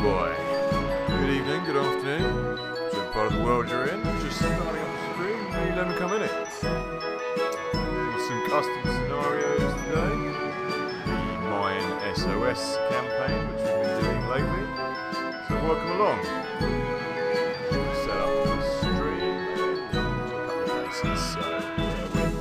boy. Good evening, good afternoon. Whichever part of the world you're in, just starting up the stream, maybe let me come in it. Doing some custom scenarios today. The Mayan SOS campaign, which we've been doing lately. So welcome along. Set up the stream and a couple of places, so bear with.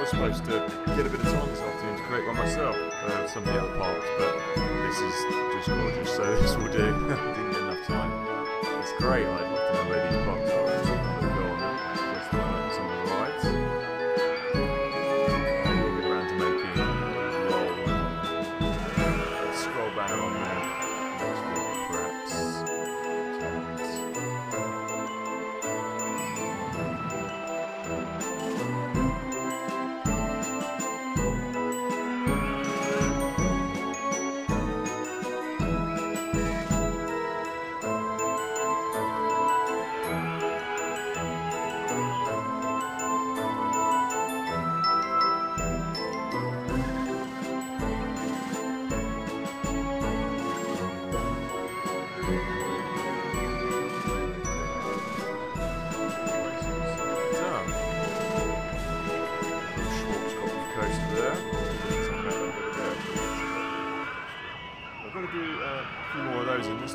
Supposed to get a bit of time this afternoon to create one myself for some of the other parks, but this is just gorgeous, so this will do. I didn't get enough time. It's great, I'd love to know where these parks are. I'll go on just some of the rides. And we'll get around to making a scroll banner on there. Next week, perhaps.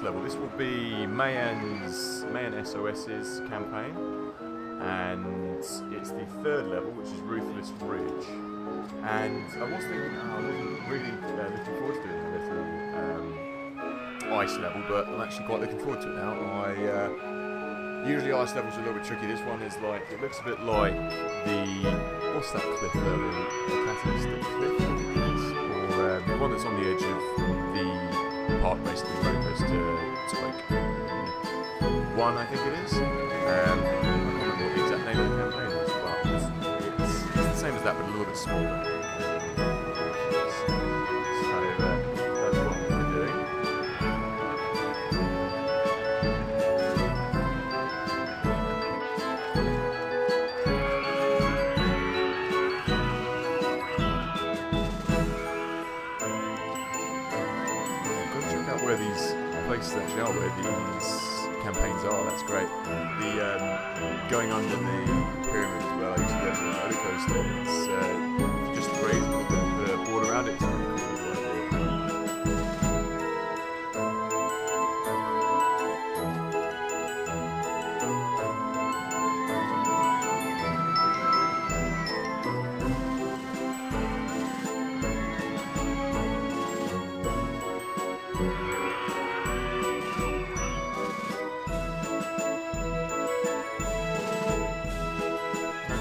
Level. This will be Mayan SOS's campaign, and it's the third level, which is Ruthless Ridge. And I was thinking, I wasn't really looking forward to doing a little ice level, but I'm actually quite looking forward to it now. Usually ice levels are a little bit tricky. This one is like, it looks a bit like the, what's that cliff there? The Catalyst Cliff, I think it is, or the one that's on the edge of the park, basically roller coaster type 1, I think it is. I can't remember what the exact name of the campaign is, but it's the same as that, but a little bit smaller. So that's what we're doing. Where these places actually are, where these campaigns are, that's great. The going under the pyramid as well, I used to go to the roller coaster, it's just graze a little bit of the board around it, it's really cool as well.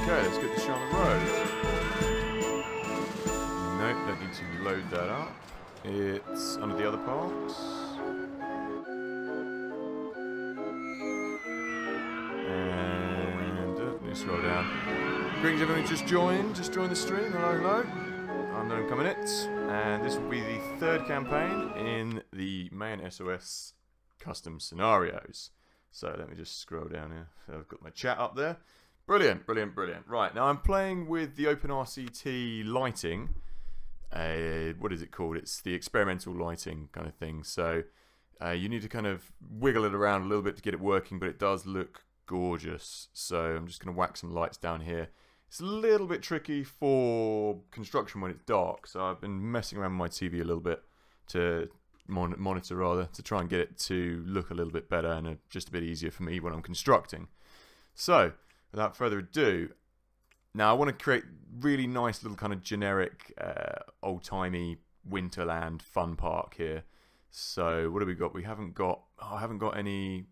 Okay, let's get the show on the road. Nope, don't need to load that up. It's under the other parks. And let me scroll down. Greetings everyone, just joined the stream. Hello, hello. I'm Gnome Coming It, and this will be the third campaign in the Mayan SOS custom scenarios. So let me just scroll down here. So I've got my chat up there. Brilliant, brilliant, brilliant. Right, now I'm playing with the Open RCT lighting. What is it called? It's the experimental lighting kind of thing. So you need to kind of wiggle it around a little bit to get it working, but it does look gorgeous. So I'm just going to whack some lights down here. It's a little bit tricky for construction when it's dark, so I've been messing around with my TV a little bit to monitor rather, to try and get it to look a little bit better and just a bit easier for me when I'm constructing. So, without further ado, now I want to create really nice little kind of generic old-timey Winterland fun park here. So what have we got? We haven't got, I haven't got any,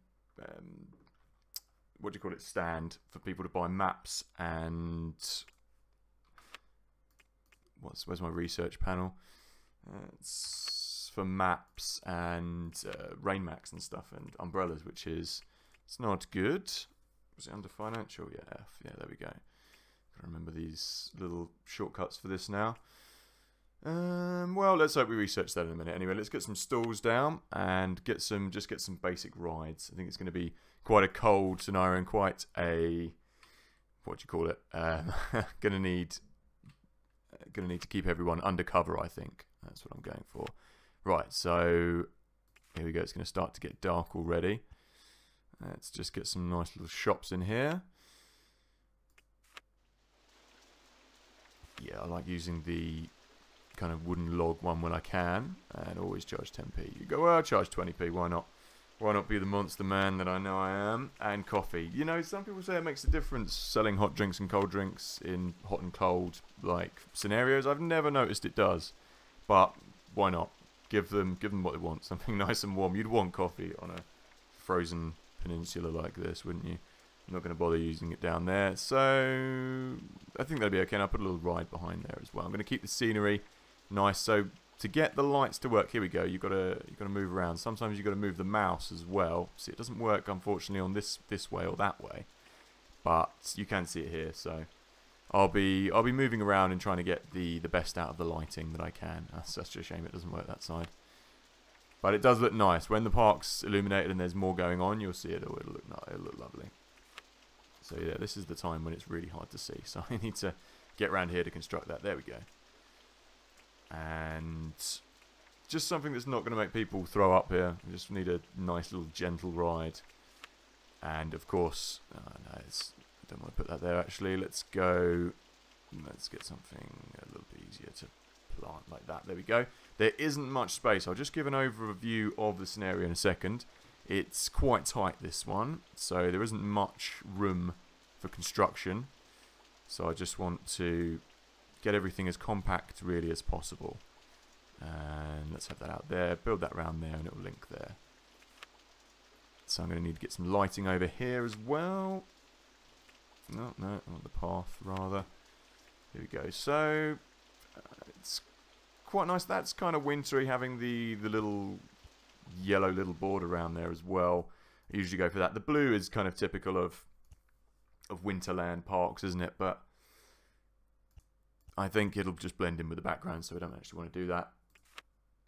what do you call it, stand for people to buy maps and, where's my research panel? It's for maps and rain max and stuff and umbrellas, which is, it's not good. Was it under financial? Yeah, F. Yeah, there we go. Gotta remember these little shortcuts for this now. Well, let's hope we research that in a minute. Anyway, let's get some stalls down and just get some basic rides. I think it's going to be quite a cold scenario and quite a, what do you call it? Gonna need to keep everyone undercover. I think that's what I'm going for. Right, so here we go. It's going to start to get dark already. Let's just get some nice little shops in here. Yeah, I like using the kind of wooden log one when I can, and always charge 10p. You go, well, I'll charge 20p, why not? Why not be the monster man that I know I am? And coffee. You know, some people say it makes a difference selling hot drinks and cold drinks in hot and cold, like, scenarios. I've never noticed it does, but why not? Give them what they want, something nice and warm. You'd want coffee on a frozen peninsula like this, wouldn't you? I'm not going to bother using it down there, so I think that'll be okay. And I'll put a little ride behind there as well. I'm going to keep the scenery nice. So to get the lights to work, here we go. You've got to move around. Sometimes you've got to move the mouse as well. See, it doesn't work unfortunately on this way or that way, but you can see it here. So I'll be moving around and trying to get the best out of the lighting that I can. That's just a shame it doesn't work that side. But it does look nice. When the park's illuminated and there's more going on, you'll see it. It'll look lovely. So yeah, this is the time when it's really hard to see. So I need to get around here to construct that. There we go. And just something that's not going to make people throw up here. We just need a nice little gentle ride. And of course, no, I don't want to put that there actually. Let's get something a little bit easier to plant like that. There we go. There isn't much space. I'll just give an overview of the scenario in a second. It's quite tight, this one, so there isn't much room for construction. So I just want to get everything as compact really as possible. And let's have that out there, build that around there, and it will link there. So I'm going to need to get some lighting over here as well. No, I want the path rather. Here we go. So it's quite nice. That's kind of wintry, having the little yellow little border around there as well. I usually go for that. The blue is kind of typical of Winterland parks, isn't it? But I think it'll just blend in with the background, so I don't actually want to do that.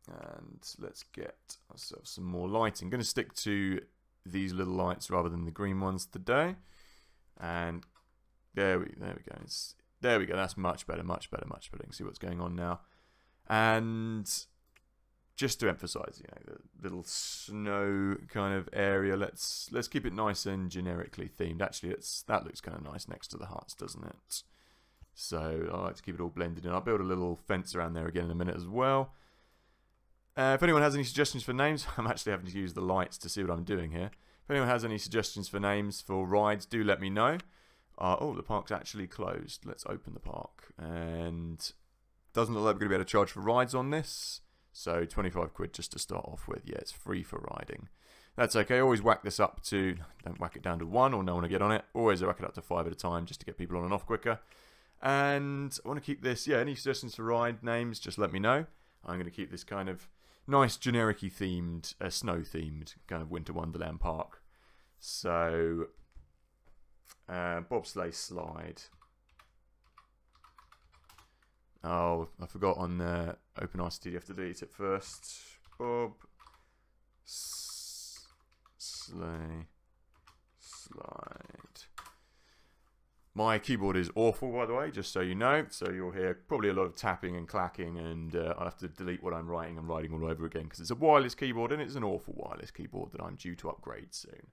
And let's get ourselves some more lighting. I'm going to stick to these little lights rather than the green ones today. And there we go. There we go. That's much better, much better, much better. You can see what's going on now. And just to emphasize, you know, the little snow kind of area, let's keep it nice and generically themed. Actually, that looks kind of nice next to the huts, doesn't it? So I like to keep it all blended in. I'll build a little fence around there again in a minute as well. If anyone has any suggestions for names, I'm actually having to use the lights to see what I'm doing here. If anyone has any suggestions for names for rides, do let me know. Oh, the park's actually closed. Let's open the park. And doesn't look like we're going to be able to charge for rides on this. So 25 quid just to start off with. Yeah, it's free for riding. That's okay. Always whack this up to, don't whack it down to 1 or no one will get on it. Always whack it up to 5 at a time just to get people on and off quicker. And I want to keep this, yeah, any suggestions for ride names, just let me know. I'm going to keep this kind of nice generic-y themed, snow-themed kind of Winter Wonderland park. So, bobsleigh slide. Oh, I forgot on Open RCT, you have to delete it first. Sleigh slide. My keyboard is awful, by the way, just so you know. So you'll hear probably a lot of tapping and clacking, and I'll have to delete what I'm writing and writing all over again, because it's a wireless keyboard, and it's an awful wireless keyboard that I'm due to upgrade soon.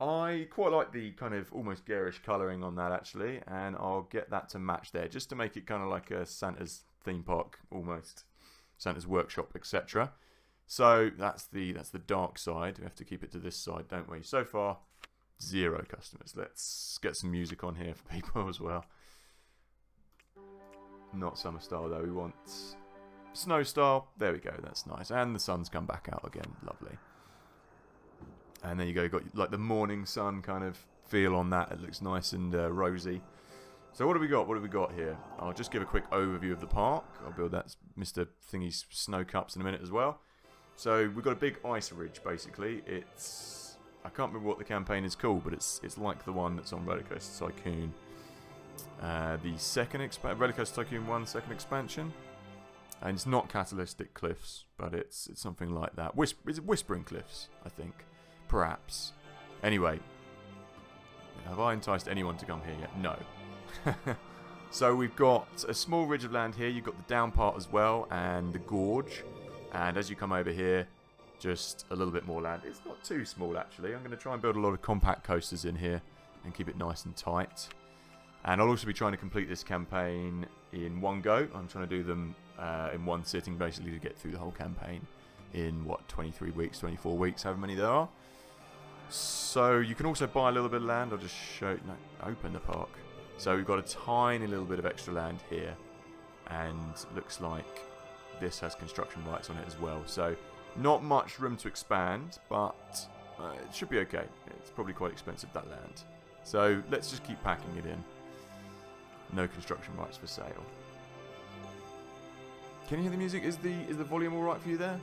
I quite like the kind of almost garish colouring on that, actually, and I'll get that to match there, just to make it kind of like a Santa's theme park, almost. Santa's workshop, etc. So that's the dark side. We have to keep it to this side, don't we? So far, 0 customers. Let's get some music on here for people as well. Not summer style though, we want snow style. There we go, that's nice. And the sun's come back out again, lovely. And there you go, you've got like the morning sun kind of feel on that. It looks nice and rosy. So what have we got? What have we got here? I'll just give a quick overview of the park. I'll build that Mr. Thingy's snow cups in a minute as well. So we've got a big ice ridge basically. It's, I can't remember what the campaign is called, but it's like the one that's on Rollercoaster Tycoon. The second Rollercoaster Tycoon 1 second expansion. And it's not Catalytic Cliffs, but it's something like that. Is it Whispering Cliffs, I think? Perhaps. Anyway, have I enticed anyone to come here yet? No. So we've got a small ridge of land here. You've got the down part as well, and the gorge. And as you come over here, just a little bit more land. It's not too small, actually. I'm going to try and build a lot of compact coasters in here and keep it nice and tight. And I'll also be trying to complete this campaign in one go. I'm trying to do them in one sitting, basically, to get through the whole campaign in, what, 23 weeks, 24 weeks, however many there are. So you can also buy a little bit of land. I'll just show you, no, open the park. So we've got a tiny little bit of extra land here, and looks like this has construction rights on it as well. So not much room to expand, but it should be okay. It's probably quite expensive, that land. So let's just keep packing it in. No construction rights for sale. Can you hear the music? Is the volume all right for you there?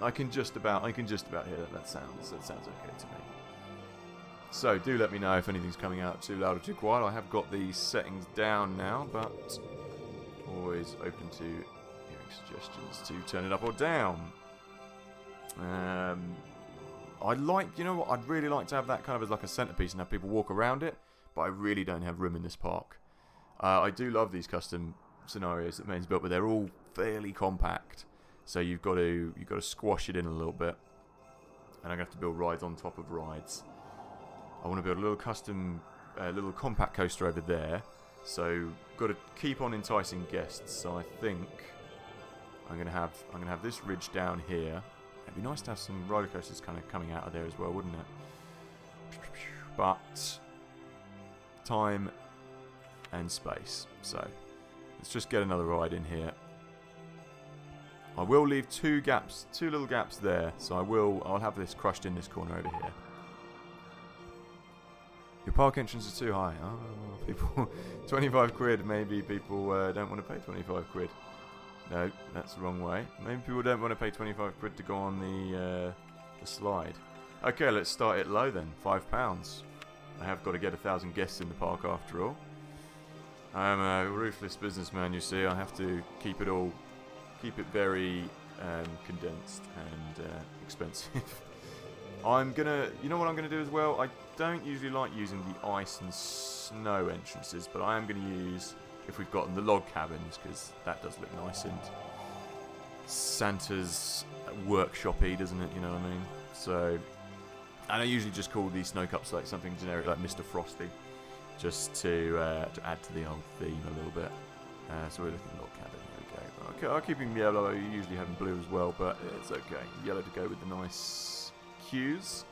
I can just about hear that. That sounds okay to me. So do let me know if anything's coming out too loud or too quiet. I have got the settings down now, but always open to hearing suggestions to turn it up or down. I'd like, you know what, I'd really like to have that kind of as like a centerpiece and have people walk around it, but I really don't have room in this park. I do love these custom scenarios that Maine's built, but they're all fairly compact. So you've got to squash it in a little bit, and I'm gonna have to build rides on top of rides. I want to build a little custom, little compact coaster over there. So got to keep on enticing guests. So I think I'm gonna have this ridge down here. It'd be nice to have some roller coasters kind of coming out of there as well, wouldn't it? But time and space. So let's just get another ride in here. I will leave two little gaps there. So I'll have this crushed in this corner over here. Your park entrance is too high. Oh, people, 25 quid. Maybe people don't want to pay 25 quid. No, that's the wrong way. Maybe people don't want to pay 25 quid to go on the slide. Okay, let's start it low then. £5. I have got to get 1,000 guests in the park after all. I'm a ruthless businessman, you see. I have to keep it very condensed and expensive. You know what I'm gonna do as well? I don't usually like using the ice and snow entrances, but I am gonna use, if we've got the log cabins, because that does look nice and Santa's workshop-y, doesn't it? You know what I mean? So, and I usually just call these snow cups like something generic, like Mr. Frosty, just to add to the old theme a little bit. So we're looking at log cabin. There we go. Okay, I'll keep him yellow. I usually have him blue as well, but it's okay. Yellow to go with the nice hues.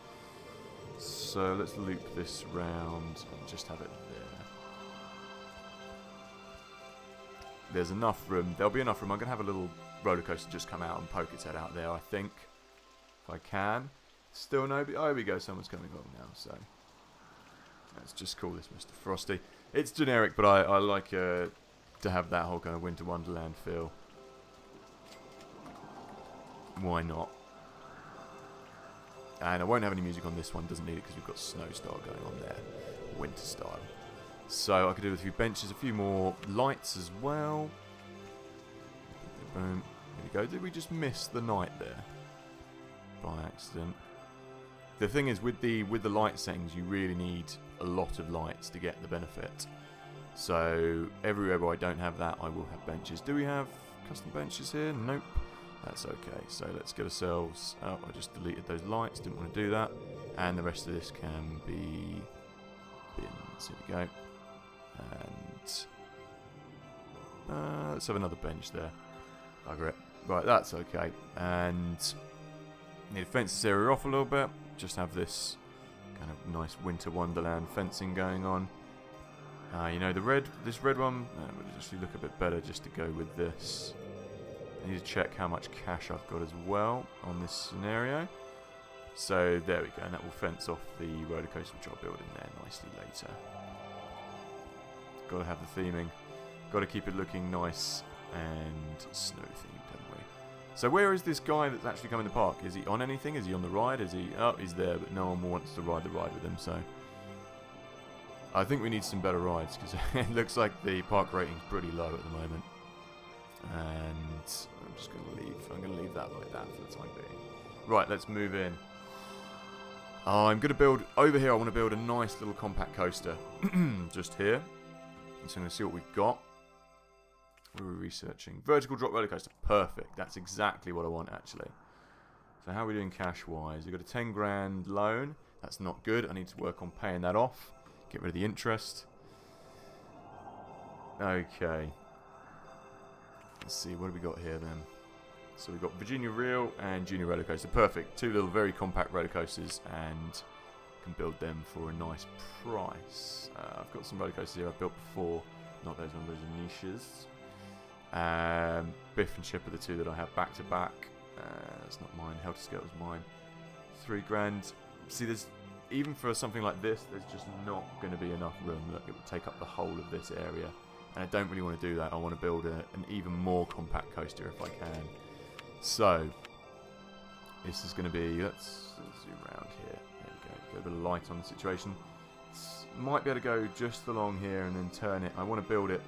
So let's loop this round and just have it there. There's enough room. There'll be enough room. I'm going to have a little roller coaster just come out and poke its head out there, I think. If I can. Still no. Oh, here we go. Someone's coming along now. So let's just call this Mr. Frosty. It's generic, but I like to have that whole kind of Winter Wonderland feel. Why not? And I won't have any music on this one, doesn't need it because we've got Snow Star going on there, winter style. So I could do with a few benches, a few more lights as well. Boom, there we go. Did we just miss the night there? By accident. The thing is, with the light settings, you really need a lot of lights to get the benefit. So everywhere where I don't have that, I will have benches. Do we have custom benches here? Nope. That's okay. So let's get ourselves... Oh, I just deleted those lights. Didn't want to do that. And the rest of this can be bins. Here we go. And let's have another bench there. Bugger it. Right, that's okay. And need to fence this area off a little bit. Just have this kind of nice winter wonderland fencing going on. You know, this red one would actually look a bit better just to go with this. I need to check how much cash I've got as well on this scenario. So there we go, and that will fence off the roller coaster which I'll build in there nicely later. Got to have the theming. Got to keep it looking nice and snow themed, haven't we? So where is this guy that's actually coming to the park? Is he on anything? Is he on the ride? Is he... Oh, he's there, but no one wants to ride the ride with him, so... I think we need some better rides, because it looks like the park rating's pretty low at the moment. And I'm just going to leave. I'm going to leave that like that for the time being. Right, let's move in. I'm going to build... Over here, I want to build a nice little compact coaster. Just here. So I'm going to see what we've got. What are we researching? Vertical drop roller coaster. Perfect. That's exactly what I want, actually. So how are we doing cash-wise? We've got a 10 grand loan. That's not good. I need to work on paying that off. Get rid of the interest. Okay. Let's see, what have we got here then? So we've got Virginia Reel and Junior Roller Coaster. Perfect. Two little very compact roller coasters, and can build them for a nice price. I've got some roller coasters here I've built before. Not those ones, those are niches. Biff and Chip are the two that I have back to back. That's not mine. Helter Skelter's mine. 3 grand. See, there's... Even for something like this, there's just not going to be enough room. Look, it would take up the whole of this area. And I don't really want to do that. I want to build an even more compact coaster if I can. So, this is going to be... Let's zoom around here. There we go. Get a bit of light on the situation. Might be able to go just along here and then turn it. I want to build it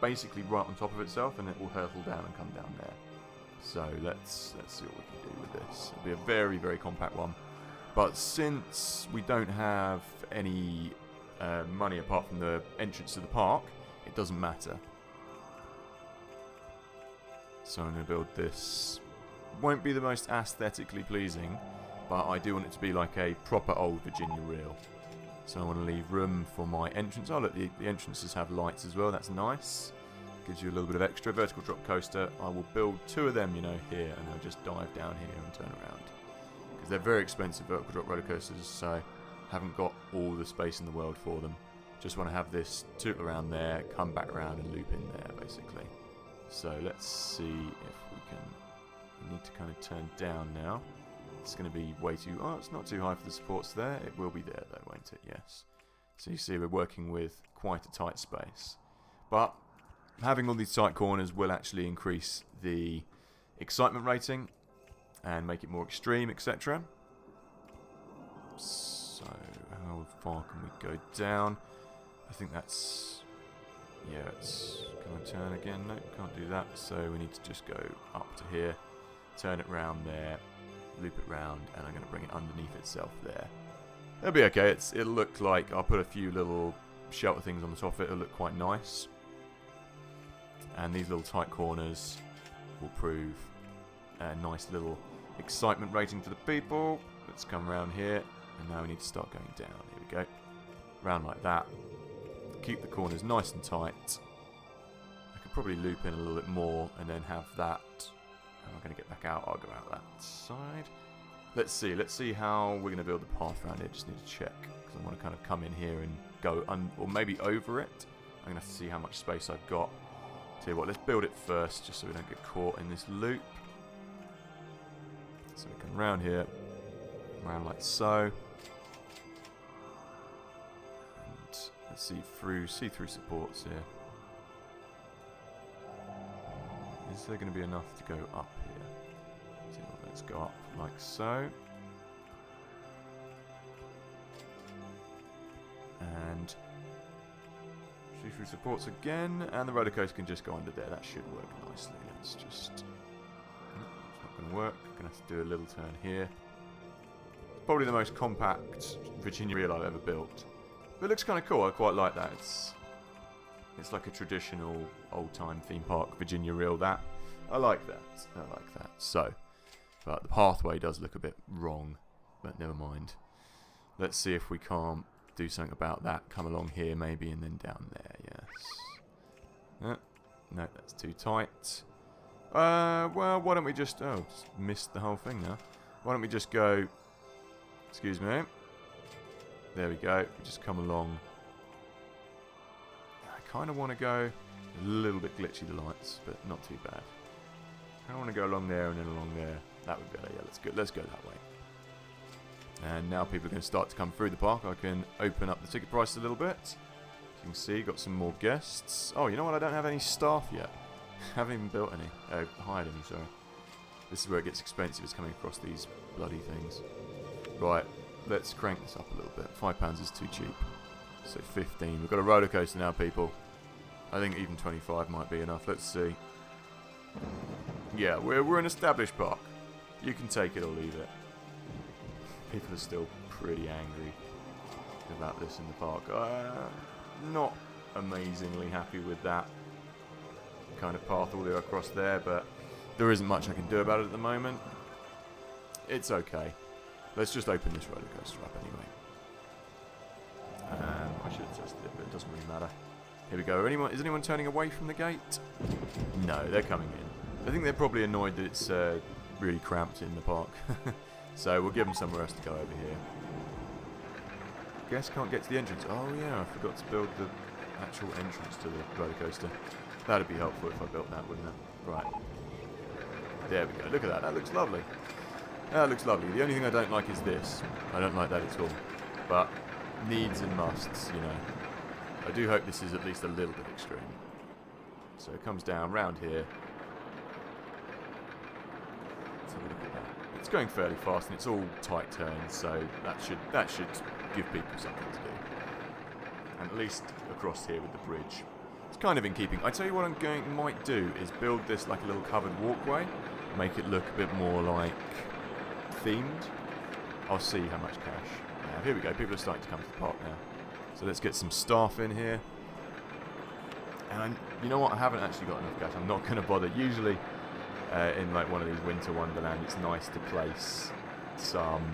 basically right on top of itself, and it will hurtle down and come down there. So, let's see what we can do with this. It'll be a very, very compact one. But since we don't have any money apart from the entrance to the park, it doesn't matter. So I'm going to build this. Won't be the most aesthetically pleasing, but I do want it to be like a proper old Virginia Reel. So I want to leave room for my entrance. Oh look, the entrances have lights as well, that's nice. Gives you a little bit of extra. Vertical drop coaster, I will build 2 of them, you know, here, and I'll just dive down here and turn around. They're very expensive vertical drop roller coasters, so haven't got all the space in the world for them. Just want to have this tootle around there, come back around and loop in there, basically. So let's see if we can... We need to kind of turn down now. It's going to be way too... Oh, it's not too high for the supports there. It will be there though, won't it? Yes. So you see we're working with quite a tight space. But having all these tight corners will actually increase the excitement rating and make it more extreme, etc. So, how far can we go down? I think that's... Yeah, it's... Can I turn again? No, can't do that. So we need to just go up to here, turn it round there, loop it round, and I'm going to bring it underneath itself there. It'll be okay. It'll look like... I'll put a few little shelter things on the top of it. It'll look quite nice. And these little tight corners will prove a nice little excitement rating to the people. Let's come around here, and now we need to start going down. Here we go. Round like that. Keep the corners nice and tight. I could probably loop in a little bit more and then have that. And I'm going to get back out. I'll go out that side. Let's see how we're going to build the path around here. Just need to check, because I want to kind of come in here and go or maybe over it. I'm going to have to see how much space I've got. Tell you what, let's build it first, just so we don't get caught in this loop. So we come round here, round like so. And let's see through supports here. Is there going to be enough to go up here? So let's go up like so. And see through supports again, and the roller coaster can just go under there. That should work nicely. Let's just... It's not going to work. Going to have to do a little turn here. probably the most compact Virginia reel I've ever built. But it looks kind of cool. I quite like that. It's like a traditional old-time theme park Virginia reel. That I like that. I like that. So, but the pathway does look a bit wrong. But never mind. Let's see if we can't do something about that. Come along here maybe, and then down there. Yes. No, that's too tight. Well, why don't we just... Oh, just missed the whole thing now. Why don't we just go... Excuse me. There we go. We just come along. I kind of want to go... A little bit glitchy, the lights, but not too bad. I want to go along there and then along there. That would be better. Yeah, let's go that way. And now people are going to start to come through the park. I can open up the ticket price a little bit. As you can see, got some more guests. Oh, you know what? I don't have any staff yet. Haven't even built any. Hired any, sorry. This is where it gets expensive, is coming across these bloody things. Right, let's crank this up a little bit. £5 is too cheap. So 15. We've got a roller coaster now, people. I think even 25 might be enough. Let's see. Yeah, we're an established park. You can take it or leave it. People are still pretty angry about this in the park. Not amazingly happy with that kind of path all the way across there, but there isn't much I can do about it at the moment. It's okay. Let's just open this roller coaster up anyway. I should have tested it, but it doesn't really matter. Here we go. Is anyone turning away from the gate? No, they're coming in. I think they're probably annoyed that it's really cramped in the park. So we'll give them somewhere else to go over here. Guess can't get to the entrance. Oh yeah, I forgot to build the actual entrance to the roller coaster. That'd be helpful if I built that, wouldn't it? Right. There we go. Look at that. That looks lovely. That looks lovely. The only thing I don't like is this. I don't like that at all. But needs and musts, you know. I do hope this is at least a little bit extreme. So it comes down round here. Let's have a look at that. It's going fairly fast and it's all tight turns, so that should give people something to do. And at least across here with the bridge. It's kind of in keeping. I tell you what might do is build this like a little covered walkway, make it look a bit more like themed. I'll see how much cash. Yeah, here we go. People are starting to come to the park now. So let's get some staff in here. And you know what? I haven't actually got enough cash. I'm not going to bother. Usually in like one of these winter wonderland, it's nice to place some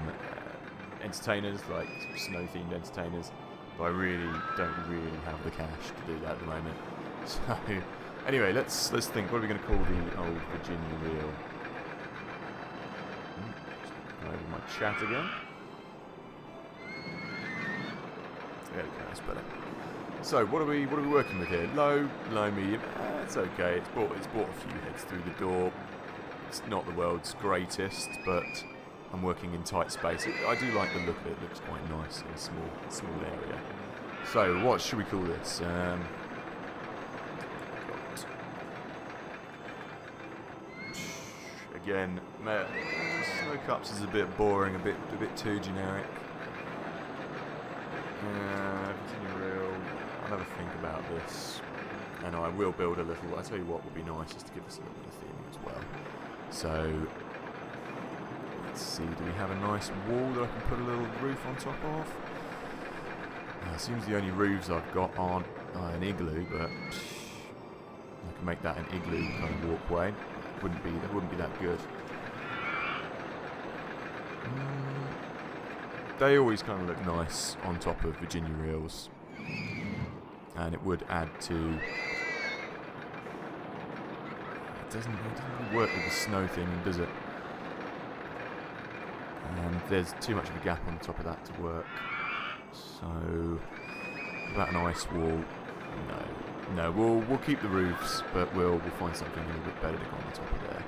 entertainers, like snow themed entertainers, but I really don't have the cash to do that at the moment. So anyway, let's think, what are we going to call the old Virginia reel? Go over my chat again. There we go, that's better. So what are we working with here? Low, medium. It's okay. It's brought a few heads through the door. It's not the world's greatest, but I'm working in tight space. I do like the look of it. It looks quite nice in a small area. So what should we call this? Again, Snow Cups is a bit boring, a bit too generic. Virginia reel. I'll have a think about this, and I will build a little. I tell you what would be nice is to give us a little bit of theming as well. So let's see. Do we have a nice wall that I can put a little roof on top of? It seems the only roofs I've got aren't an igloo, but I can make that an igloo kind of walkway. That wouldn't be that good. They always kind of look nice on top of Virginia reels, and it would add to. It doesn't work with the snow theming, does it? And there's too much of a gap on the top of that to work. So, about an ice wall? No. We'll keep the roofs, but we'll find something a little bit better to go on the top of there.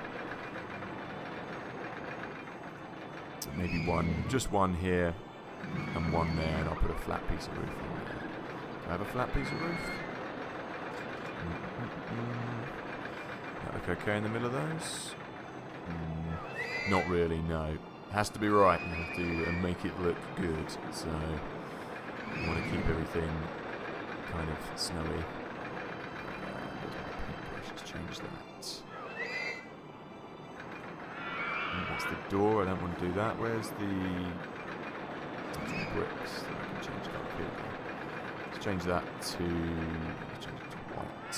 Maybe just one here and one there, and I'll put a flat piece of roof on there. Do I have a flat piece of roof? That look okay in the middle of those? Not really, no. It has to be right. You have to make it look good. So I want to keep everything kind of snowy. Let's change that. That's the door. I don't want to do that. Where's the bricks. So I can change colour here. Let's change that to... Let's change it to white.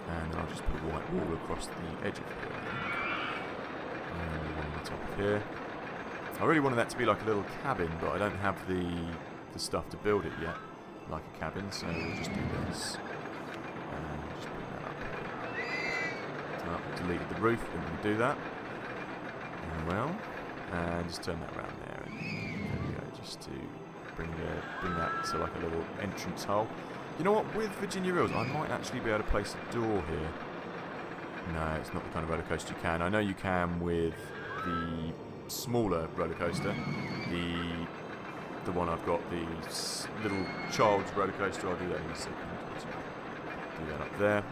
And then I'll just put a white wall across the edge of here, I think. And one on the top of here. I really wanted that to be like a little cabin, but I don't have the stuff to build it yet, like a cabin, so we'll just do this. And just bring that up here. Oh, deleted the roof, didn't really do that. Well, and just turn that around there, and there we go, just to bring that to like a little entrance hole. You know what, with Virginia Reels, I might actually be able to place a door here. No, it's not the kind of roller coaster you can. I know you can with the smaller roller coaster, the one I've got, the little child's roller coaster. I'll do that in a second. Do that up there,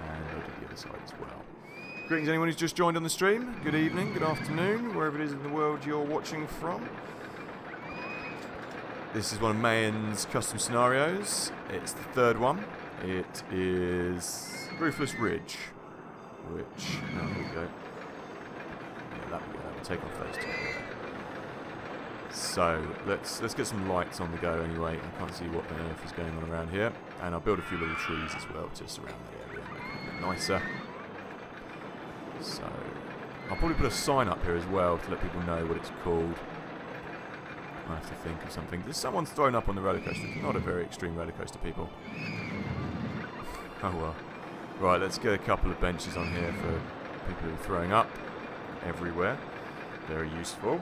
and I'll do the other side as well. Greetings anyone who's just joined on the stream. Good evening, good afternoon, wherever it is in the world you're watching from. This is one of Mayan's custom scenarios. It's the third one. It is Ruthless Ridge, which, oh, there we go. Yeah, that will take off those two. So let's get some lights on the go anyway. I can't see what on earth is going on around here, and I'll build a few little trees as well to surround the area, make it a bit nicer. So I'll probably put a sign up here as well to let people know what it's called. I have to think of something. There's someone's thrown up on the roller coaster. It's not a very extreme roller coaster, people. Oh well. Right, let's get a couple of benches on here for people who are throwing up everywhere. Very useful.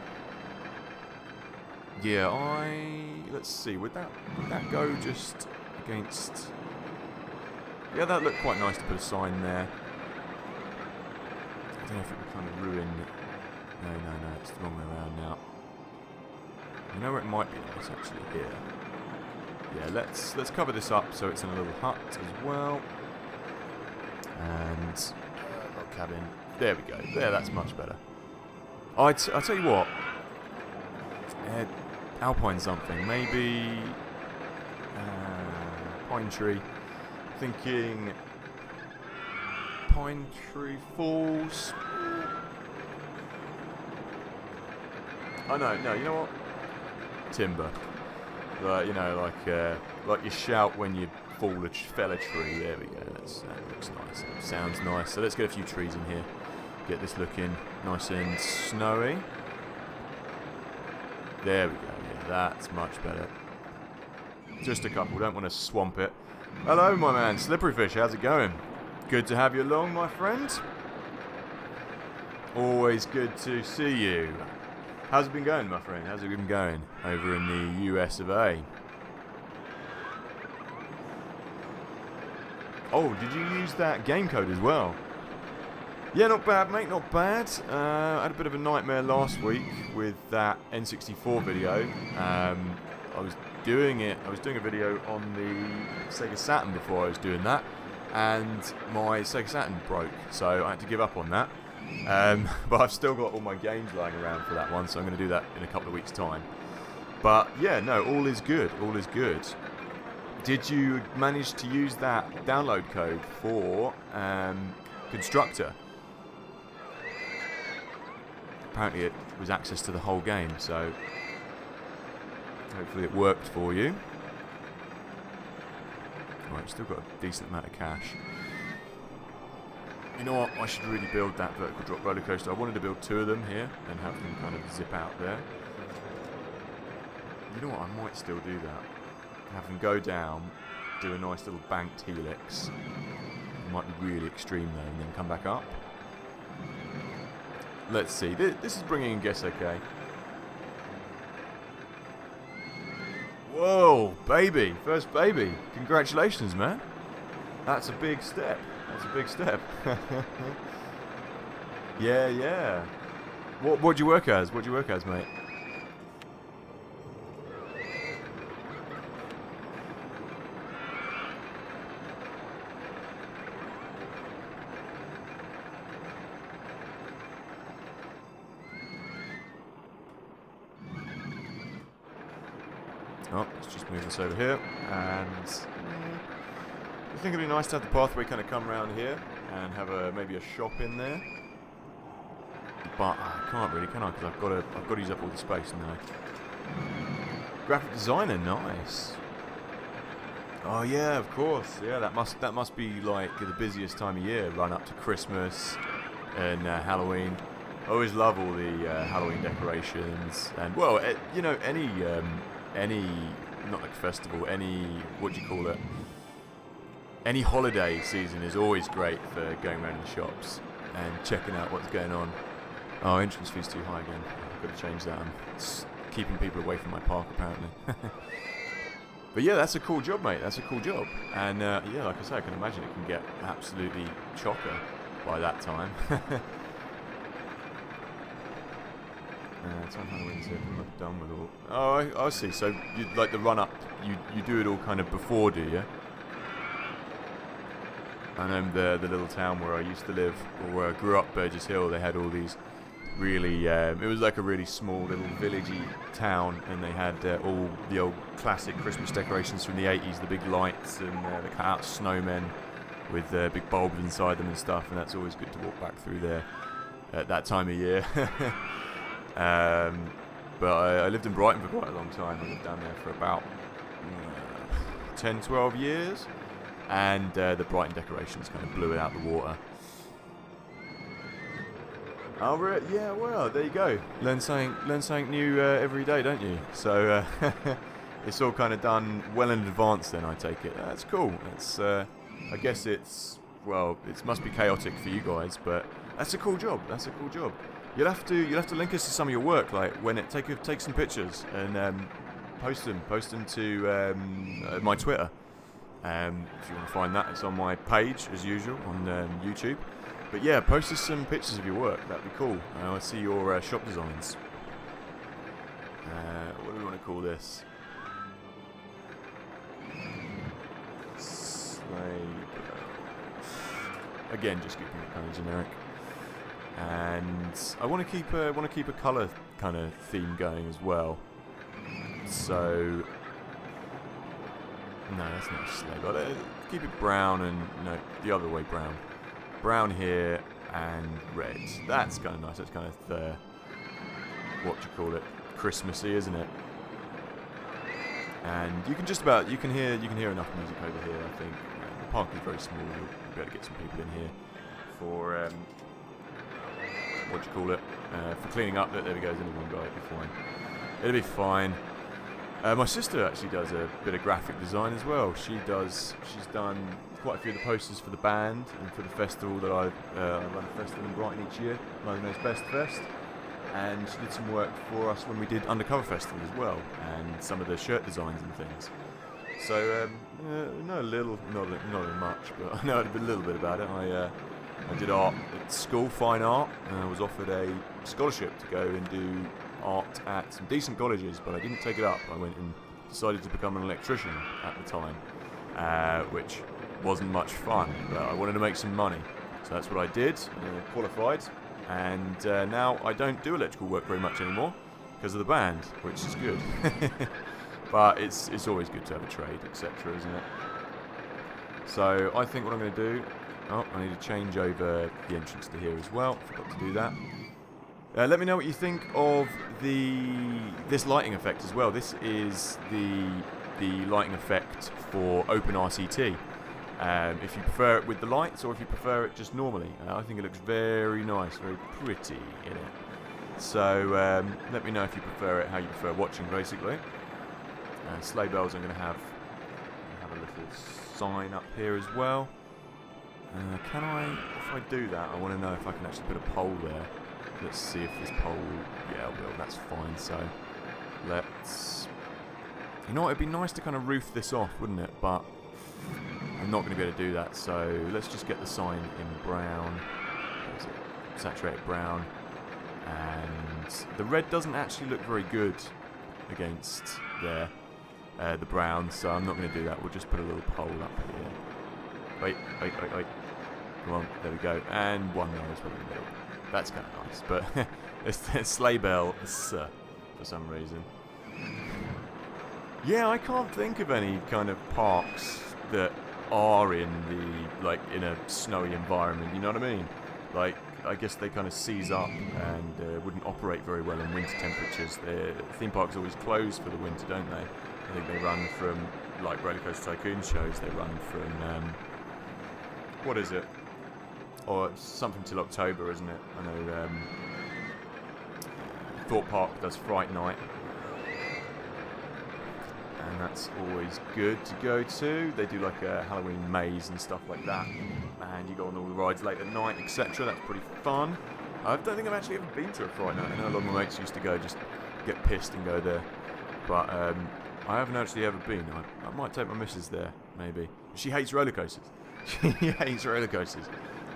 Yeah, let's see, would that go just against... Yeah, that looked quite nice to put a sign there. I don't know if it would kind of ruin... No, it's the wrong way around now. You know where it might be nice, actually, here. Yeah, let's cover this up so it's in a little hut as well. And... log cabin. There we go. There, that's much better. I'll tell you what. Alpine something, maybe pine tree. Thinking Pine Tree Falls. Oh no, you know what? Timber. You know, like you shout when you fell a tree. There we go. That looks nice. That sounds nice. So let's get a few trees in here. Get this looking nice and snowy. There we go. That's much better. Just a couple, don't want to swamp it. Hello, my man, Slippery Fish, how's it going? Good to have you along, my friend. Always good to see you. How's it been going, my friend? How's it been going over in the US of A? Oh, did you use that game code as well? Yeah, not bad, mate, not bad. I had a bit of a nightmare last week with that N64 video. I was doing a video on the Sega Saturn before I was doing that, and my Sega Saturn broke, so I had to give up on that. But I've still got all my games lying around for that one, so I'm going to do that in a couple of weeks' time. But yeah, no, all is good, all is good. Did you manage to use that download code for Constructor? Apparently it was access to the whole game, so hopefully it worked for you. Right, still got a decent amount of cash. You know what, I should really build that vertical drop roller coaster. I wanted to build two of them here and have them kind of zip out there. You know what, I might still do that. Have them go down, do a nice little banked helix. It might be really extreme though, and then come back up. Let's see, this is bringing in Guess OK. Whoa, baby, first baby. Congratulations, man. That's a big step. That's a big step. Yeah. What do you work as? What do you work as, mate? Oh, let's just move this over here, and I think it'd be nice to have the pathway kind of come around here and have maybe a shop in there. but I can't really, can I? Because I've got to use up all the space now. Graphic designer, nice. Oh yeah, of course. Yeah, that must be like the busiest time of year, run up to Christmas and Halloween. I always love all the Halloween decorations, and well, you know, any not like festival, any, what do you call it? Any holiday season is always great for going around in the shops and checking out what's going on. Oh, entrance fee's too high again. I've got to change that. It's keeping people away from my park, apparently. But yeah, that's a cool job, mate. That's a cool job. And yeah, like I say, I can imagine it can get absolutely chocker by that time. Time Halloween's here, I'm not done with all. Oh, I see. So, you, like the run-up, you do it all kind of before, do you? I know the little town where I used to live, or where I grew up, Burgess Hill, they had all these really, it was like a really small little villagey town, and they had all the old classic Christmas decorations from the 80s, the big lights and the cut-out snowmen with big bulbs inside them and stuff, and that's always good to walk back through there at that time of year. But I lived in Brighton for quite a long time. I lived down there for about 10, 12 years, and the Brighton decorations kind of blew it out the water. Oh, yeah, well, there you go. Learn something new every day, don't you? So it's all kind of done well in advance then, I take it. That's cool. That's, I guess it's, well, it must be chaotic for you guys, but that's a cool job. That's a cool job. You'll have to link us to some of your work, like when it take some pictures and post them to my Twitter. If you want to find that, it's on my page as usual on YouTube. But yeah, post us some pictures of your work. That'd be cool. I see your shop designs. What do we want to call this? Again, just keeping it kind of generic. And I want to keep a colour kind of theme going as well. So no, that's not a sleigh, but keep it brown and no, the other way brown. Brown here and red. That's kind of nice. That's kind of what do you call it? Christmassy, isn't it? And you can hear enough music over here. I think the park is very small. You'll be able to get some people in here for what do you call it? For cleaning up. There we go. There's only one guy. It'll be fine. It'll be fine. My sister actually does a bit of graphic design as well. She's done quite a few of the posters for the band and for the festival that I run a festival in Brighton each year, London Knows Best Fest. And she did some work for us when we did Undercover Festival as well, and some of the shirt designs and things. So know a little, not much, but I know a little bit about it. I did art at school, fine art, and I was offered a scholarship to go and do art at some decent colleges, but I didn't take it up. I went and decided to become an electrician at the time, which wasn't much fun, but I wanted to make some money. So that's what I did, qualified, and now I don't do electrical work very much anymore because of the band, which is good. But it's always good to have a trade, etc., isn't it? So I think what I'm going to do, I need to change over the entrance to here as well. Forgot to do that. Let me know what you think of this lighting effect as well. This is the lighting effect for Open RCT. If you prefer it with the lights or if you prefer it just normally. I think it looks very nice, very pretty in it. So let me know if you prefer it, how you prefer watching basically. Sleigh bells, I'm going to have a little sign up here as well. Can I, if I do that, I want to know if I can actually put a pole there. Let's see if this pole, yeah, well, that's fine. So let's, you know what, it'd be nice to kind of roof this off, wouldn't it? But I'm not going to be able to do that, so let's just get the sign in brown. What is it? Saturated brown. And the red doesn't actually look very good against there, the brown, so I'm not going to do that. We'll just put a little pole up here. Wait. Come on, there we go. And one there as well in the middle. That's kind of nice, but it's sleigh bells for some reason. Yeah, I can't think of any kind of parks that are in the, like, in a snowy environment, you know what I mean? Like, I guess they kind of seize up and wouldn't operate very well in winter temperatures. The theme parks always close for the winter, don't they? I think they run from, like Roller Coaster Tycoon shows, they run from, what is it? Or it's something till October, isn't it? I know Thorpe Park does Fright Night. And that's always good to go to. They do like a Halloween maze and stuff like that. And you go on all the rides late at night, etc. That's pretty fun. I don't think I've actually ever been to a Fright Night. I know a lot of my mates used to go, just get pissed and go there. But I haven't actually ever been. I might take my missus there, maybe. She hates roller coasters. She hates roller coasters.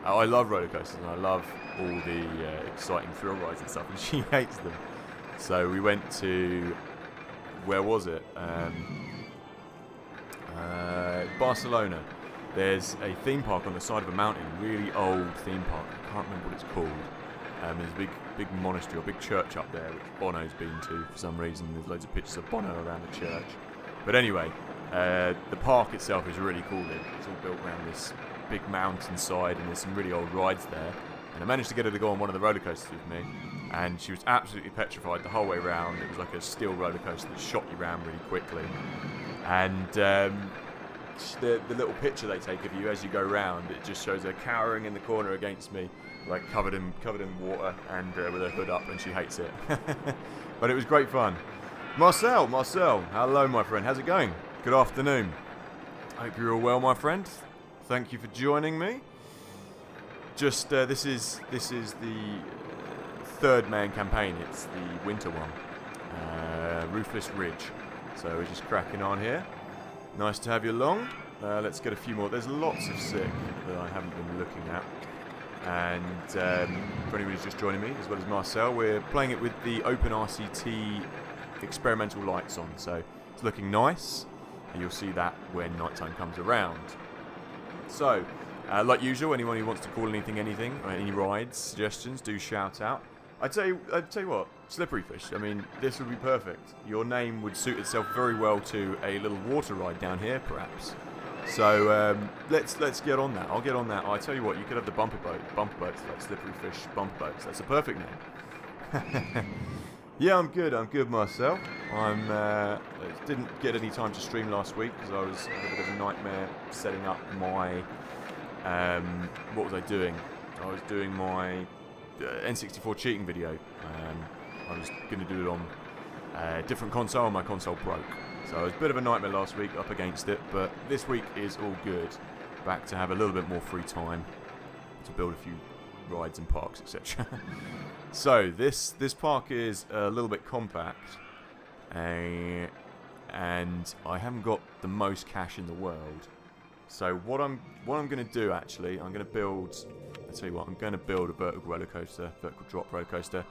I love roller coasters and I love all the exciting thrill rides and stuff, and she hates them. So we went to, where was it? Barcelona. There's a theme park on the side of a mountain, really old theme park. I can't remember what it's called. There's a big monastery or big church up there, which Bono's been to for some reason. There's loads of pictures of Bono around the church. But anyway, the park itself is really cool. It's all built around this big mountainside, and there's some really old rides there. And I managed to get her to go on one of the roller coasters with me, and she was absolutely petrified the whole way around. It was like a steel roller coaster that shot you around really quickly. And the little picture they take of you as you go round, it just shows her cowering in the corner against me, like covered in water and with her hood up, and she hates it. But it was great fun. Marcel, hello my friend, how's it going? Good afternoon. I hope you're all well, my friend. Thank you for joining me. Just this is the third main campaign. It's the winter one, Ruthless Ridge. So we're just cracking on here. Nice to have you along. Let's get a few more. There's lots of sick that I haven't been looking at. And for anyone who's just joining me, as well as Marcel, we're playing it with the open RCT experimental lights on. So it's looking nice. And you'll see that when nighttime comes around. So, like usual, anyone who wants to call anything, or any rides, suggestions, do shout out. I'd tell you what, Slippery Fish. I mean, this would be perfect. Your name would suit itself very well to a little water ride down here, perhaps. So let's get on that. I'll get on that. I tell you what, you could have the bumper boats, like Slippery Fish bumper boats. That's a perfect name. Yeah, I'm good, Marcel. Didn't get any time to stream last week because I was having a bit of a nightmare setting up my. What was I doing? I was doing my N64 cheating video. I was going to do it on a different console, and my console broke. So it was a bit of a nightmare last week, up against it, but this week is all good. Back to have a little bit more free time to build a few rides and parks, etc. So this park is a little bit compact, and I haven't got the most cash in the world. So what I'm going to do actually, I'm going to build. I'll tell you what, I'm going to build a vertical drop roller coaster.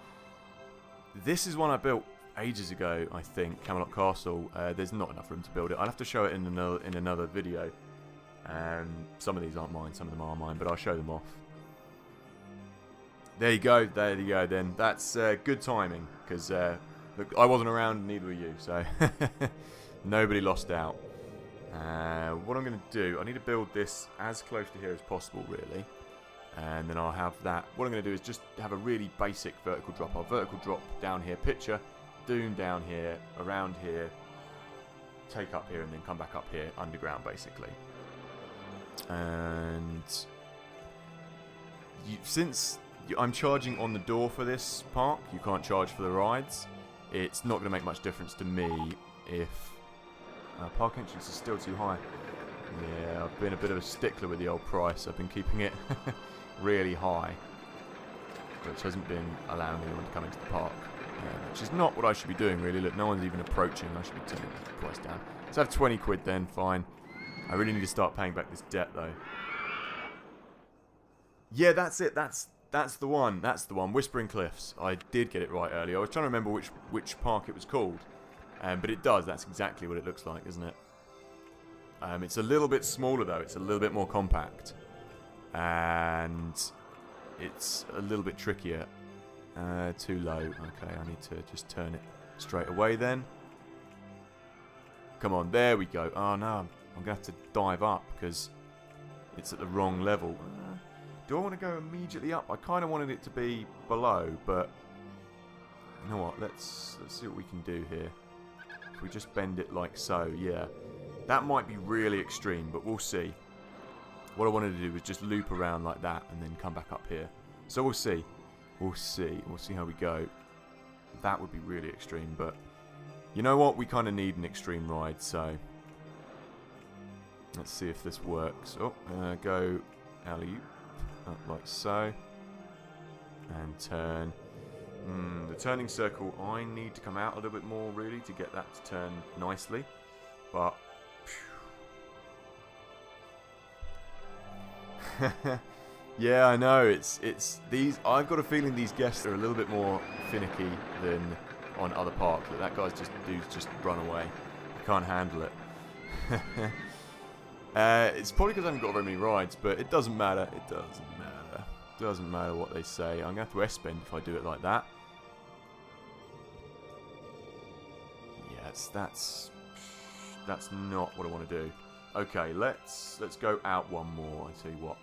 This is one I built ages ago, I think, Camelot Castle. There's not enough room to build it. I'll have to show it in another video. Some of these aren't mine, some of them are mine, but I'll show them off. There you go then. That's good timing, because look, I wasn't around, neither were you, so nobody lost out. What I'm going to do, I need to build this as close to here as possible, really. And then I'll have that. What I'm going to do is just have a really basic vertical drop. I'll vertical drop down here, picture, doom down here, around here, take up here, and then come back up here, underground, basically. And since I'm charging on the door for this park, you can't charge for the rides. It's not going to make much difference to me if park entrance is still too high. Yeah, I've been a bit of a stickler with the old price. I've been keeping it really high, which hasn't been allowing anyone to come into the park, which is not what I should be doing, really. Look, no one's even approaching. I should be turning the price down. Let's have 20 quid then, fine. I really need to start paying back this debt, though. Yeah, that's it. That's the one. That's the one. Whispering Cliffs. I did get it right earlier. I was trying to remember which park it was called, but it does. That's exactly what it looks like, isn't it? It's a little bit smaller, though. It's a little bit more compact. And it's a little bit trickier. Too low. Okay, I need to just turn it straight away then. Come on, there we go. Oh no, I'm going to have to dive up because it's at the wrong level. Do I want to go immediately up? I kind of wanted it to be below, but you know what? Let's see what we can do here. If we just bend it like so, yeah. That might be really extreme, but we'll see. What I wanted to do was just loop around like that and then come back up here. So we'll see. We'll see. We'll see how we go. That would be really extreme, but you know what? We kind of need an extreme ride, so let's see if this works. Oh, go alley-oop, up like so, and turn. The turning circle, I need to come out a little bit more, really, to get that to turn nicely, but yeah, I know, it's these, I've got a feeling these guests are a little bit more finicky than on other parks. That guy's just run away. I can't handle it. It's probably because I haven't got very many rides, but it doesn't matter. It doesn't matter. It doesn't matter what they say. I'm going to have to S-bend if I do it like that. Yes, that's not what I want to do. Okay, let's go out one more. I tell you what.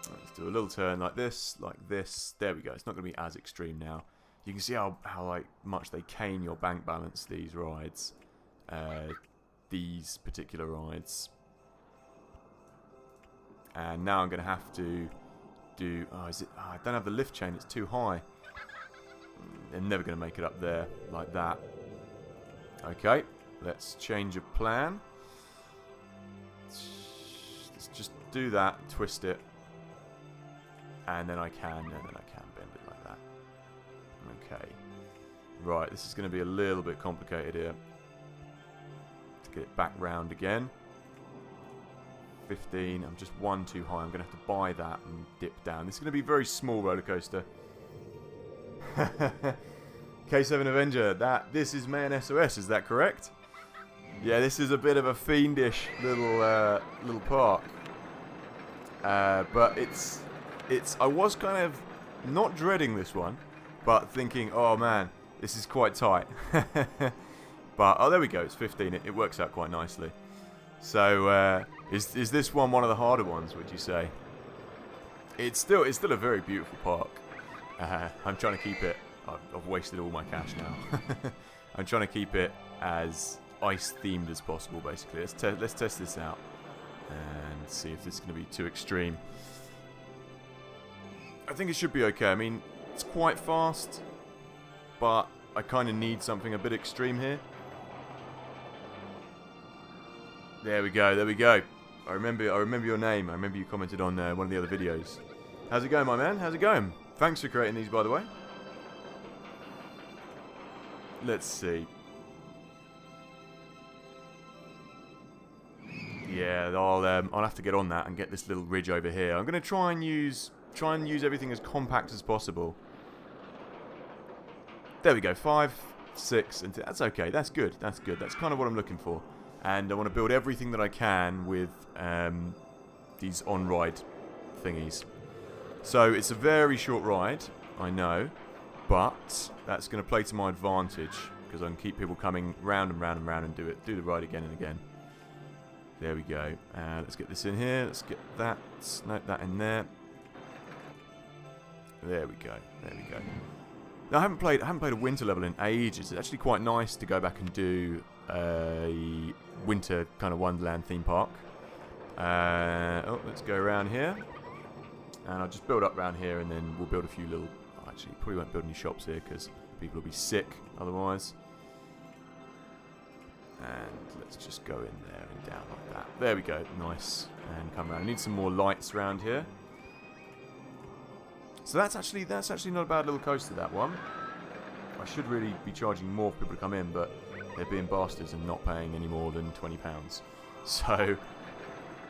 Let's do a little turn like this, like this. There we go. It's not going to be as extreme now. You can see how like much they cane your bank balance, these rides. These particular rides. And now I'm going to have to do... Oh, is it? Oh, I don't have the lift chain. It's too high. They're never going to make it up there like that. Okay. Let's change of plan. Let's just do that. Twist it. And then I can bend it like that. Okay. Right, this is going to be a little bit complicated here. To get it back round again. 15. I'm just one too high. I'm going to have to buy that and dip down. This is going to be a very small roller coaster. K7 Avenger. This is Mayan SOS. Is that correct? Yeah, this is a bit of a fiendish little park. But it's. I was kind of not dreading this one, but thinking, oh man, this is quite tight. But oh, there we go. It's 15. It works out quite nicely. So is this one of the harder ones? Would you say? It's still a very beautiful park. I'm trying to keep it. I've wasted all my cash now. I'm trying to keep it as ice themed as possible. Basically, let's test this out and see if this is going to be too extreme. I think it should be okay. I mean, it's quite fast, but I kind of need something a bit extreme here. There we go. There we go. I remember your name. I remember you commented on one of the other videos. How's it going, my man? How's it going? Thanks for creating these, by the way. Let's see. Yeah, I'll have to get on that and get this little ridge over here. I'm going to try and use everything as compact as possible. There we go. 5, 6, and that's okay. That's good. That's good. That's kind of what I'm looking for. And I want to build everything that I can with these on-ride thingies. So it's a very short ride, I know, but that's going to play to my advantage because I can keep people coming round and round and round and do the ride again and again. There we go. Let's get this in here. Let's get that. Note that in there. There we go. There we go. Now I haven't played a winter level in ages. It's actually quite nice to go back and do a winter kind of Wonderland theme park. Oh, let's go around here, and I'll just build up around here, and then we'll build a few little. Actually, probably won't build any shops here because people will be sick otherwise. And let's just go in there and down like that. There we go. Nice. And come around. I need some more lights around here. So that's actually not a bad little coaster, that one. I should really be charging more for people to come in, but they're being bastards and not paying any more than £20. So,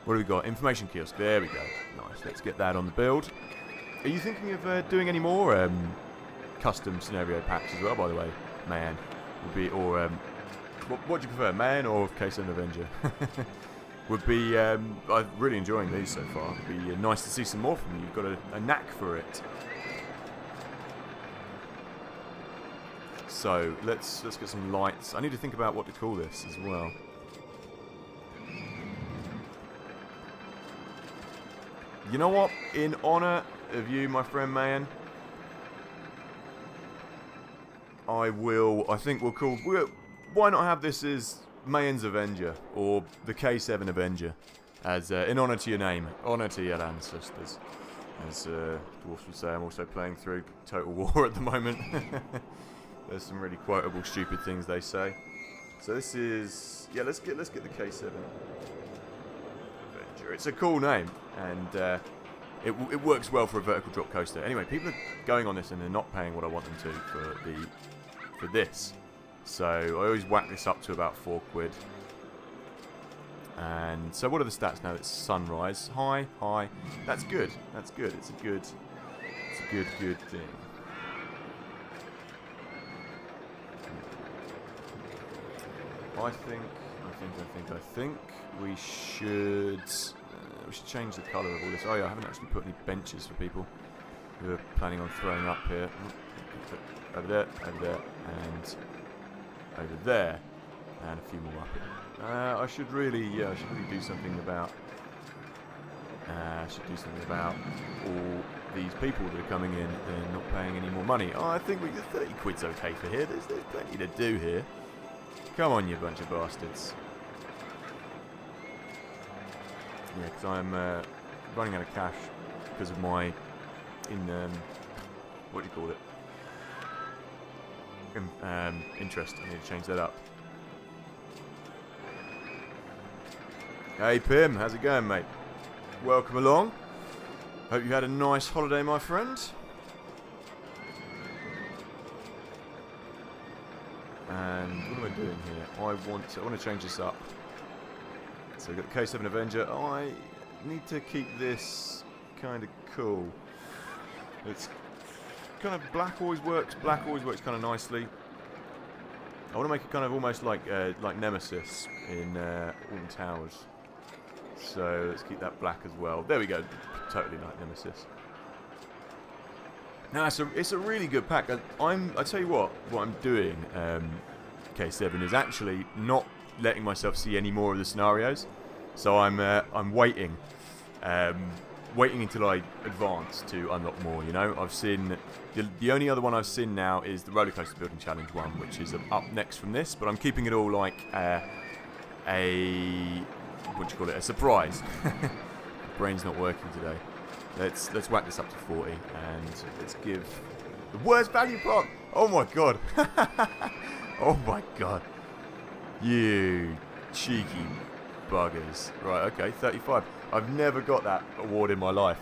what do we got? Information kiosk. There we go. Nice. Let's get that on the build. Are you thinking of doing any more custom scenario packs as well, by the way, man? Would be, or what do you prefer, man or K7 Avenger? Would be, I'm really enjoying these so far. It'd be nice to see some more from you. You've got a knack for it. So let's get some lights. I need to think about what to call this as well. You know what? In honor of you, my friend Mayan, I think we'll call... Why not have this as Mayan's Avenger, or the K7 Avenger, as in honor to your name, honor to your ancestors. As Dwarfs would say, I'm also playing through Total War at the moment. There's some really quotable, stupid things they say. So this is... Yeah, let's get the K7 Avenger. It's a cool name, and it works well for a vertical drop coaster. Anyway, people are going on this and they're not paying what I want them to for this. So I always whack this up to about £4. And so what are the stats now? It's sunrise, high. That's good. That's good. It's a good thing. I think we should change the colour of all this. Oh yeah, I haven't actually put any benches for people who are planning on throwing up here. Over there, and over there, and a few more up here. I should really do something about. All these people that are coming in and not paying any more money. Oh, I think 30 quid's okay for here. There's plenty to do here. Come on, you bunch of bastards. Yeah, because I'm running out of cash because of my what do you call it? Interest. I need to change that up. Hey Pim, how's it going, mate? Welcome along. Hope you had a nice holiday, my friend. And what am I doing here? I want to change this up. So we've got the K7 Avenger. I need to keep this kind of cool. It's kind of black always works. Black always works kind of nicely. I want to make it kind of almost like Nemesis in Alton Towers. So let's keep that black as well. There we go. Totally like Nemesis. No, it's a really good pack. I tell you what I'm doing, K7, is actually not letting myself see any more of the scenarios. So I'm waiting, waiting until I advance to unlock more. You know, I've seen the only other one I've seen now is the roller coaster building challenge one, which is up next from this. But I'm keeping it all like a what do you call it? A surprise. Brain's not working today. Let's whack this up to 40 and let's give the worst value prop. Oh my god. Oh my god. You cheeky buggers. Right, okay, 35. I've never got that award in my life.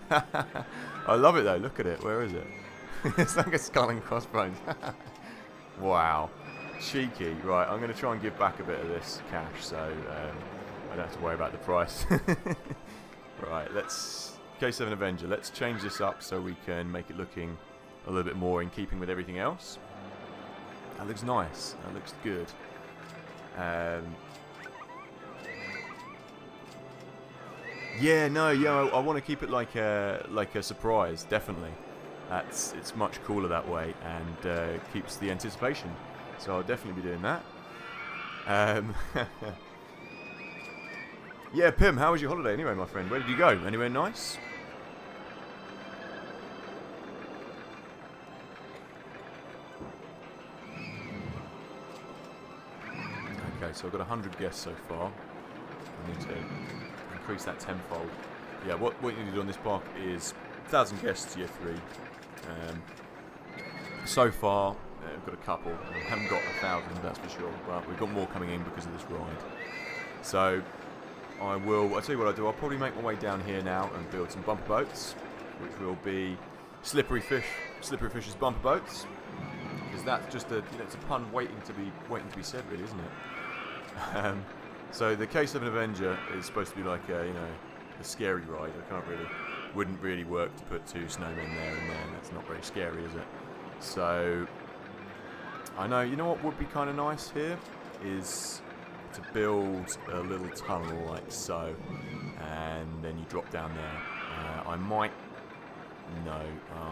I love it though. Look at it. Where is it? It's like a skull and crossbones. Wow. Cheeky. Right, I'm going to try and give back a bit of this cash so I don't have to worry about the price. Right, let's... K7 Avenger, let's change this up so we can make it looking a little bit more in keeping with everything else. That looks nice. That looks good. Yeah, no, I want to keep it like a surprise, definitely. It's much cooler that way and keeps the anticipation. So I'll definitely be doing that. Yeah, Pim, how was your holiday anyway, my friend? Where did you go? Anywhere nice? Okay, so I've got 100 guests so far. I need to increase that tenfold. Yeah, what you need to do on this park is 1,000 guests year 3. So far, we've got a couple. We haven't got 1,000, that's for sure, but we've got more coming in because of this ride. So I'll tell you what I'll do. I'll probably make my way down here now and build some bumper boats, which will be Slippery Fish's bumper boats, because that's just it's a pun waiting to be said, really, isn't it? So the K7 Avenger is supposed to be like a scary ride. Wouldn't really work to put 2 snowmen there and there. That's not very scary, is it? So I know. You know what would be kind of nice here is to build a little tunnel like so, and then you drop down there. I might... No,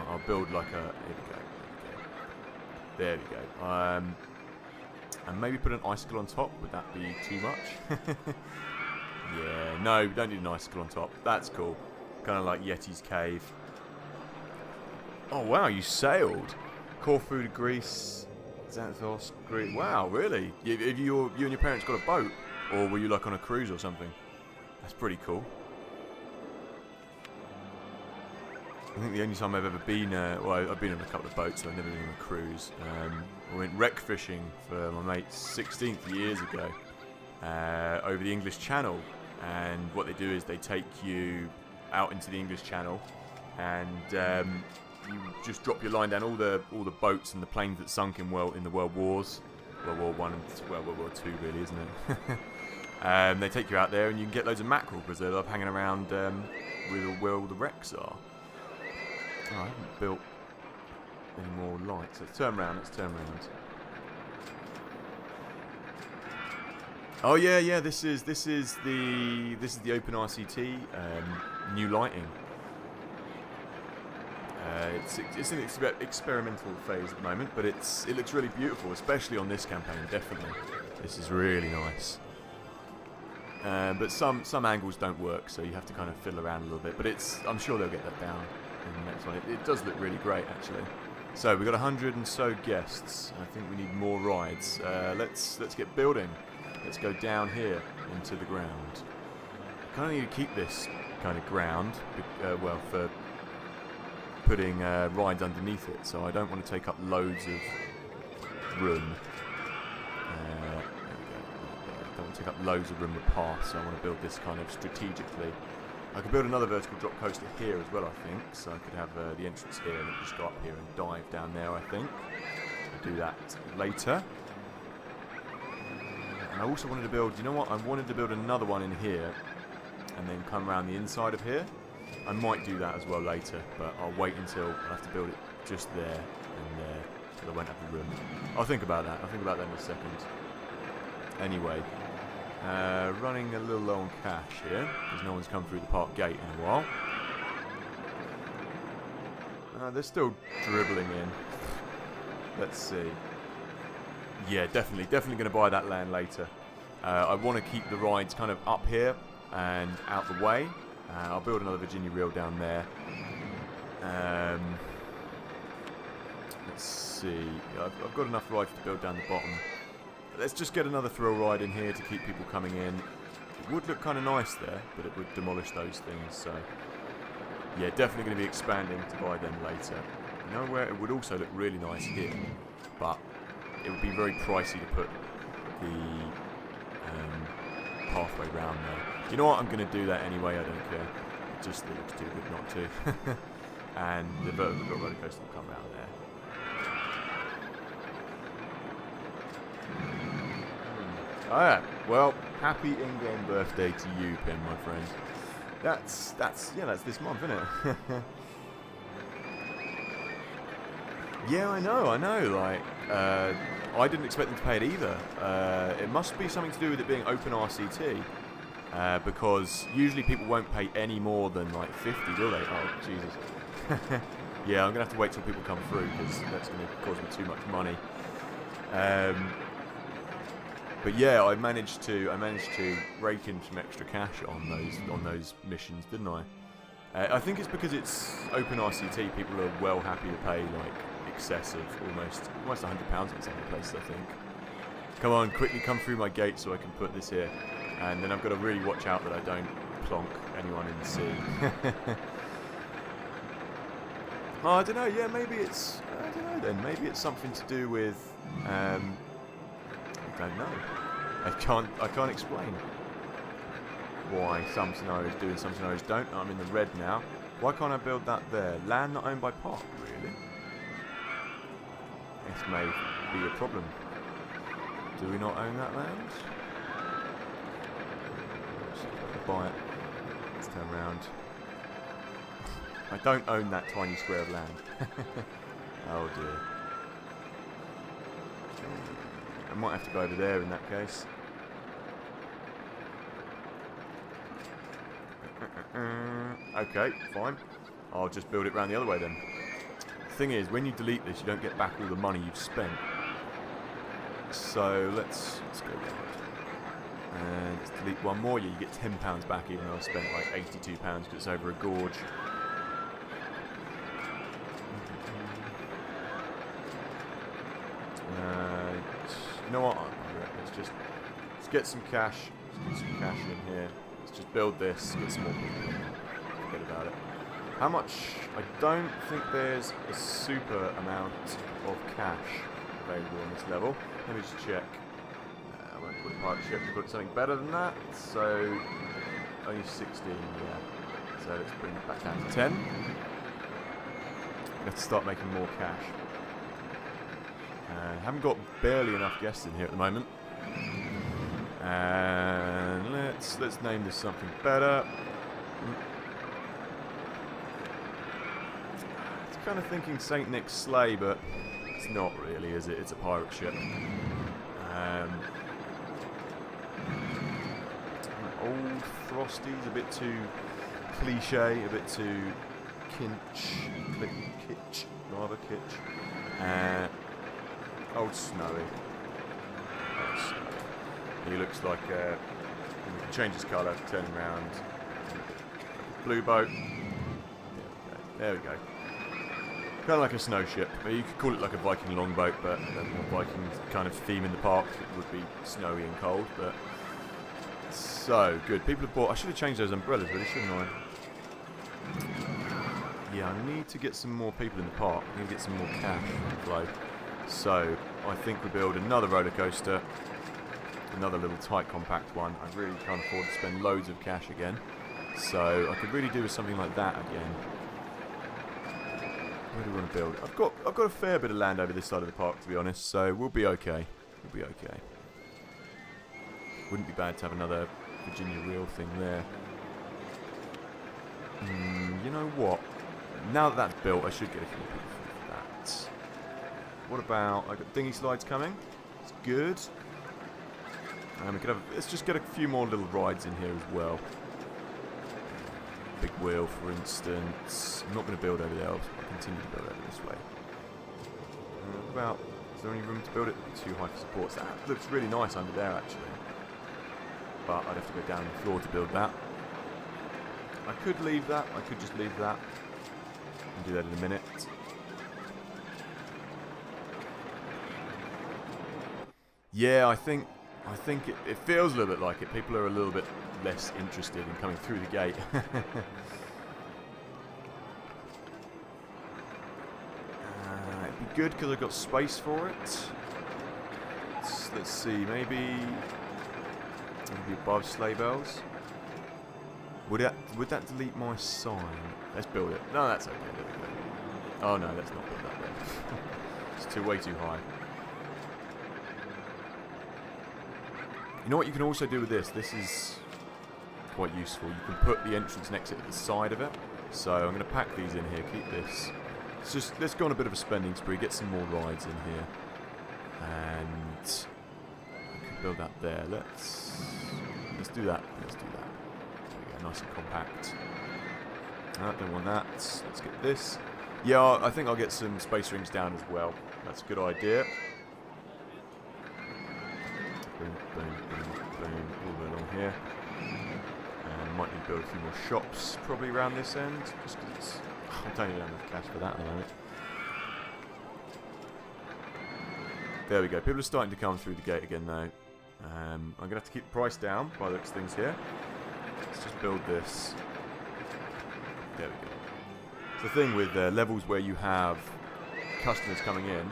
I'll build like a... Here we go. There we go. And maybe put an icicle on top. Would that be too much? Yeah, no, we don't need an icicle on top. That's cool. Kind of like Yeti's cave. Oh, wow, you sailed. Corfu to Greece. Xanthos, Greece. Wow, really? You and your parents got a boat? Or were you like on a cruise or something? That's pretty cool. I think the only time I've ever been, well, I've been on a couple of boats, so I've never been on a cruise. I went wreck fishing for my mate's 16th years ago over the English Channel. And what they do is they take you out into the English Channel, and you just drop your line down all the boats and the planes that sunk in the World Wars, World War One and World War Two, really, isn't it? They take you out there, and you can get loads of mackerel because they love hanging around where all the wrecks are. Oh, I haven't built any more lights. Let's turn around. Oh yeah. This is the open RCT new lighting. It's in its experimental phase at the moment, but it looks really beautiful, especially on this campaign. Definitely, this is really nice. But some angles don't work, so you have to kind of fiddle around a little bit. But I'm sure they'll get that down in the next one. It does look really great, actually. So we've got 100 and so guests. I think we need more rides. Let's get building. Let's go down here into the ground. I kind of need to keep this kind of ground, well, for putting rides underneath it. So I don't want to take up loads of room. There we go. I don't want to take up loads of room to pass. So I want to build this kind of strategically. I could build another vertical drop coaster here as well, I think. So I could have the entrance here and just go up here and dive down there, I think. I'll do that later. And I also wanted to build, you know what? I wanted to build another one in here and then come around the inside of here. I might do that as well later, but I'll wait until I have to build it just there and there, so I won't have the room. I'll think about that. I'll think about that in a second. Anyway. Running a little low on cash here, because no one's come through the park gate in a while. They're still dribbling in. Let's see. Yeah, definitely going to buy that land later. I want to keep the rides kind of up here and out the way. I'll build another Virginia reel down there. Let's see. I've got enough rides to build down the bottom. Let's just get another thrill ride in here to keep people coming in. It would look kind of nice there, but it would demolish those things, so... Yeah, definitely going to be expanding to buy them later. You know where it would also look really nice here, but it would be very pricey to put the pathway round there. You know what, I'm going to do that anyway, I don't care. It just looks too good not to. And the vertical roller coaster will come round there. Alright, well, happy in-game birthday to you, Pim, my friend. That's this month, isn't it? Yeah, I know, like, I didn't expect them to pay it either. It must be something to do with it being open RCT, because usually people won't pay any more than, like, 50, will they? Oh, Jesus. Yeah, I'm going to have to wait till people come through, because that's going to cause me too much money. But yeah, I managed to rake in some extra cash on those missions, didn't I? I think it's because it's open RCT. People are well happy to pay like excessive, almost £100 in some places, I think. Come on, quickly come through my gate so I can put this here, and then I've got to really watch out that I don't plonk anyone in the sea. Oh, I don't know. Yeah, maybe it's I don't know. Then maybe it's something to do with. I don't know. I can't explain why some scenarios do and some scenarios don't. I'm in the red now. Why can't I build that there? Land not owned by Park, really? This may be a problem. Do we not own that land? Let's buy it. Let's turn around. I don't own that tiny square of land. Oh dear. I might have to go over there in that case. Okay, fine. I'll just build it round the other way then. The thing is, when you delete this, you don't get back all the money you've spent. So let's go And let's delete one more. Yeah, you get £10 back, even though I spent like £82 because it's over a gorge. You know what? Let's get some cash. Let's get some cash in here. Let's just build this. Get some more people. Forget about it. How much? I don't think there's a super amount of cash available on this level. Let me just check. I won't put a pirate ship. We've got something better than that. So only 16. Yeah. So let's bring it back down to 10. Let's start making more cash. Haven't got barely enough guests in here at the moment. And let's name this something better. It's kind of thinking St. Nick's Sleigh, but it's not really, is it? It's a pirate ship. Old Frosty's a bit too cliche, a bit too kitsch, rather kitsch. Old Snowy. He looks like we can change his colour, turn him around. Blue boat. There we go. Kind of like a snow ship. You could call it like a Viking longboat, but the more Viking kind of theme in the park, it would be snowy and cold. But so good. People have bought. I should have changed those umbrellas, really, shouldn't I? Yeah, I need to get some more people in the park. I need to get some more cash flow. So, I think we build another roller coaster, another little tight compact one. I really can't afford to spend loads of cash again, so I could really do with something like that again. Where do we want to build? I've got a fair bit of land over this side of the park, to be honest, so we'll be okay. We'll be okay. Wouldn't be bad to have another Virginia Reel thing there. You know what? Now that that's built, I should get a few people for that. What about, I got dinghy slides coming. It's good. And we could have, let's just get a few more little rides in here as well. Big wheel, for instance. I'm not going to build over there. I'll continue to build over this way. What about, is there any room to build it? Too high for supports. That looks really nice under there, actually. But I'd have to go down the floor to build that. I could leave that. I could just leave that. I'll do that in a minute. Yeah, I think it feels a little bit like it. People are a little bit less interested in coming through the gate. It'd be good because I've got space for it. Let's see, maybe above sleigh bells. Would that delete my sign? Let's build it. No, that's okay. There we go. Oh no, let's not build that then. It's way too high. You know what you can also do with this? This is quite useful. You can put the entrance and exit at the side of it. So I'm going to pack these in here. Keep this. Let's go on a bit of a spending spree. Get some more rides in here, and I could build that there. Let's do that. Let's do that. There we go. Nice and compact. Don't want that. Let's get this. Yeah, I think I'll get some space rings down as well. That's a good idea. Boom, boom, boom, boom, all the way along here. And might need to build a few more shops probably around this end, just because I don't even have enough cash for that at the moment. There we go, people are starting to come through the gate again though. I'm going to have to keep the price down by the looks of things here. Let's just build this. There we go. It's the thing with levels where you have customers coming in,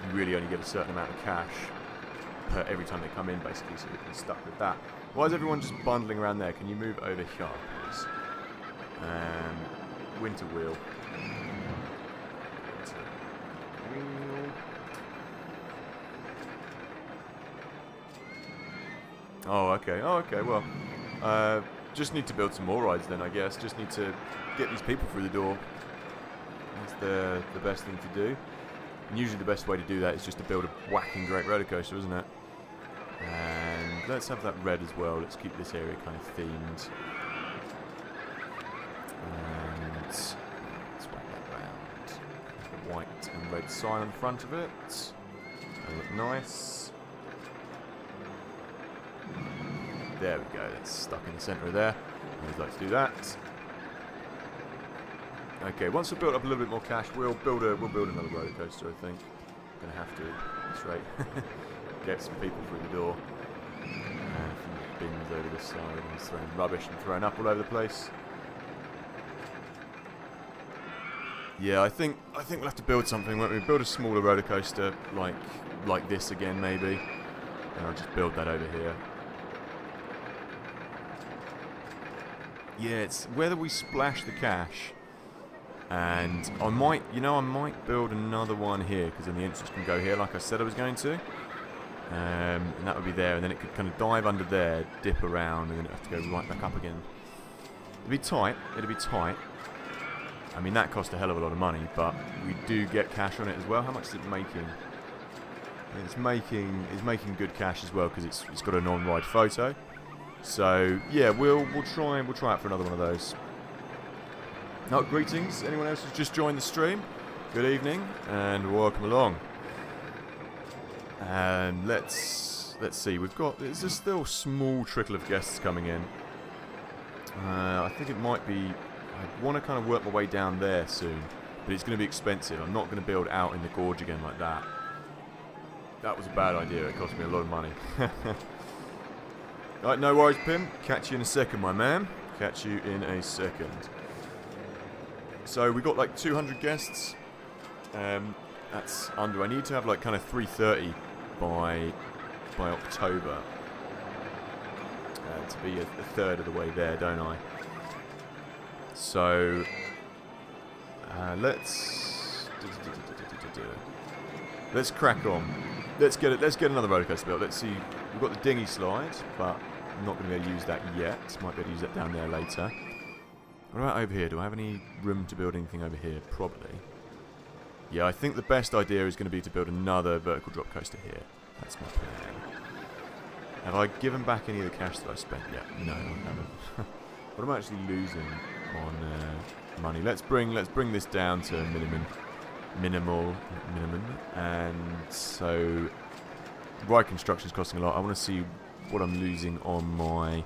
you really only get a certain amount of cash per every time they come in, basically, so you're stuck with that. Why is everyone just bundling around there? Can you move over here, please? Winter wheel. Oh, okay. Oh, okay. Well, just need to build some more rides then, I guess. Just need to get these people through the door. That's the best thing to do. And usually the best way to do that is just to build a whacking great roller coaster, isn't it? And let's have that red as well. Let's keep this area kind of themed. And let's whack that round. The white and red sign on the front of it. That'll look nice. There we go. That's stuck in the centre of there. I'd like to do that. Okay, once we've built up a little bit more cash, we'll build another roller coaster. I think. Gonna have to. That's right. Get some people through the door. And some bins over this side, and throwing rubbish and throwing up all over the place. Yeah, I think we'll have to build something. Won't we? Build a smaller roller coaster like this again, maybe. And I'll just build that over here. Yeah, it's whether we splash the cash. And I might build another one here, because then the entrance can go here, like I said I was going to. And that would be there, and then it could kind of dive under there, dip around, and then it'd have to go right back up again. It'd be tight. I mean, that cost a hell of a lot of money, but we do get cash on it as well. How much is it making? It's making good cash as well, because it's got an on-ride photo. So yeah, we'll try out for another one of those. Now, greetings. Anyone else who's just joined the stream? Good evening and welcome along. And let's see. There's still a small trickle of guests coming in. I think it might be. I want to kind of work my way down there soon, but it's going to be expensive. I'm not going to build out in the gorge again like that. That was a bad idea. It cost me a lot of money. Right, no worries, Pim. Catch you in a second, my man. Catch you in a second. So we got like 200 guests. That's under. I need to have like kind of 330 by October to be a third of the way there, don't I? So let's crack on. Let's get another roller coaster built. Let's see. We've got the dinghy slide, but I'm not going to be able to use that yet. Might be able to use that down there later. What about over here? Do I have any room to build anything over here? Probably. Yeah, I think the best idea is going to be to build another vertical drop coaster here. That's my plan. Have I given back any of the cash that I spent yet? No, I haven't. What am I actually losing on money? Let's bring this down to minimum, and so ride construction is costing a lot. I want to see what I'm losing on my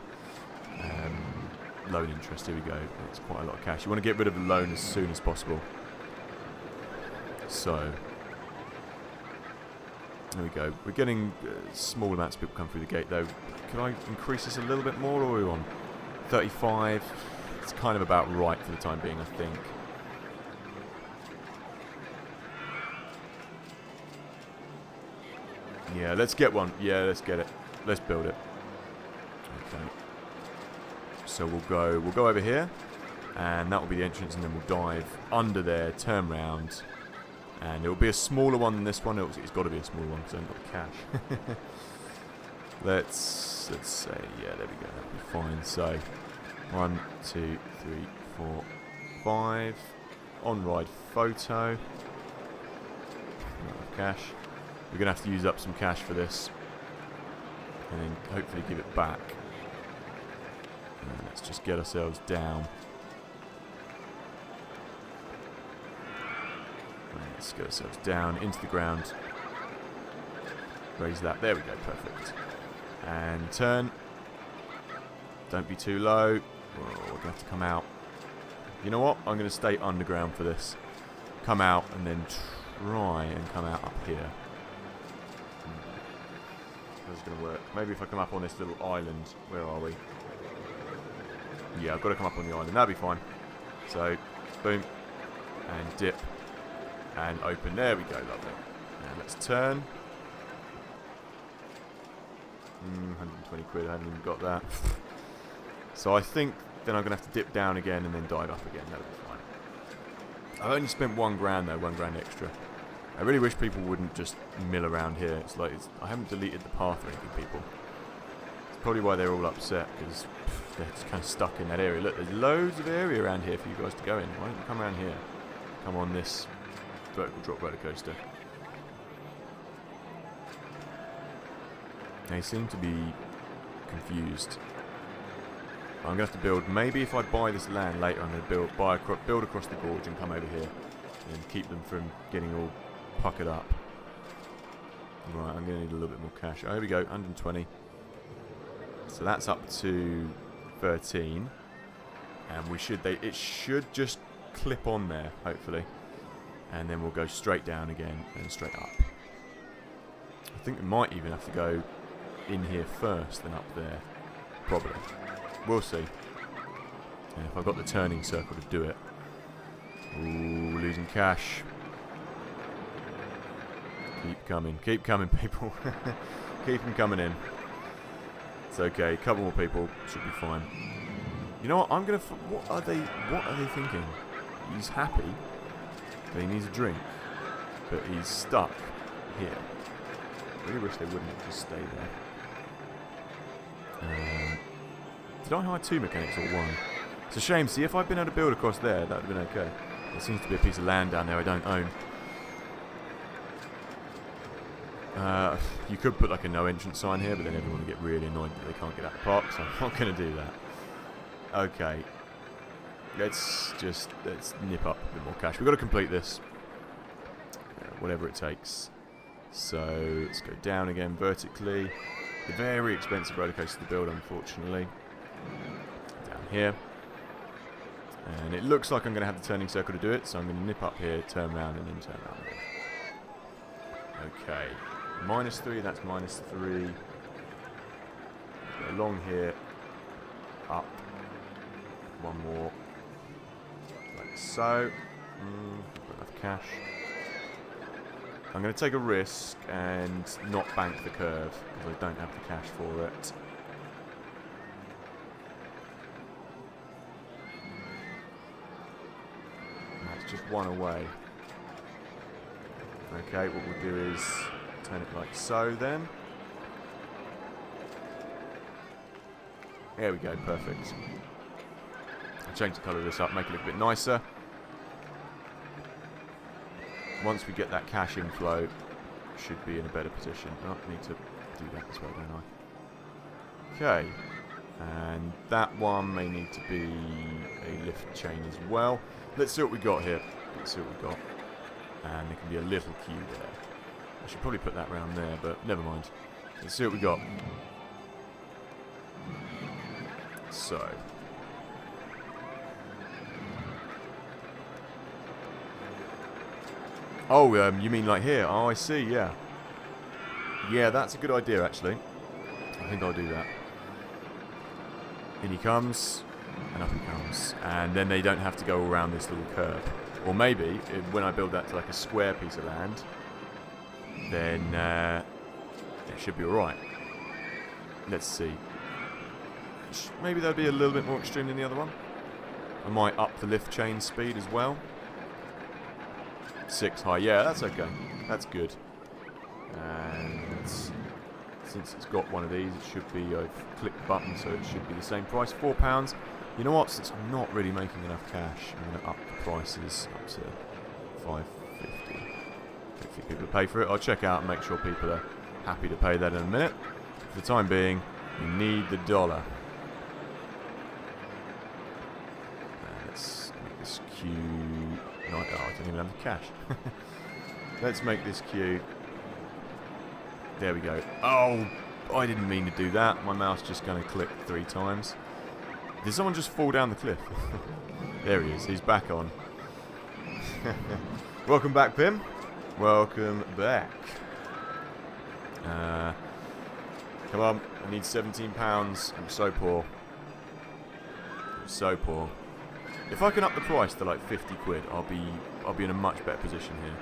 loan interest. Here we go. It's quite a lot of cash. You want to get rid of the loan as soon as possible. So there we go. We're getting small amounts of people come through the gate though. Can I increase this a little bit more, or are we on 35? It's kind of about right for the time being, I think. Yeah, let's get one. Yeah, let's get it. Let's build it. Okay. So we'll go over here, and that will be the entrance, and then we'll dive under there, turn round, and it will be a smaller one than this one. It's got to be a smaller one because I haven't got the cash. Let's say, yeah, there we go. That'll be fine. So 1, 2, 3, 4, 5. On-ride photo. Cash. We're going to have to use up some cash for this, and then hopefully give it back. And let's just get ourselves down. Let's get ourselves down into the ground. Raise that. There we go. Perfect. And turn. Don't be too low. Oh, we're going to have to come out. You know what? I'm going to stay underground for this. Come out and then try and come out up here. How's it going to work? Maybe if I come up on this little island. Where are we? Yeah, I've got to come up on the island. That'll be fine. So, boom. And dip. And open. There we go. Lovely. Now let's turn. 120 quid. I haven't even got that. So I think then I'm going to have to dip down again and then dive up again. That'll be fine. I've only spent £1 though. £1 extra. I really wish people wouldn't just mill around here. It's like I haven't deleted the path or anything, people. It's probably why they're all upset, because they're just kind of stuck in that area. Look, there's loads of area around here for you guys to go in. Why don't you come around here? Come on this vertical drop roller coaster. They seem to be confused. I'm going to have to build, maybe if I buy this land later, I'm going to build across the gorge and come over here and keep them from getting all puckered up. Right, I'm going to need a little bit more cash. Oh, here we go, 120. So that's up to 13. And it should just clip on there, hopefully. And then we'll go straight down again and straight up. I think we might even have to go in here first, then up there. Probably. We'll see. And if I've got the turning circle to do it. Ooh, losing cash. Keep coming, people. Keep them coming in. It's okay, a couple more people should be fine. You know what? What are they thinking? He's happy, but he needs a drink, but he's stuck here. I really wish they wouldn't just stay there. Did I hire 2 mechanics or 1? It's a shame. See, if I'd been able to build across there, that would have been okay. There seems to be a piece of land down there I don't own. You could put like a no entrance sign here, but then everyone would get really annoyed that they can't get out of the park, so I'm not going to do that. Okay. Let's nip up a bit more cash. We've got to complete this. Whatever it takes. So, let's go down again vertically. A very expensive roller coaster to build, unfortunately. Down here. And it looks like I'm going to have the turning circle to do it, so I'm going to nip up here, turn around, and then turn around again. Okay. -3, that's -3. Go along here. Up. One more. Like so. Got enough cash. I'm going to take a risk and not bank the curve, because I don't have the cash for it. And that's just one away. Okay, what we'll do is turn it like so then. There we go, perfect. I'll change the colour of this up, make it look a bit nicer. Once we get that cash inflow, should be in a better position. Oh, I need to do that as well, don't I? Okay. And that one may need to be a lift chain as well. Let's see what we got here. Let's see what we got. And there can be a little queue there. I should probably put that round there, but never mind. Let's see what we got. So. Oh, you mean like here? Oh, I see, yeah. Yeah, that's a good idea, actually. I think I'll do that. In he comes, and up he comes. And then they don't have to go around this little curve. Or maybe, when I build that to like a square piece of land, then it should be alright. Let's see. Maybe that'll be a little bit more extreme than the other one. I might up the lift chain speed as well. 6 high, yeah, that's okay. That's good. And since it's got one of these, it should be, I've clicked the button, so it should be the same price, £4. You know what, since I'm not really making enough cash, I'm going to up the prices up to $5.50. Hopefully people will pay for it. I'll check out and make sure people are happy to pay that in a minute. For the time being, we need the dollar. Let's make this queue... No, I don't even have the cash. Let's make this queue. There we go. Oh, I didn't mean to do that. My mouse just going to click 3 times. Did someone just fall down the cliff? There he is. He's back on. Welcome back, Pim. Welcome back. Come on. I need £17. I'm so poor. I'm so poor. If I can up the price to like 50 quid, I'll be in a much better position here.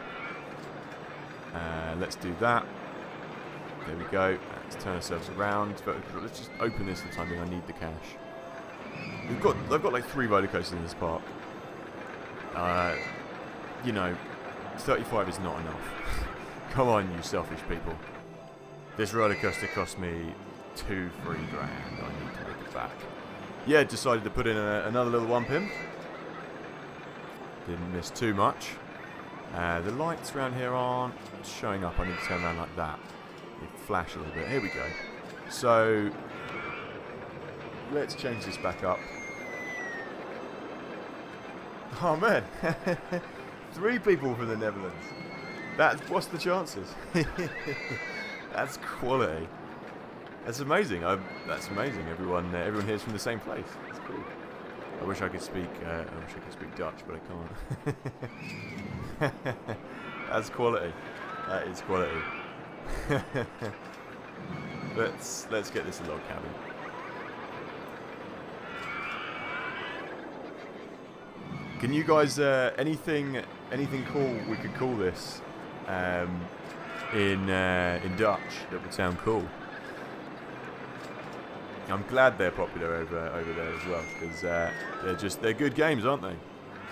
Let's do that. There we go. Let's turn ourselves around. Let's just open this for the time being. I need the cash. I've got like 3 roller coasters in this park. You know, 35 is not enough. Come on, you selfish people. This roller coaster cost me 2-3 grand. I need to make it back. Yeah, decided to put in another little one pin. Didn't miss too much. The lights around here aren't showing up. I need to turn around like that. They flash a little bit. Here we go. So, let's change this back up. Oh man, 3 people from the Netherlands. What's the chances? That's quality. That's amazing. That's amazing. Everyone here's from the same place. That's cool. I wish I could speak. Dutch, but I can't. That's quality. That is quality. Let's get this a log cabin. Can you guys anything cool we could call this in Dutch that would sound cool? I'm glad they're popular over there as well, because they're good games, aren't they?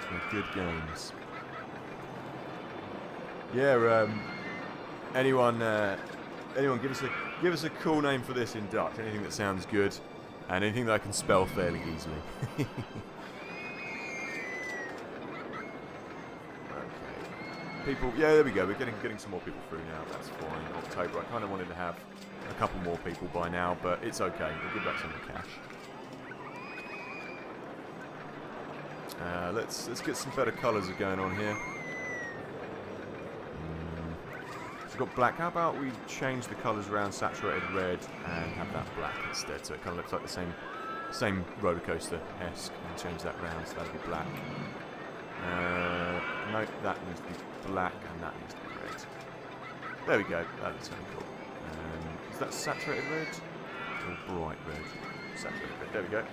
They're good games. Yeah. Anyone give us a cool name for this in Dutch? Anything that sounds good, and anything that I can spell fairly easily. People, yeah, there we go. We're getting some more people through now. That's fine. October. I kind of wanted to have a couple more people by now, but it's okay. We'll give back some of the cash. Let's get some better colours going on here. So we've got black. How about we change the colours around saturated red and have that black instead, so it kind of looks like the same roller coaster-esque, and change that round so that'll be black. No, that needs to be black and that needs to be red. There we go. That looks really cool. Is that saturated red or bright red? Saturated red. There we go.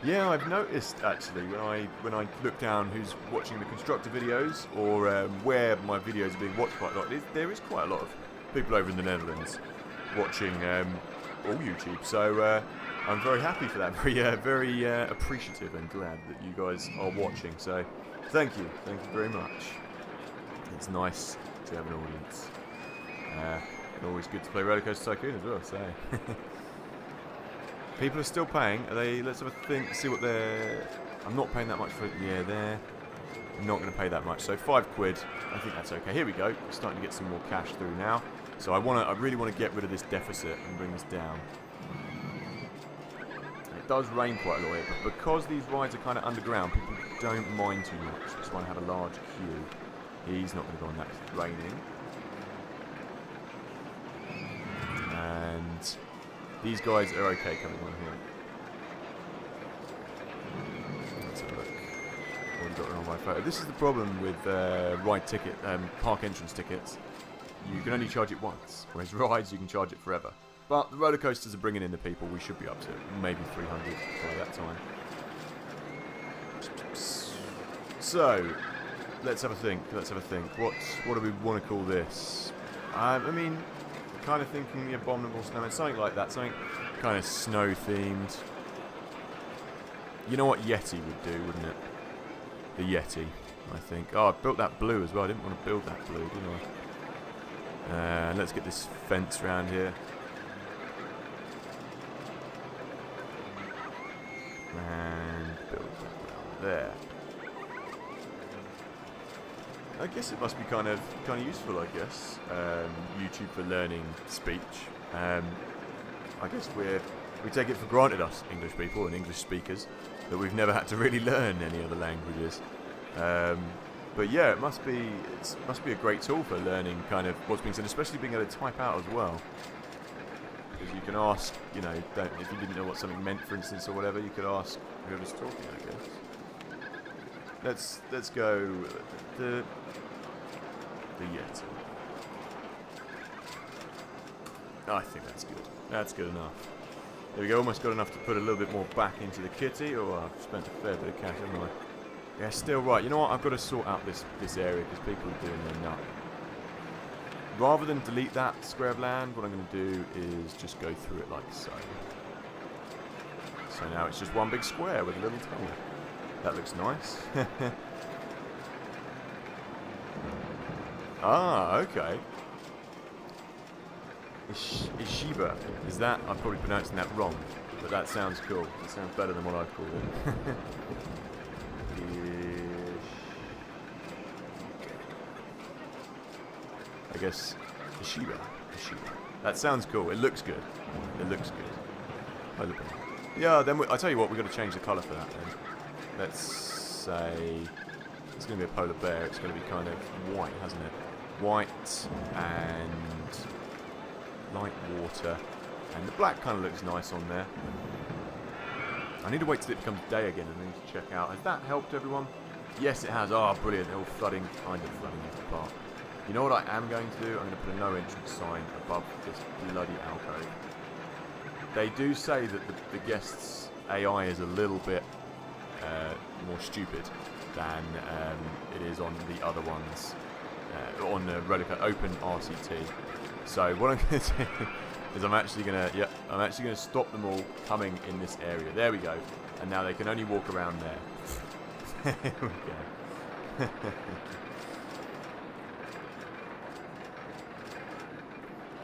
Yeah, I've noticed actually when I look down who's watching the constructor videos or where my videos are being watched quite a lot. There is quite a lot of people over in the Netherlands watching all YouTube. So. I'm very happy for that, very appreciative and glad that you guys are watching, so thank you very much. It's nice to have an audience. And always good to play Roller Coaster Tycoon as well, so. People are still paying, let's have a think, see what they're, I'm not paying that much for it, yeah, they're not going to pay that much, so £5, I think that's okay. Here we go, we're starting to get some more cash through now, so I really want to get rid of this deficit and bring this down. It does rain quite a lot here, but because these rides are kind of underground, people don't mind too much. Just want to have a large queue. He's not going to go on that because it's raining. And these guys are okay coming on here. Let's have a look. What have we got on my photo? This is the problem with ride ticket, park entrance tickets. You can only charge it once, whereas rides you can charge it forever. But the roller coasters are bringing in the people. We should be up to maybe 300 by that time. So, let's have a think. What do we want to call this? I mean, kind of thinking the Abominable Snowman, something like that. Something kind of snow themed. You know what Yeti would do, wouldn't it? The Yeti, I think. Oh, I built that blue as well. I didn't want to build that blue, did I? Let's get this fence around here. And build that there. I guess it must be kind of useful, I guess. YouTube for learning speech. I guess we take it for granted, us English people and English speakers, that we've never had to really learn any other languages. But yeah, it must be a great tool for learning kind of what's being said, especially being able to type out as well. Because you can ask, you know, if you didn't know what something meant, for instance, or whatever, you could ask whoever's talking, I guess. Let's go the Yeti. I think that's good. That's good enough. There we go. Almost got enough to put a little bit more back into the kitty. Oh, I've spent a fair bit of cash, haven't I? Yeah, still right. You know what? I've got to sort out this area because people are doing their nut. Rather than delete that square of land, what I'm going to do is just go through it like so. So now it's just one big square with a little tunnel. That looks nice. Ah, okay. Ishiba. Is that? I'm probably pronouncing that wrong, but that sounds cool. It sounds better than what I've called it. I guess Ishiba. That sounds cool. It looks good. Yeah, then I tell you what, we've got to change the colour for that then. Let's say it's going to be a polar bear. It's going to be kind of white, hasn't it? White and light water. And the black kind of looks nice on there. I need to wait till it becomes day again and then to check out. Has that helped everyone? Yes, it has. Oh, brilliant. They're all flooding, kind of flooding into the park. You know what I am going to do? I'm going to put a no entrance sign above this bloody alcove. They do say that the guests' AI is a little bit more stupid than it is on the other ones, on the open RCT. So what I'm going to do is I'm actually going to stop them all coming in this area. There we go. And now they can only walk around there. There we go.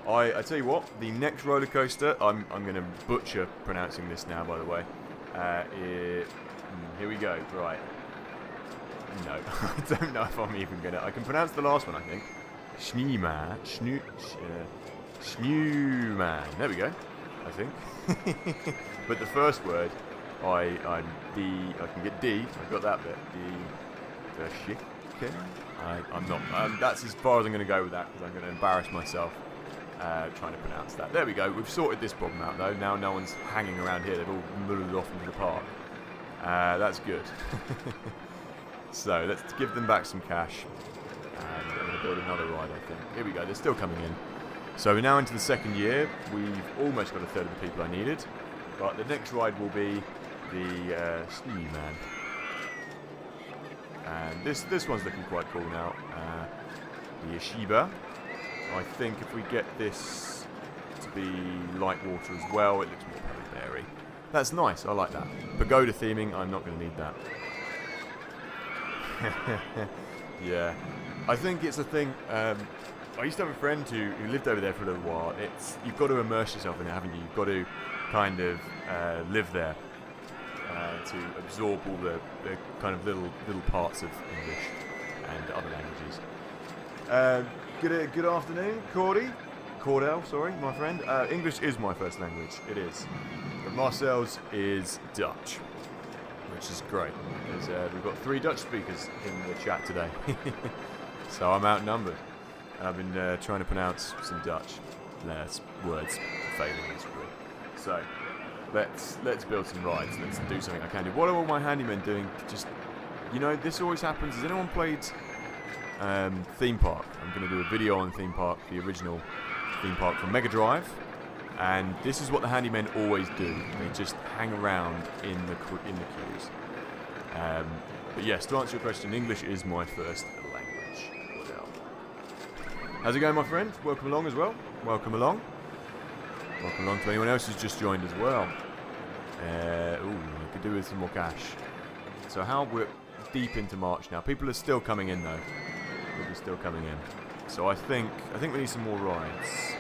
I tell you what, the next roller coaster, I'm going to butcher pronouncing this now, by the way. Here we go, right. No, I don't know if I'm even going to... I can pronounce the last one, I think. Schneeman. Schneeman. There we go, I think. But the first word, I can get D. I've got that bit. I'm not. That's as far as I'm going to go with that, because I'm going to embarrass myself trying to pronounce that. There we go. We've sorted this problem out, though. Now no one's hanging around here. They've all moved off into the park. That's good. So let's give them back some cash. And I'm going to build another ride, I think. Here we go. They're still coming in. So we're now into the second year. We've almost got a third of the people I needed. But the next ride will be the Schneeman. And this one's looking quite cool now. The Yeshiva. I think if we get this to be light water as well, it looks more polar berry. That's nice. I like that. Pagoda theming. I'm not going to need that. Yeah. I think it's a thing. I used to have a friend who lived over there for a little while. You've got to immerse yourself in it, haven't you? You've got to kind of live there to absorb all the kind of little parts of English and other languages. Good afternoon, Cordell, sorry, my friend. English is my first language. It is. But Marcel's is Dutch, which is great. We've got 3 Dutch speakers in the chat today. So I'm outnumbered. And I've been trying to pronounce some Dutch words, failing miserably. So let's build some rides. Let's do something I can do. What are all my handymen doing? Just, this always happens. Has anyone played Theme Park? I'm going to do a video on Theme Park, the original Theme Park from Mega Drive. And this is what the handymen always do. They just hang around in the queues. But yes, to answer your question, English is my first language. How's it going, my friend? Welcome along as well. Welcome along. Welcome along to anyone else who's just joined as well. Ooh, we could do with some more cash. So we're deep into March now. People are still coming in though. People are still coming in. So I think we need some more rides.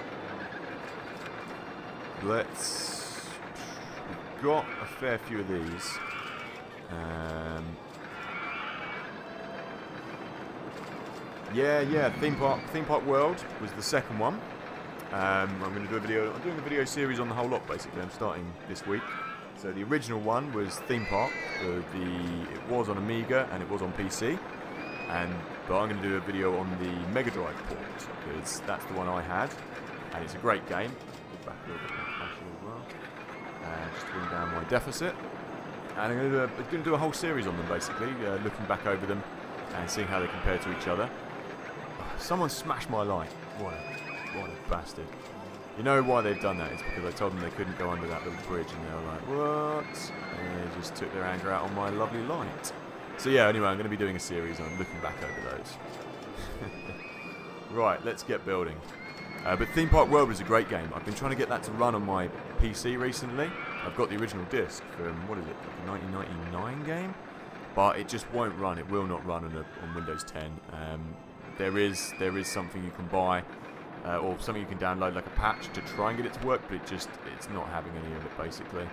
We've got a fair few of these. Yeah. Theme Park World was the second one. I'm going to do a video. I'm doing a video series on the whole lot basically. I'm starting this week. So the original one was Theme Park. It was on Amiga and it was on PC. But I'm going to do a video on the Mega Drive port because that's the one I had, and it's a great game. Back a little bit more casual as well, just to bring down my deficit. And I'm going to do a whole series on them basically, looking back over them and seeing how they compare to each other. Someone smashed my light. What a bastard. You know why they've done that? It's because I told them they couldn't go under that little bridge and they were like, what? And they just took their anger out on my lovely light. So yeah, anyway, I'm going to be doing a series on looking back over those. Right, let's get building. But Theme Park World was a great game. I've been trying to get that to run on my PC recently. I've got the original disc from, what is it, like a 1999 game? But it just won't run. It will not run on Windows 10. There is something you can buy, or something you can download, like a patch to try and get it to work, but it's not having any of it basically.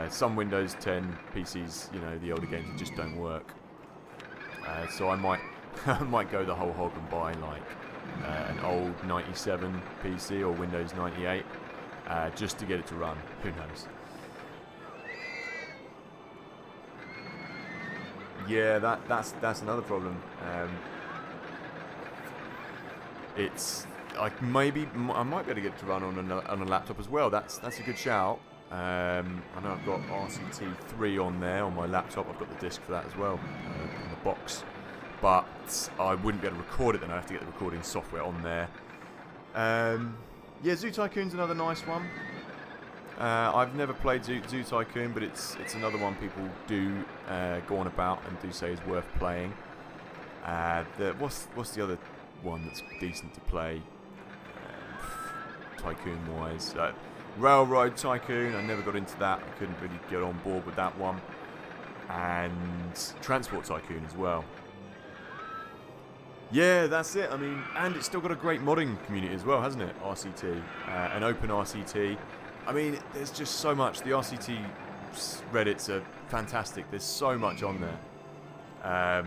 Some Windows 10 PCs, the older games just don't work. So I might go the whole hog and buy like an old 97 PC or Windows 98 just to get it to run. Who knows? Yeah, that's another problem. It's I might be able to get it to run on a laptop as well. That's a good shout. I know I've got RCT2 on there on my laptop. I've got the disc for that as well in the box, but I wouldn't be able to record it. Then I have to get the recording software on there. Yeah, Zoo Tycoon's another nice one. I've never played Zoo Tycoon, but it's another one people do go on about and do say is worth playing. What's the other one that's decent to play Tycoon-wise? Railroad Tycoon, I never got into that. I couldn't really get on board with that one. And Transport Tycoon as well. Yeah, that's it. I mean, and it's still got a great modding community as well, hasn't it? RCT, an open RCT. I mean, there's just so much. The RCT Reddits are fantastic. There's so much on there.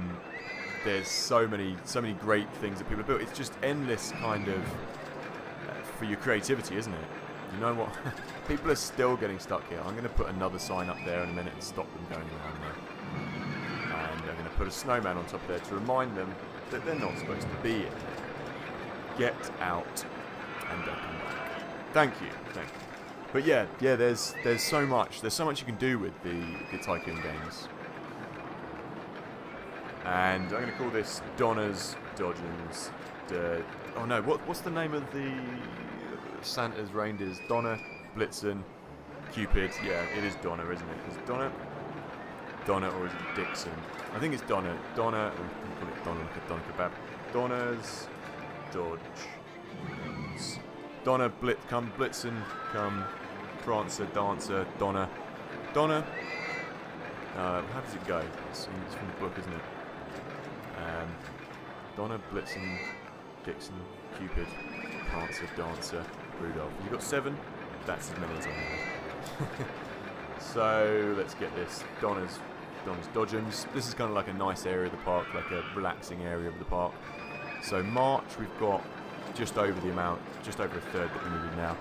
There's so many great things that people have built. It's just endless, kind of, for your creativity, isn't it? You know what? People are still getting stuck here. I'm going to put another sign up there in a minute and stop them going around there. And I'm going to put a snowman on top there to remind them that they're not supposed to be here. Get out and don't come back. Thank you. But yeah, there's so much you can do with the Tycoon games. And I'm going to call this Donna's Dodgems. Oh no, what's the name of the Santa's reindeers? Donna, Blitzen, Cupid. Yeah, it is Donna, isn't it? Is it Donna, or is it Dixon? I think it's Donna. Donna, we can call it Donna like a Donna kebab. Donna's Dodge. Donna, come Blitzen, come Prancer, Dancer, Donna. How does it go? It's from the book, isn't it? Donna, Blitzen, Dixon, Cupid, Prancer, Dancer, Rudolph. You've got 7? That's as many as I know. So let's get this. Donna's Dodgems. This is kind of like a nice area of the park, like a relaxing area of the park. So March, we've got just over the amount, just over a third that we needed now.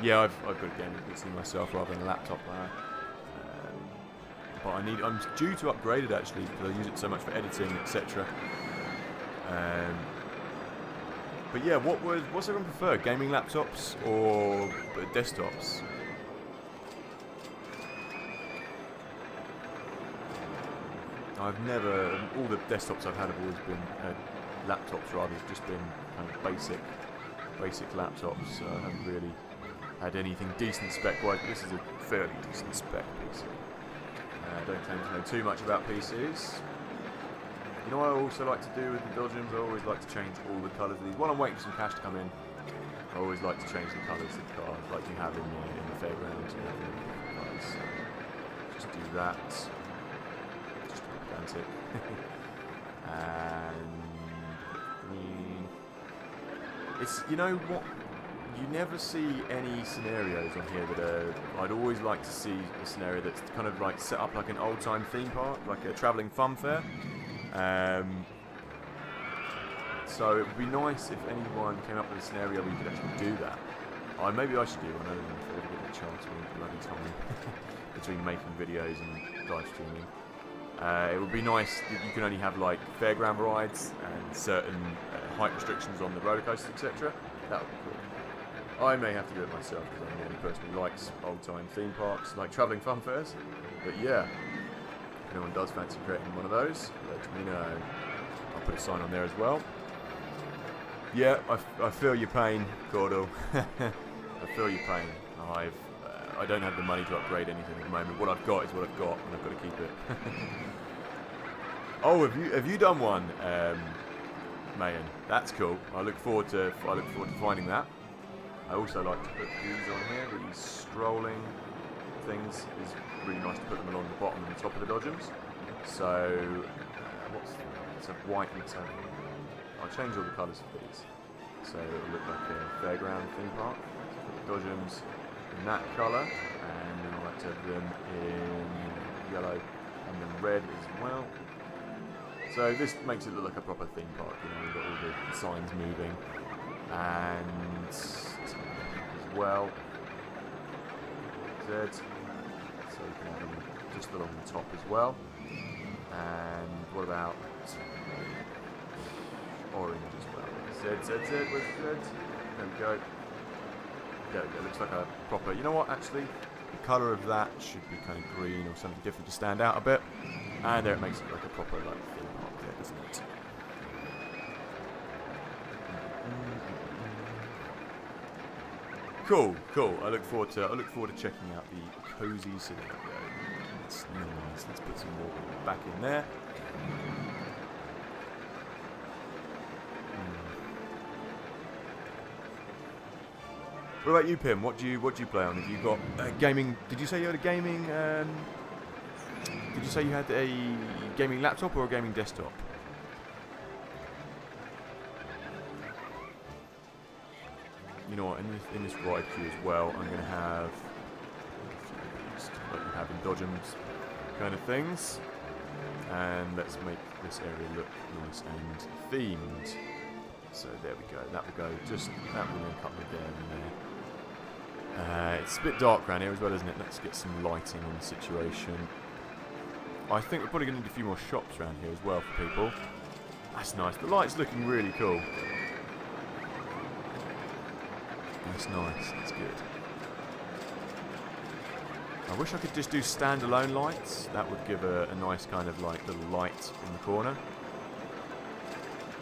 Yeah, I've got a game PC myself rather than a laptop now. But I'm due to upgrade it actually because I use it so much for editing, etc. But yeah, what's everyone prefer? Gaming laptops or desktops? I've never. All the desktops I've had have always been laptops rather. It's just been kind of basic laptops. So I haven't really had anything decent spec-wise. This is a fairly decent spec PC. I don't claim to know too much about PCs. You know what I also like to do with the Dodgems? I always like to change all the colours of these. While I'm waiting for some cash to come in, I always like to change the colours of the cars, like you have in the fairgrounds. Just do that. Just pedantic. And it's, you know what? You never see any scenarios on here that are. I'd always like to see a scenario that's kind of like set up like an old-time theme park, like a travelling fun fair. So it would be nice if anyone came up with a scenario where you could actually do that. Maybe I should do one. I don't know if I would get a chance all the bloody time between making videos and live streaming. It would be nice that you can only have like fairground rides and certain height restrictions on the roller coasters, etc. That would be cool. I may have to do it myself because I'm the only person who likes old-time theme parks, like travelling fun fairs. But yeah, if anyone does fancy creating one of those, let me know. I'll put a sign on there as well. Yeah, I feel your pain, Cordell. I feel your pain. I don't have the money to upgrade anything at the moment. What I've got is what I've got, and I've got to keep it. Oh, have you done one, Mayan? That's cool. I look forward to finding that. I also like to put these on here, these strolling things. It's really nice to put them along the bottom and the top of the Dodgems. So, it's a white and tan. I'll change all the colours for these. So it'll look like a fairground theme park. So put the Dodgems in that colour, and then I like to have them in yellow and then red as well. So this makes it look like a proper theme park, you know, you've got all the signs moving. And as well, Z. So we can have them just along the top as well. And what about orange as well? Z, where's Z? There we go. There we go, looks like a proper... You know what, actually? The colour of that should be kind of green or something different to stand out a bit. And there it makes it like a proper like theme park there, doesn't it? Cool, cool. I look forward to checking out the cozy scenario. It's nice. Let's put some more back in there. What about you, Pim? What do you play on? Have you got gaming? Did you say you had a gaming? Did you say you had a gaming laptop or a gaming desktop? You know what? In this ride queue as well, I'm going to have like you have in Dodgems kind of things, and let's make this area look nice and themed. So there we go. That will go. Just that will link up with there and there. It's a bit dark around here as well, isn't it? Let's get some lighting on the situation. I think we're probably going to need a few more shops around here as well for people. That's nice. The light's looking really cool. That's nice. That's good. I wish I could just do standalone lights. That would give a nice kind of like little light in the corner.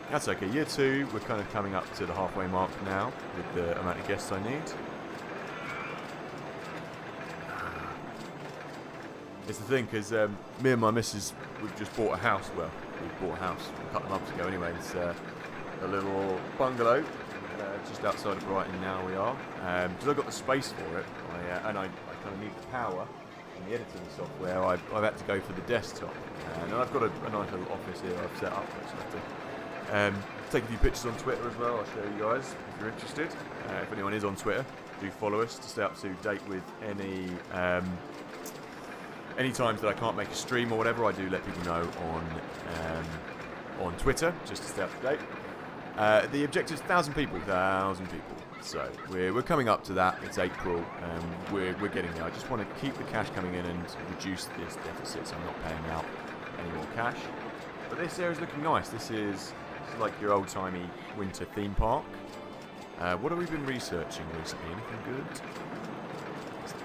That's okay. Year 2, we're kind of coming up to the halfway mark now with the amount of guests I need. It's the thing, because me and my missus, we've just bought a house. Well, we bought a house a couple of months ago anyway. It's a little bungalow just outside of Brighton now we are. Because I've got the space for it, and I kind of need the power and the editing software, I've had to go for the desktop. And I've got a nice little office here I've set up. I just have to take a few pictures on Twitter as well. I'll show you guys if you're interested. If anyone is on Twitter, do follow us to stay up to date with any times that I can't make a stream or whatever. I do let people know on Twitter just to stay up to date. The objective is 1,000 people. 1,000 people. So we're coming up to that. It's April. We're getting there. I just want to keep the cash coming in and reduce this deficit, so I'm not paying out any more cash. But this area is looking nice. This is like your old-timey winter theme park. What have we been researching recently? Anything good?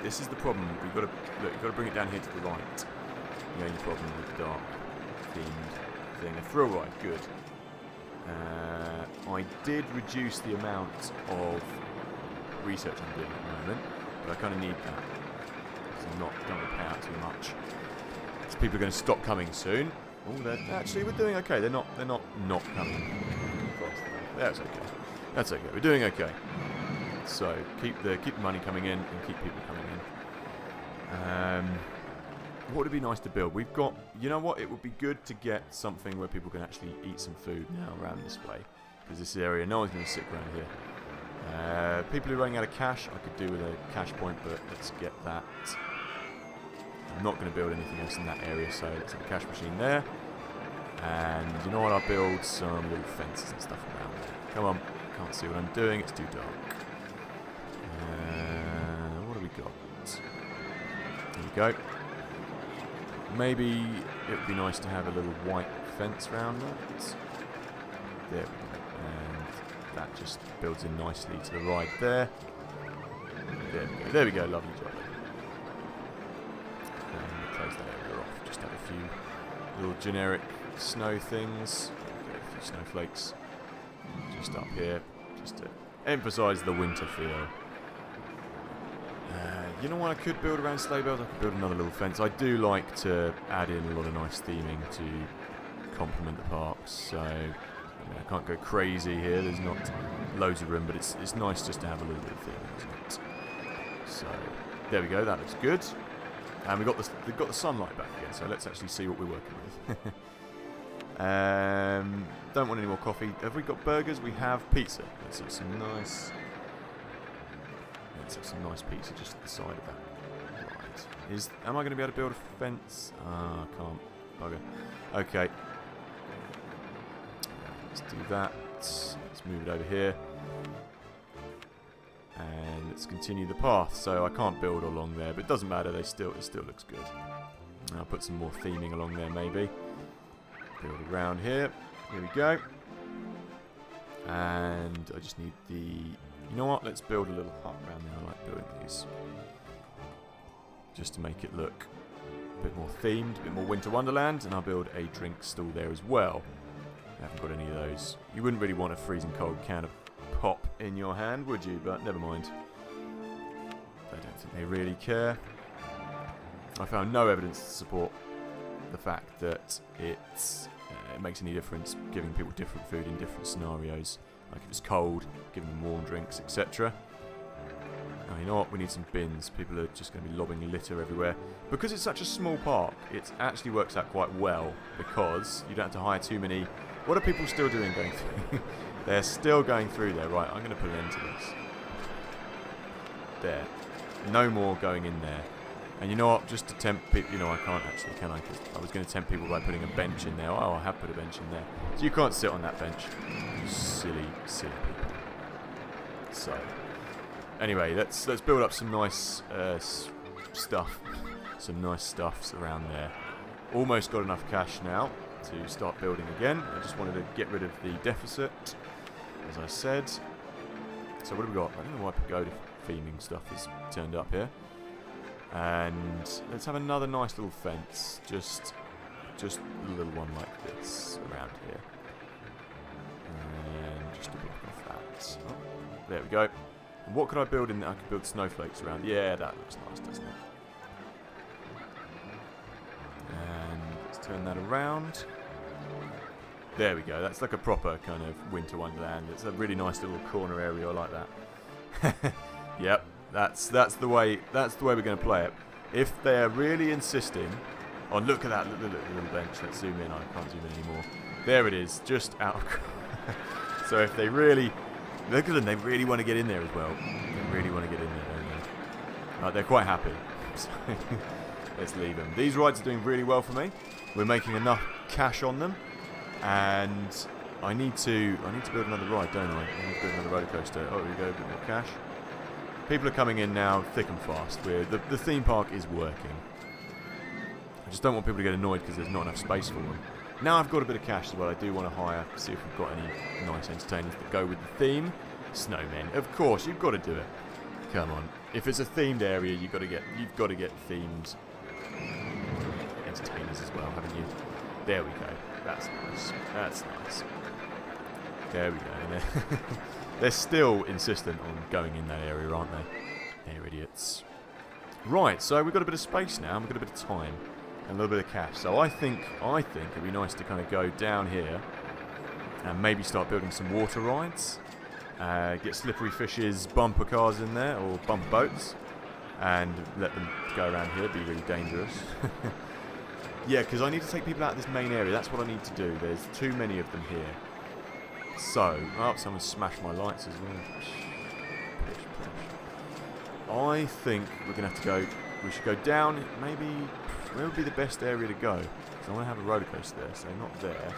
This is the problem. You've got to bring it down here to the right. The only problem with the dark themed thing. A thrill ride, good. I did reduce the amount of research I'm doing at the moment, but I kind of need that because I'm not going to pay out too much. So people are going to stop coming soon. Oh, actually we're doing okay. They're not coming. That's okay. That's okay. We're doing okay. So keep the money coming in and keep people coming in. What would it be nice to build? We've got, you know what? It would be good to get something where people can actually eat some food now around this way, because this area, no one's going to sit around here. People who are running out of cash, I could do with a cash point, but let's get that. I'm not going to build anything else in that area, so let's have a cash machine there. And you know what? I'll build some little fences and stuff around there. Come on, can't see what I'm doing. It's too dark. What have we got? There we go. Maybe it would be nice to have a little white fence around that. There we go. And that just builds in nicely to the right there. There we go. There we go. Lovely job. And we'll close that area off. Just have a few little generic snow things. A few snowflakes just up here, just to emphasise the winter feel. You know what I could build around sleigh bells? I could build another little fence. I do like to add in a lot of nice theming to complement the parks. So I can't go crazy here. There's not loads of room, but it's nice just to have a little bit of theming, isn't it? So there we go. That looks good. And we've got the sunlight back again. So let's actually see what we're working with. Don't want any more coffee. Have we got burgers? We have pizza. Let's have some nice. Let's have some nice pizza just at the side of that. Right. Am I going to be able to build a fence? Ah, I can't. Bugger. Okay. Let's do that. Let's move it over here. And let's continue the path. So I can't build along there, but it doesn't matter. It still looks good. I'll put some more theming along there, maybe. Build around here. Here we go. And I just need the... You know what? Let's build a little hut around there. I like building these. Just to make it look a bit more themed, a bit more Winter Wonderland. And I'll build a drink stall there as well. I haven't got any of those. You wouldn't really want a freezing cold can of pop in your hand, would you? But never mind. I don't think they really care. I found no evidence to support the fact that it makes any difference giving people different food in different scenarios. Like if it's cold, giving them warm drinks, etc. Now, you know what? We need some bins. People are just going to be lobbing litter everywhere. Because it's such a small park, it actually works out quite well because you don't have to hire too many... What are people still doing going through? They're still going through there. Right, I'm going to put an end to this. There. No more going in there. And you know what? Just to tempt people... You know, I can't actually, can I? Because I was going to tempt people by putting a bench in there. Oh, I have put a bench in there. So you can't sit on that bench. You silly, silly people. So... Anyway, let's build up some nice stuff. Some nice stuffs around there. Almost got enough cash now to start building again. I just wanted to get rid of the deficit, as I said. So what have we got? I don't know why pagoda theming stuff has turned up here. And let's have another nice little fence. Just a little one like this around here. And just to block off that. Oh, there we go. And what could I build in there? I could build snowflakes around. Yeah, that looks nice, doesn't it? And let's turn that around. There we go. That's like a proper kind of Winter Wonderland. It's a really nice little corner area. I like that. Yep, that's the way we're going to play it. If they're really insisting on, look at that little bench. Let's zoom in. I can't zoom in anymore. There it is, just out of. So if they really look at them, they really want to get in there as well. They really want to get in there, don't they? They're quite happy. So let's leave them. These rides are doing really well for me. We're making enough cash on them. And I need to build another ride, don't I? I need to build another roller coaster. Oh, here we go, a bit more cash. People are coming in now, thick and fast. The theme park is working. I just don't want people to get annoyed because there's not enough space for them. Now I've got a bit of cash as well. I do want to hire, see if we've got any nice entertainers that go with the theme. Snowmen, of course, you've got to do it. Come on, if it's a themed area, you've got to get themed entertainers as well, haven't you? There we go. That's nice. That's nice. There we go. And they're still insistent on going in that area, aren't they? They're idiots. Right, so we've got a bit of space now, and we've got a bit of time, and a little bit of cash. So I think it'd be nice to kind of go down here, and maybe start building some water rides. Get slippery fishes, bumper cars in there, or bumper boats, and let them go around here. It'd be really dangerous. Yeah, because I need to take people out of this main area. That's what I need to do. There's too many of them here. So, oh, someone smashed my lights as well. I think we're going to have to go... We should go down, maybe... Where would be the best area to go? Because I want to have a roller coaster there, so not there.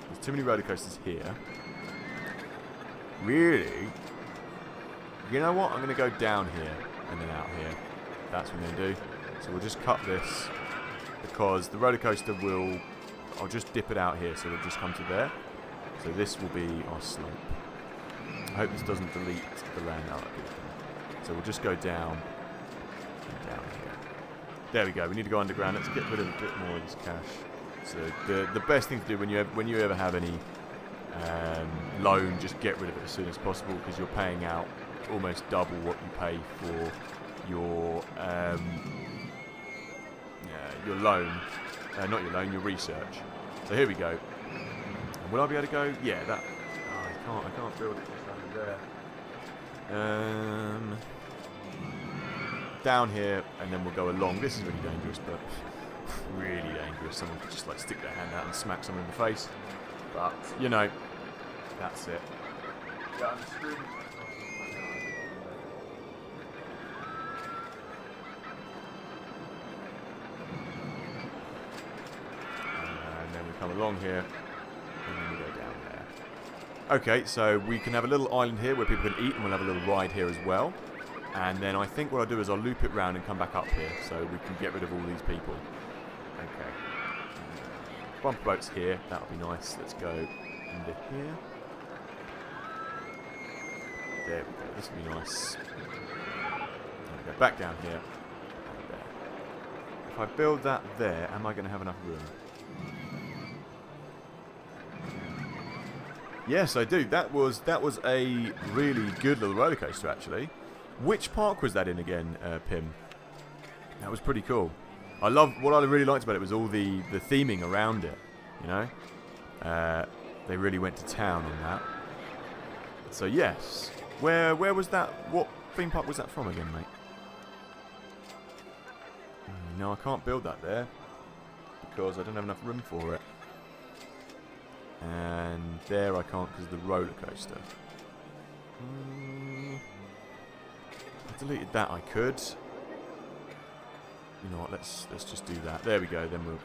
There's too many roller coasters here. Really? You know what? I'm going to go down here and then out here. That's what I'm going to do. So we'll just cut this. Because the roller coaster will... I'll just dip it out here, so it'll just come to there. So this will be our slope. I hope this doesn't delete the land out. So we'll just go down and down here. There we go. We need to go underground. Let's get rid of a bit more of this cash. So the best thing to do when you ever have any loan, just get rid of it as soon as possible, because you're paying out almost double what you pay for your loan. Not your loan, your research. So here we go. And will I be able to go? Yeah, that. Oh, I can't build it over there. Down here, and then we'll go along. This is really dangerous, but really dangerous. Someone could just like stick their hand out and smack someone in the face. But you know, that's it. Yeah, I'm screwed. And then we come along here, and then we go down there. Okay, so we can have a little island here where people can eat, and we'll have a little ride here as well. And then I think what I'll do is I'll loop it round and come back up here, so we can get rid of all these people. Okay. Bumper boats here, that'll be nice. Let's go into here. There we go, this will be nice. There we go, back down here. And there. If I build that there, am I going to have enough room? Yes, I do. That was a really good little roller coaster, actually. Which park was that in again, Pim? That was pretty cool. What I really liked about it was all the theming around it. You know, they really went to town on that. So yes, where was that? What theme park was that from again, mate? No, I can't build that there because I don't have enough room for it. And there I can't because of the roller coaster. I deleted that. I could. You know what? Let's just do that. There we go. Then we'll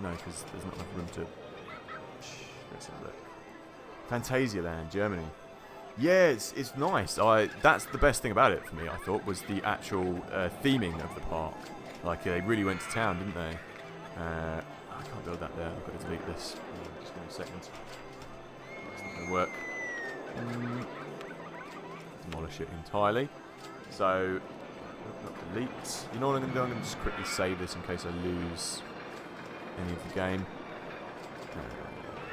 no, because there's not enough room to. Let's have a look. Phantasialand, Germany. Yeah, it's nice. That's the best thing about it for me. I thought was the actual theming of the park. Like they really went to town, didn't they? I can't build that there. I've got to delete this. Just give me a second. That's not going to work. Demolish it entirely. So, not delete. You know what I'm going to do? I'm going to just quickly save this in case I lose any of the game.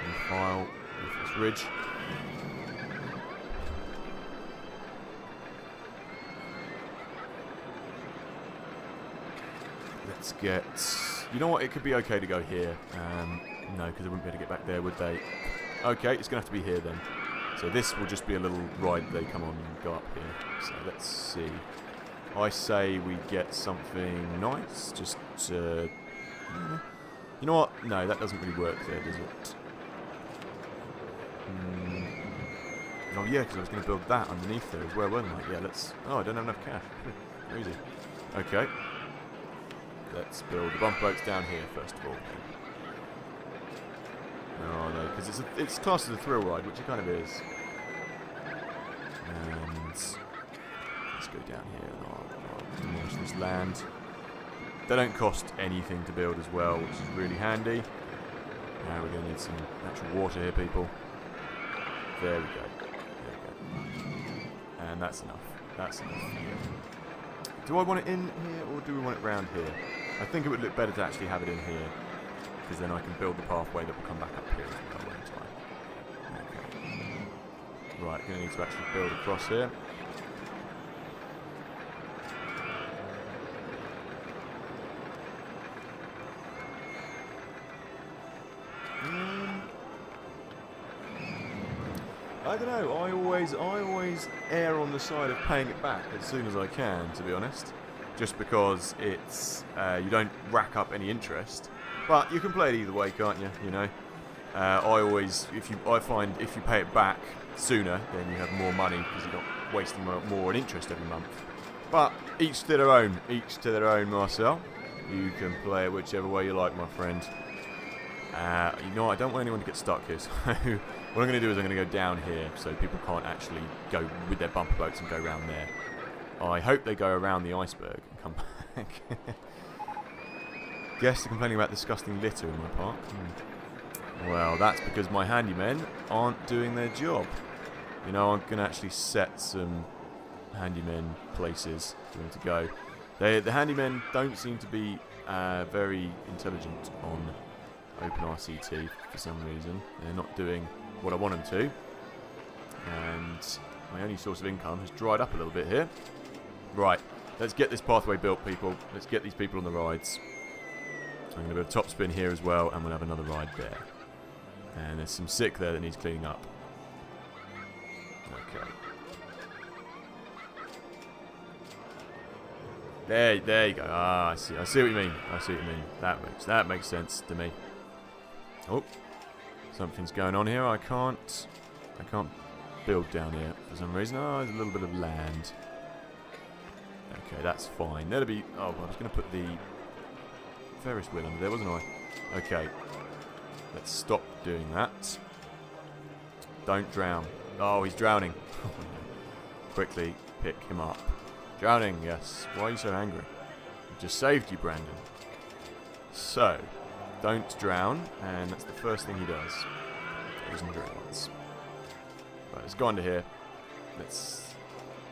New file. Ruthless Ridge. Let's get... You know what? It could be okay to go here. No, because they wouldn't be able to get back there, would they? Okay, it's going to have to be here then. So this will just be a little ride they come on and go up here. So let's see. I say we get something nice. Just, you know what? No, that doesn't really work there, does it? Oh yeah, because I was going to build that underneath there as well, wasn't I? Yeah, let's... Oh, I don't have enough cash. Crazy. Okay. Let's build the bumper boats down here first of all. Oh no, because it's classed as a thrill ride, which it kind of is. And let's go down here and I'll demolish this land. They don't cost anything to build as well, which is really handy. Now we're going to need some natural water here, people. There we go. There we go. And that's enough. That's enough. Do I want it in here or do we want it round here? I think it would look better to actually have it in here, because then I can build the pathway that will come back up here as well in time. Okay. Right, going to need to actually build across here. I don't know. I always err on the side of paying it back as soon as I can, to be honest. Just because it's you don't rack up any interest, but you can play it either way, can't you? You know, I find if you pay it back sooner, then you have more money because you're not wasting more in interest every month. But each to their own. Each to their own, Marcel. You can play it whichever way you like, my friend. You know, I don't want anyone to get stuck here. So what I'm going to do is I'm going to go down here so people can't actually go with their bumper boats and go around there. I hope they go around the iceberg and come back. Guests are complaining about disgusting litter in my park. Well, that's because my handymen aren't doing their job. You know, I'm going to actually set some handymen places for them to go. The handymen don't seem to be very intelligent on Open RCT for some reason. They're not doing what I want them to. And my only source of income has dried up a little bit here. Right, let's get this pathway built, people. Let's get these people on the rides. I'm going to build a top spin here as well, and we'll have another ride there. And there's some sick there that needs cleaning up. Okay. There you go. Ah, I see what you mean. I see what you mean. That makes sense to me. Oh, something's going on here. I can't build down here for some reason. Oh, there's a little bit of land. Okay, that's fine. That'll be... Oh, I was going to put the Ferris wheel under there, wasn't I? Okay. Let's stop doing that. Don't drown. Oh, he's drowning. Quickly pick him up. Drowning, yes. Why are you so angry? I just saved you, Brandon. So, don't drown, and that's the first thing he does. Goes and drowns. Right, let's go under here. Let's...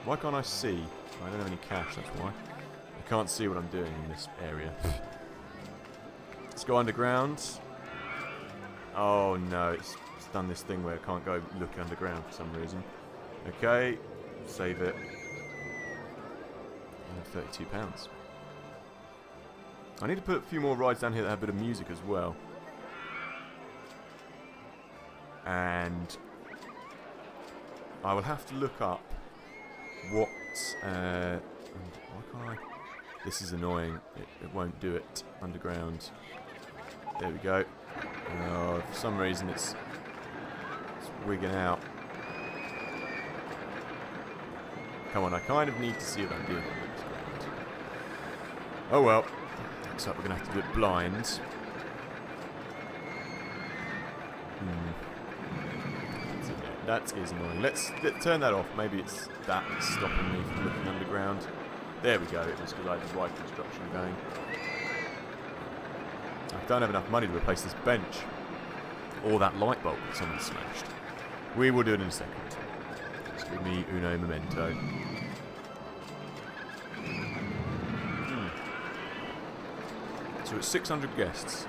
Why can't I see? I don't have any cash, that's why. I can't see what I'm doing in this area. Let's go underground. Oh no, it's done this thing where I can't go look underground for some reason. Okay, save it. And £32. I need to put a few more rides down here that have a bit of music as well. And I will have to look up what... why can't I... This is annoying. It won't do it underground. There we go. Oh, for some reason it's wigging out. Come on, I kind of need to see what I'm doing. Oh well. Looks like we're going to have to do it blind. That is annoying. Let's turn that off. Maybe it's that that's stopping me from looking underground. There we go. It was because I had the right construction going. I don't have enough money to replace this bench. Or that light bulb that someone smashed. We will do it in a second. Just give me uno memento. So it's 600 guests.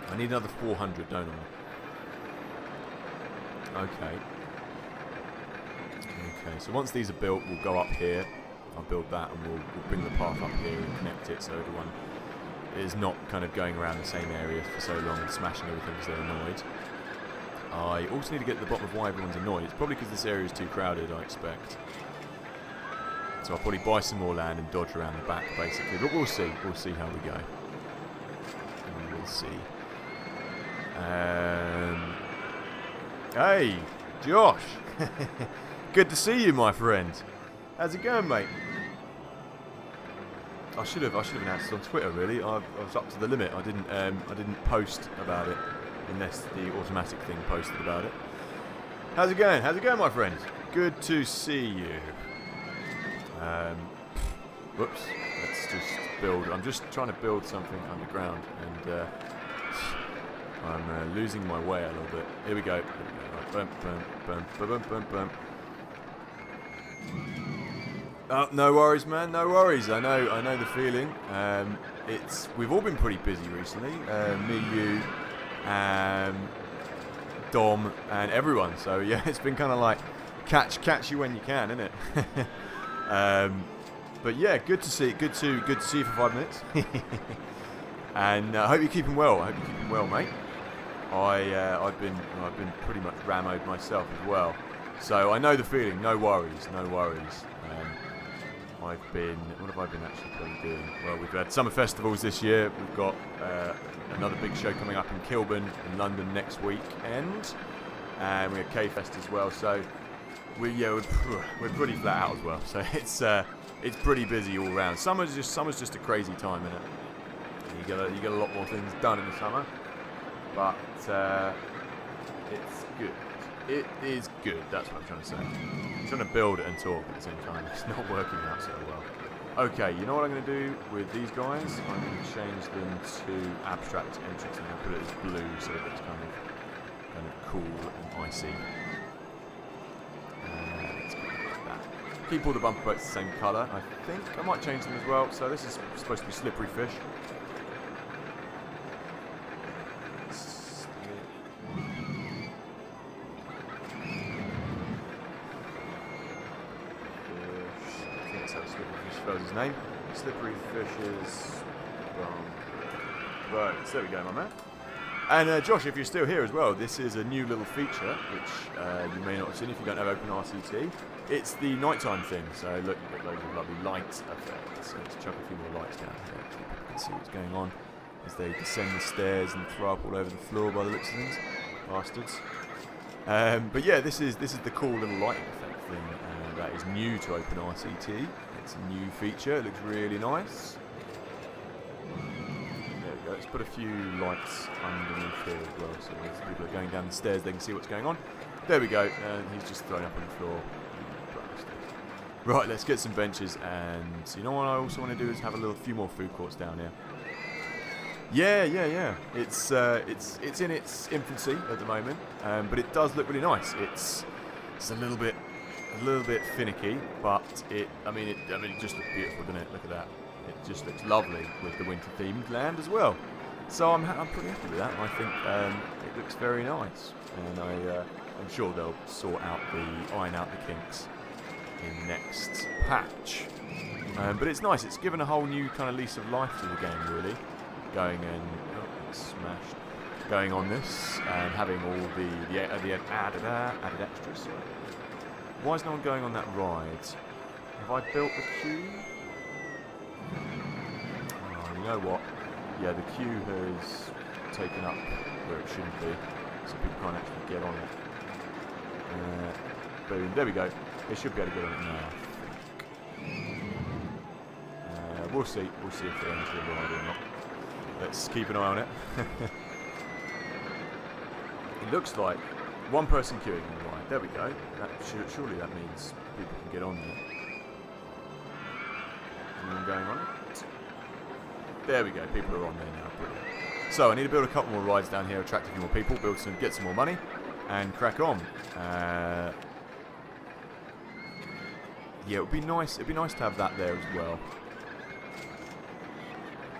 I need another 400, don't I? Okay. Okay, so once these are built, we'll go up here. I'll build that and we'll bring the path up here and connect it so everyone is not kind of going around the same area for so long and smashing everything because they're annoyed. I also need to get to the bottom of why everyone's annoyed. It's probably because this area is too crowded, I expect. So I'll probably buy some more land and dodge around the back, basically. But we'll see. We'll see how we go. We will see. Hey, Josh. Good to see you, my friend. How's it going, mate? I should have announced it on Twitter. Really, I was up to the limit. I didn't post about it unless the automatic thing posted about it. How's it going? How's it going, my friend? Good to see you. Whoops. Let's just build. I'm just trying to build something underground, and I'm losing my way a little bit. Here we go. Right, boom, boom, boom, boom, boom, boom. Oh, no worries, man. No worries. I know the feeling. We've all been pretty busy recently. Me, you, Dom, and everyone. So yeah, it's been kind of like catch you when you can, isn't it? But yeah, good to see. Good to see you for 5 minutes. And I hope you're keeping well. I hope you're keeping well, mate. I've been pretty much rammed myself as well. So I know the feeling. No worries. No worries. What have I been actually doing? Well, we've had summer festivals this year. We've got another big show coming up in Kilburn in London next weekend, and we have K-Fest as well. So we're pretty flat out as well. So it's pretty busy all round. Summer's just a crazy time, isn't it? You get a lot more things done in the summer, but it's good. It is good, that's what I'm trying to say. I'm trying to build and talk at the same time. It's not working out so well. Okay, you know what I'm going to do with these guys? I'm going to change them to abstract entrance and put it as blue so it looks kind of cool and icy. Let's keep it like that. Keep all the bumper boats the same colour. I think I might change them as well. So this is supposed to be slippery fish. His name. Slippery fishes. Right, so there we go, my man. And Josh, if you're still here as well, this is a new little feature which you may not have seen if you don't have Open RCT. It's the nighttime thing. So look, you've got loads of lovely light effects. So let's chuck a few more lights down here. So people can see what's going on as they descend the stairs and throw up all over the floor by the looks of things. Bastards. But yeah, this is the cool little lighting effect thing that is new to Open RCT. It's a new feature. It looks really nice. There we go. Let's put a few lights underneath here as well, so as people are going down the stairs, they can see what's going on. There we go. He's just thrown up on the floor. Right, let's get some benches, and you know what I also want to do is have a few more food courts down here. Yeah. It's in its infancy at the moment, but it does look really nice. It's a little bit finicky, but it just looks beautiful, doesn't it? Look at that. It just looks lovely with the winter themed land as well. So I'm pretty happy with that. I think it looks very nice, and I'm sure they'll iron out the kinks in next patch. But it's nice. It's given a whole new kind of lease of life to the game, really. Going it's smashed. Going on this and having all the added extras. Why is no one going on that ride? Have I built the queue? Oh, you know what? Yeah, the queue has taken up where it shouldn't be, so people can't actually get on it. Boom, there we go. They should be able to get on it now. We'll see if they enter the ride or not. Let's keep an eye on it. It looks like one person queuing on the ride. There we go. Surely that means people can get on there. Anyone going on it? There we go. People are on there now. Brilliant. So I need to build a couple more rides down here, attract a few more people, get some more money, and crack on. Yeah, it would be nice. It'd be nice to have that there as well.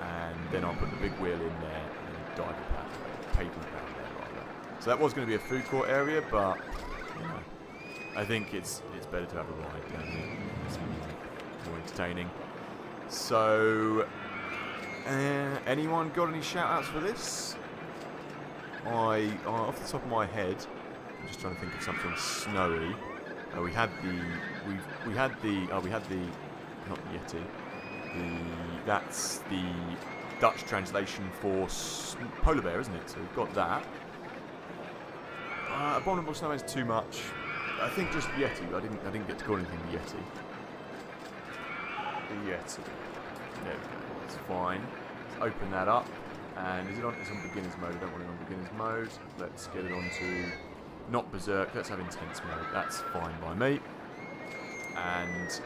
And then I'll put the big wheel in there and dive the pavement down there rather. So that was going to be a food court area, but you know, I think it's better to have a ride down here. It's more entertaining. So, anyone got any shout-outs for this? Off the top of my head, I'm just trying to think of something snowy. We had the not Yeti. That's the Dutch translation for polar bear, isn't it? So we've got that. Abominable snowman's too much. I think just Yeti. I didn't get to call anything the Yeti. The Yeti. There we go. That's fine. Let's open that up. And it's on beginner's mode. I don't want it on beginner's mode. Let's get it onto not berserk. Let's have intense mode. That's fine by me. And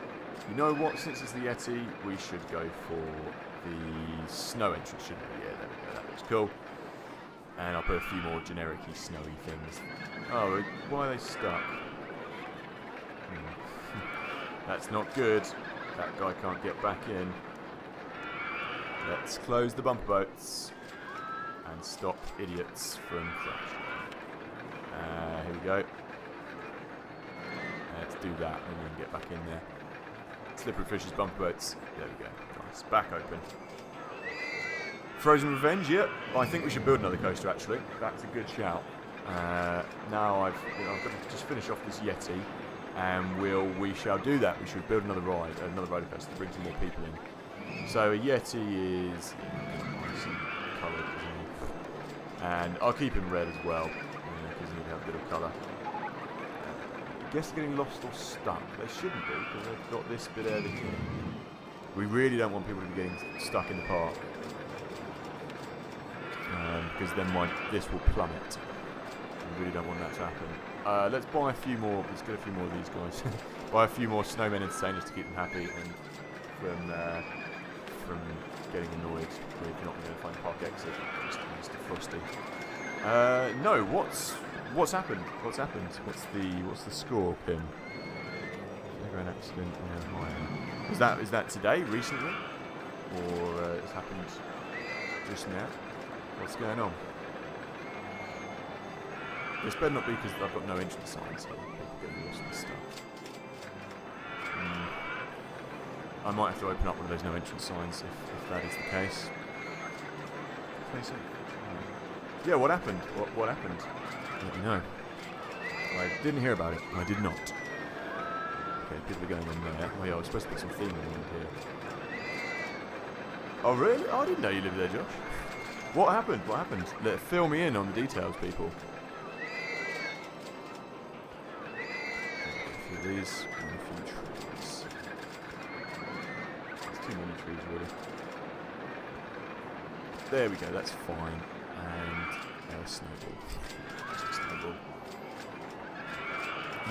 you know what? Since it's the Yeti, we should go for the snow entrance, shouldn't we? Yeah, there we go. That looks cool. And I'll put a few more generic-y snowy things. Oh, why are they stuck? That's not good. That guy can't get back in. Let's close the bumper boats and stop idiots from crashing. Here we go. Let's do that and then get back in there. Slippery Fishes bumper boats. There we go. Nice. Back open. Frozen Revenge. Yep. I think we should build another coaster. Actually, that's a good shout. Now I've got to just finish off this Yeti, and we shall do that. We should build another roller coaster to bring some more people in. So a Yeti is coloured, and I'll keep him red as well because he need to have a bit of colour. I guess they're getting lost or stuck. They shouldn't be because they've got this bit added here. We really don't want people to be getting stuck in the park because then this will plummet. We really don't want that to happen. Let's buy a few more. Let's get a few more of these guys. Buy a few more snowmen entertainers to keep them happy and from getting annoyed with not being able to find a park exit. Just Mr. Frosty. No, what's happened? What's happened? What's the score, Pim? Never an accident on a hire. Is that today, recently, or it's happened just now? What's going on? This better not be because I've got no entrance signs, so people get lost and stuff. I might have to open up one of those no entrance signs if that is the case. Yeah, what happened? What happened? Let me know. I didn't hear about it. I did not. Okay, people are going in there. Oh yeah, I was supposed to put some theming in here. Oh really? Oh, I didn't know you lived there, Josh. What happened? What happened? Fill me in on the details, people. A few of these and a few trees. There's too many trees, really. There we go, that's fine. And a snowball. Just a snowball.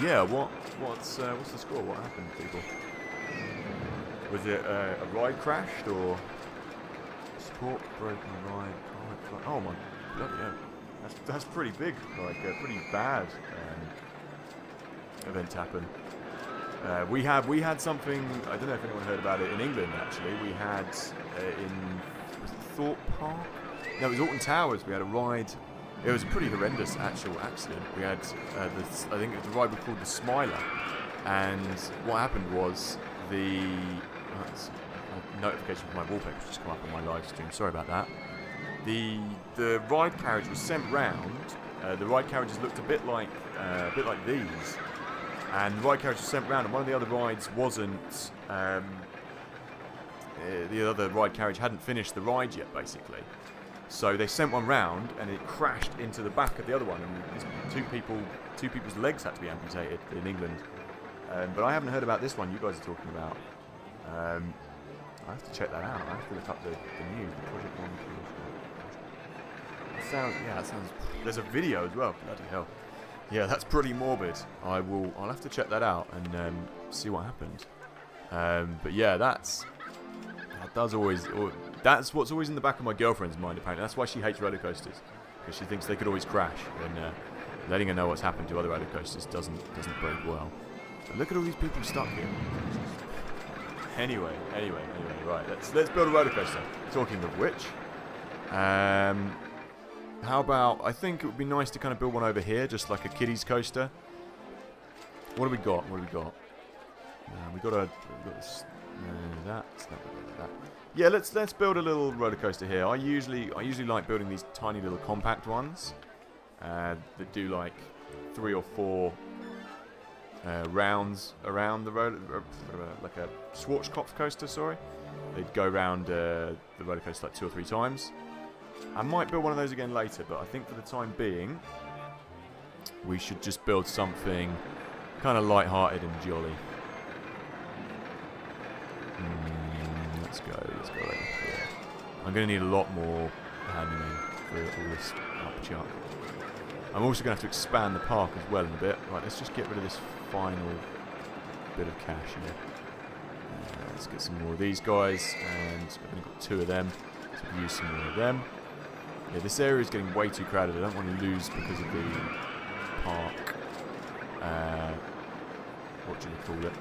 Yeah, what's the score? What happened, people? Was it a ride crashed or support broken ride? Oh my bloody hell! That's pretty big. Like a pretty bad event happened. We had something. I don't know if anyone heard about it in England. Actually, we had was it Thorpe Park? No, it was Alton Towers. We had a ride. It was a pretty horrendous actual accident. We had I think the ride was called the Smiler, and what happened was the a notification from my wallpaper just come up on my live stream. Sorry about that. The ride carriage was sent round. The ride carriages looked a bit like these, and the ride carriage was sent round. And one of the other rides wasn't. The other ride carriage hadn't finished the ride yet, basically. So they sent one round, and it crashed into the back of the other one, and two people's legs had to be amputated in England. But I haven't heard about this one you guys are talking about. I have to check that out. I have to look up the news. The Project 1. That sounds. There's a video as well. Bloody hell. Yeah, that's pretty morbid. I'll have to check that out and see what happened. But yeah, that's what's always in the back of my girlfriend's mind. Apparently, that's why she hates roller coasters, because she thinks they could always crash. And letting her know what's happened to other roller coasters doesn't bode well. But look at all these people stuck here. Anyway, right. Let's build a roller coaster. Talking of which, how about, I think it would be nice to kind of build one over here, just like a kiddies coaster. What do we got? We got this. That. Yeah, let's build a little roller coaster here. I usually like building these tiny little compact ones that do like 3 or 4 rounds around the road, like a Schwarzkopf coaster. Sorry, they'd go around the roller coaster like 2 or 3 times. I might build one of those again later, but I think for the time being, we should just build something kind of light-hearted and jolly. Let's go over here. I'm going to need a lot more handymen for all this upchuck. I'm also going to have to expand the park as well in a bit. Right, let's just get rid of this final bit of cash here. Let's get some more of these guys, and I've only got 2 of them, so we can use some more of them. Yeah, this area is getting way too crowded. I don't want to lose because of the park. What do you call it?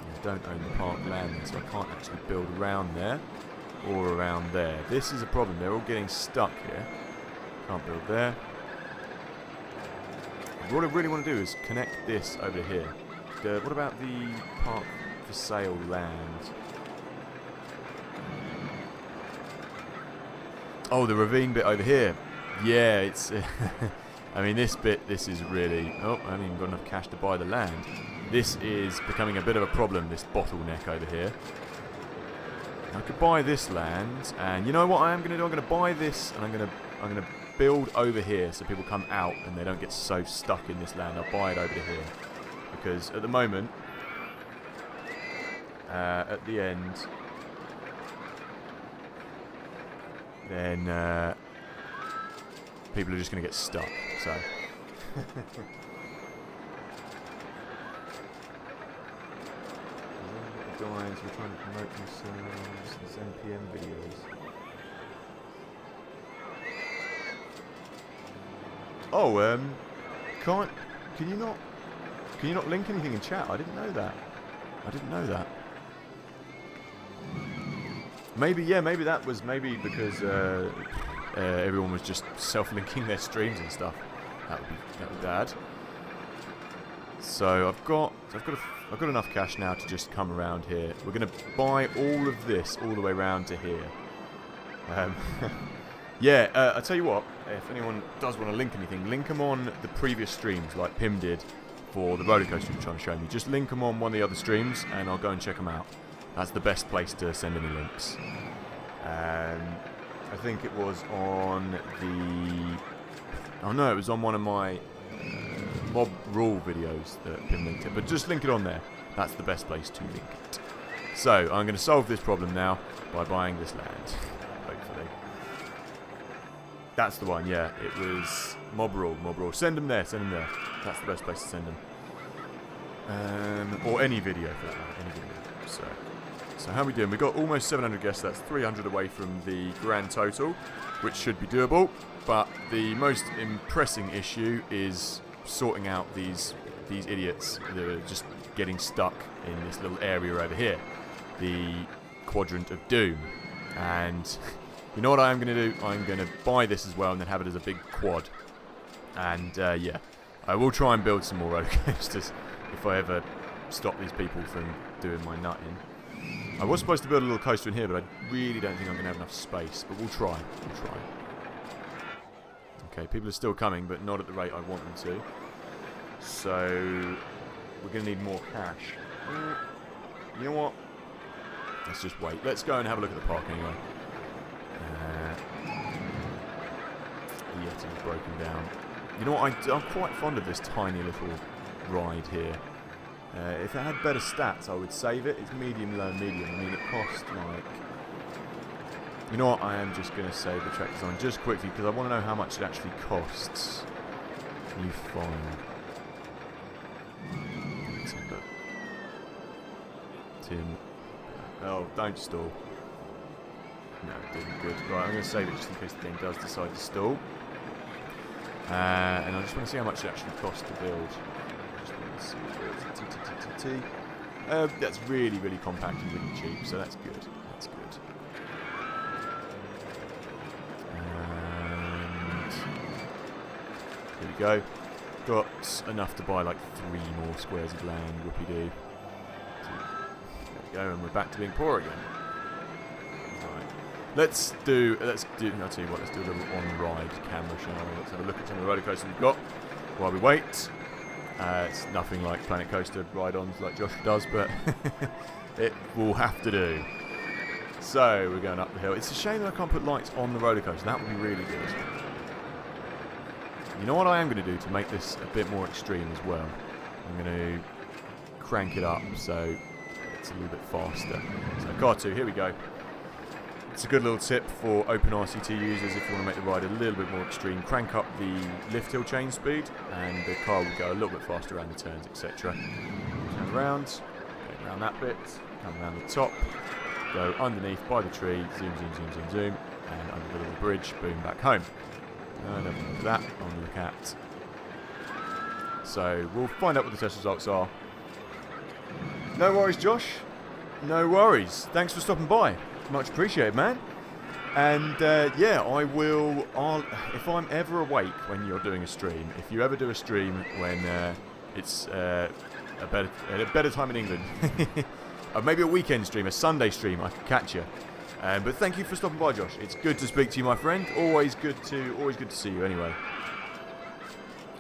I don't own the park land, so I can't actually build around there or around there. This is a problem. They're all getting stuck here. Can't build there. What I really want to do is connect this over here. What about the park for sale land? Oh, the ravine bit over here. Yeah, it's... I mean, this is really... Oh, I haven't even got enough cash to buy the land. This is becoming a bit of a problem, this bottleneck over here. I could buy this land, and you know what I am going to do? I'm going to buy this, and I'm going to build over here so people come out and they don't get so stuck in this land. I'll buy it over to here. Because at the moment, at the end... then people are just going to get stuck. So, guys, we're trying to promote themselves. These NPM videos. Oh, can you not link anything in chat? I didn't know that. Maybe that was because everyone was just self-linking their streams and stuff. That would be bad. So I've got enough cash now to just come around here. We're gonna buy all of this all the way around to here. Yeah, I'll tell you what. If anyone does want to link anything, link them on the previous streams, like Pim did for the roller coaster you're trying to show me. Just link them on one of the other streams, and I'll go and check them out. That's the best place to send any links. I think it was on the... Oh no, it was on one of my mob rule videos that Pim linked it. But just link it on there. That's the best place to link it. So, I'm going to solve this problem now by buying this land. Hopefully. That's the one, yeah. It was Mob Rule. Send them there, That's the best place to send them. Or any video for that matter, any video. So how are we doing? We've got almost 700 guests. That's 300 away from the grand total, which should be doable. But the most impressing issue is sorting out these idiots that are just getting stuck in this little area over here, the Quadrant of Doom. And you know what I am going to do? I'm going to buy this as well and then have it as a big quad. And yeah, I will try and build some more roller coasters if I ever stop these people from doing my nutting. I was supposed to build a little coaster in here, but I really don't think I'm going to have enough space. But we'll try. Okay, people are still coming, but not at the rate I want them to. So we're going to need more cash. You know what? Let's just wait. Let's go and have a look at the park anyway. The Yeti's broken down. You know what? I'm quite fond of this tiny little ride here. If it had better stats, I would save it. It's medium, low, medium. I mean, it costs like... You know what? I am just going to save the track design just quickly because I want to know how much it actually costs. You find... Tim. Oh, don't stall. No, it didn't. Good. Right, I'm going to save it just in case the game does decide to stall. And I just want to see how much it actually costs to build. That's really, really compact and really cheap, so that's good. That's good. And here we go. Got enough to buy like 3 more squares of land. Whoopie-doo. There we go, and we're back to being poor again. Right. Let's do. I'll tell you what. Let's do a little on-ride camera, shall we? Let's have a look at some of the roller coasters we've got while we wait. It's nothing like Planet Coaster ride-ons like Josh does, but it will have to do. So we're going up the hill. It's a shame that I can't put lights on the roller coaster. That would be really good. You know what I am going to do to make this a bit more extreme as well? I'm going to crank it up so it's a little bit faster. So car 2, here we go. It's a good little tip for open RCT users if you want to make the ride a little bit more extreme. Crank up the lift hill chain speed and the car will go a little bit faster around the turns, etc. Turn around, go around that bit, come around the top, go underneath by the tree, zoom, and under the little bridge, boom, back home. Never mind that, on the look at. So we'll find out what the test results are. No worries, Josh. No worries. Thanks for stopping by. Much appreciated, man. And yeah, if I'm ever awake when you're doing a stream, if you ever do a stream when it's a better time in England, or maybe a weekend stream, a Sunday stream, I could catch you. But thank you for stopping by, Josh. It's good to speak to you, my friend. Always good to see you. Anyway.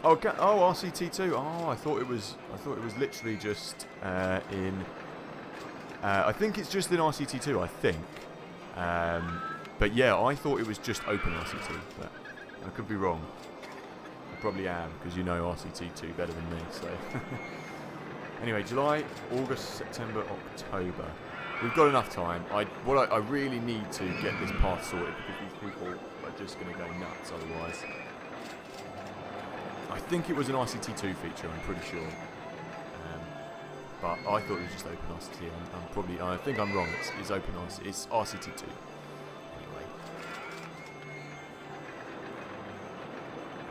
Okay. Oh, RCT2. Oh, I thought it was literally just in. I think it's just in RCT2, I think. But yeah, I thought it was just open RCT, but I could be wrong. I probably am, because you know RCT2 better than me, so... Anyway, July, August, September, October. We've got enough time. I really need to get this path sorted, because these people are just going to go nuts otherwise. I think it was an RCT2 feature, I'm pretty sure. But I thought it was just open RCT. I think I'm wrong. It's open RCT. It's RCT2.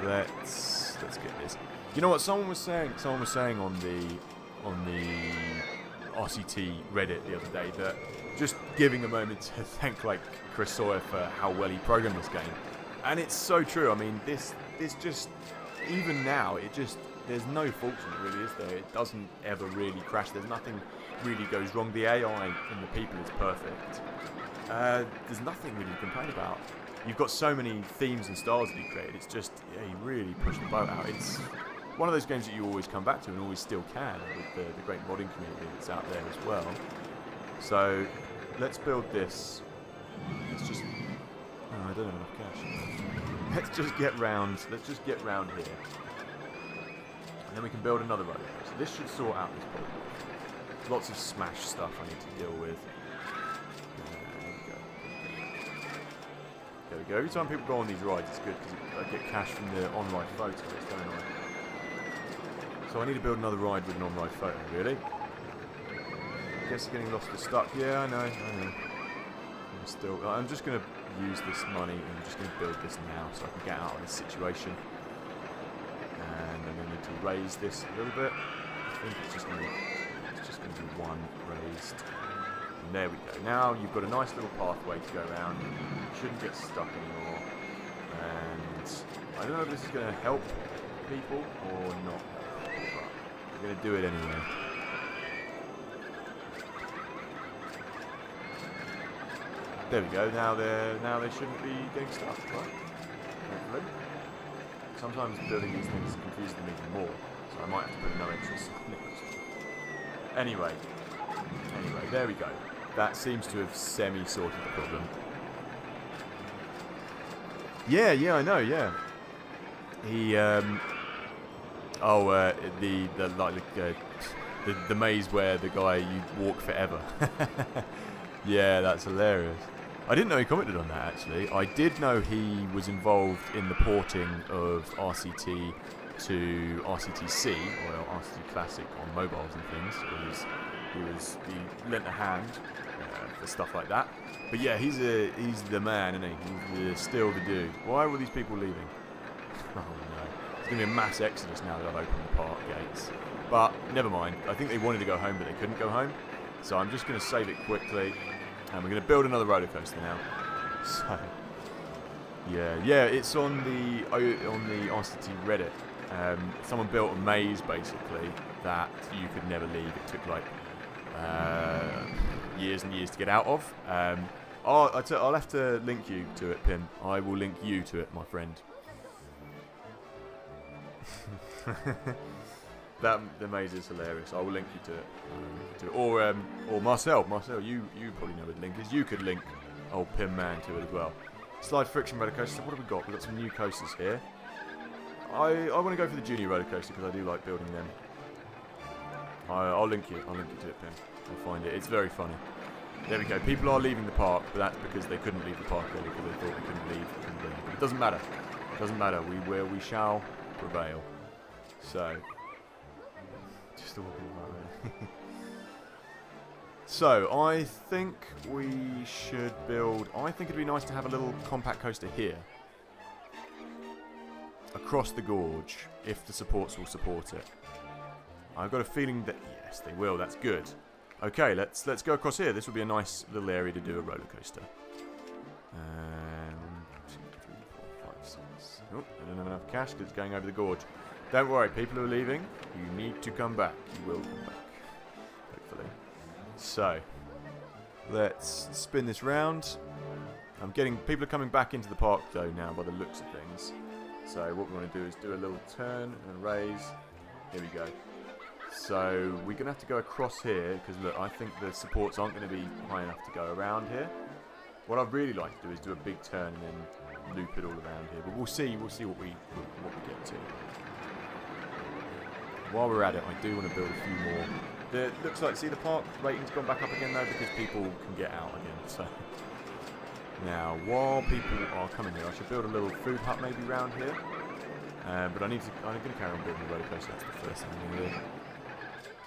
Anyway, let's get this. You know what? Someone was saying on the RCT Reddit the other day that just giving a moment to thank like Chris Sawyer for how well he programmed this game, and it's so true. I mean, this just even now there's no fault in it, really, is there? It doesn't ever really crash. There's nothing really goes wrong. The AI and the people is perfect. There's nothing really to complain about. You've got so many themes and styles that he created. It's just, yeah, he really pushed the boat out. It's one of those games that you always come back to and always still can with the great modding community that's out there as well. So, let's build this. Let's just... Oh, I don't have enough cash. Let's just get round here. And then we can build another roller coaster. This should sort out this problem. Lots of smash stuff I need to deal with. There we we go. Every time people go on these rides, it's good because I get cash from the on-ride photo. It's going on. So I need to build another ride with an on-ride photo, really. I guess getting lost or stuck. Yeah, I know. I'm just going to use this money and I'm just going to build this now so I can get out of this situation. And I'm going to need to raise this a little bit. I think it's just going to be one raised. And there we go. Now you've got a nice little pathway to go around. You shouldn't get stuck anymore. And I don't know if this is going to help people or not. But we're going to do it anyway. There we go. Now they shouldn't be getting stuck, right? Hopefully. Sometimes building these things confuses them even more, so I might have to put a no entry sign. Anyway, there we go. That seems to have semi-sorted the problem. Yeah, I know. Yeah. He the maze where the guy you walk forever. Yeah, that's hilarious. I didn't know he commented on that, actually. I did know he was involved in the porting of RCT to RCT-C, or RCT Classic, on mobiles and things. He lent a hand for stuff like that. But yeah, he's the man, isn't he? He's still the dude. Why are all these people leaving? Oh no. There's going to be a mass exodus now that I've opened the park gates. But never mind. I think they wanted to go home, but they couldn't go home. So I'm just going to save it quickly. And we're going to build another roller coaster now. So, yeah, it's on the RCT Reddit. Someone built a maze basically that you could never leave. It took like years and years to get out of. I'll have to link you to it, Pim. I will link you to it, my friend. The maze is hilarious. I will link you to it. Or Marcel, you probably know what the link is. You could link old Pim Man to it as well. Slide friction roller coaster. What have we got? We've got some new coasters here. I want to go for the junior roller coaster because I do like building them. I'll link you to it, Pim. I'll find it. It's very funny. There we go. People are leaving the park, but that's because they couldn't leave the park early because they thought they couldn't leave. But it doesn't matter. It doesn't matter. We shall prevail. So. Just walking right there. So, I think we should build... I think it'd be nice to have a little compact coaster here. Across the gorge, if the supports will support it. I've got a feeling that... Yes, they will. That's good. Okay, let's go across here. This will be a nice little area to do a roller coaster. 1, 2, 3, 4, 5, 6. Oh, I don't have enough cash because it's going over the gorge. Don't worry, people who are leaving, you need to come back. You will come back. Hopefully. So, let's spin this round. People are coming back into the park though now by the looks of things. So what we want to do is do a little turn and raise. Here we go. So we're going to have to go across here because look, I think the supports aren't going to be high enough to go around here. What I'd really like to do is do a big turn and then loop it all around here. But we'll see what we get to. While we're at it, I do want to build a few more. Looks like, see the park rating's gone back up again though because people can get out again. So now, while people are coming here, I should build a little food hut maybe around here. But I'm going to carry on building the roller coaster. That's the first thing I'm going to do.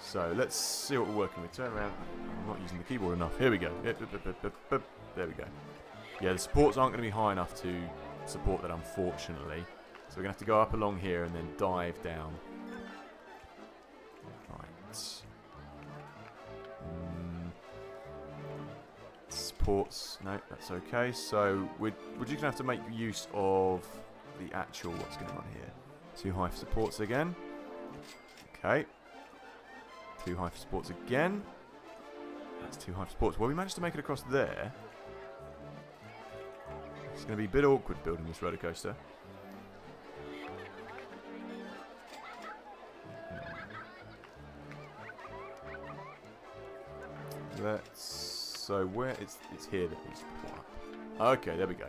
So let's see what we're working with. Turn around. I'm not using the keyboard enough. Here we go. There we go. Yeah, the supports aren't going to be high enough to support that, unfortunately. So we're going to have to go up along here and then dive down. Supports, no, that's okay. So we're just going to have to make use of the actual what's going on here. Too high for supports again. Okay. Too high for supports again. That's too high for supports. Well, we managed to make it across there. It's going to be a bit awkward building this roller coaster. So where it's here that needs to pull up. Okay, there we go.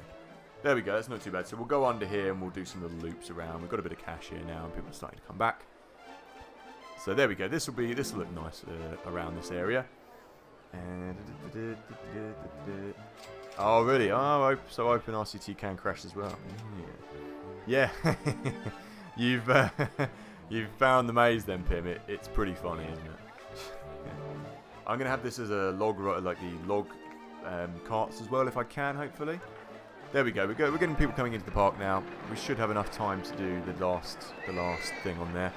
There we go. That's not too bad. So we'll go under here and we'll do some little loops around. We've got a bit of cash here now, and people are starting to come back. So there we go. This will look nice around this area. And Oh, really? Oh, so open RCT can crash as well. Yeah. You've you've found the maze then, Pim. It's pretty funny, isn't it? I'm gonna have this as a log, like the log carts as well, if I can. Hopefully. There we go. We're getting people coming into the park now. We should have enough time to do the last thing on there.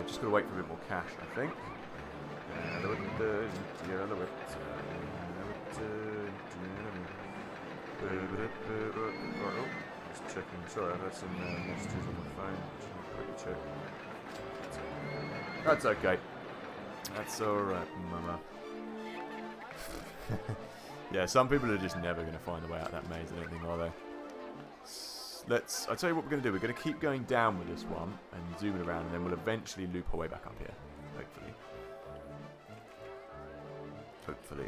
Just gotta wait for a bit more cash, I think. Just checking. Sorry, I've had some messages on my phone. Just quickly check. That's okay. That's alright, mama. Yeah, some people are just never going to find the way out of that maze, I don't think, are they? I'll tell you what we're going to do. We're going to keep going down with this one and zoom it around, and then we'll eventually loop our way back up here. Hopefully.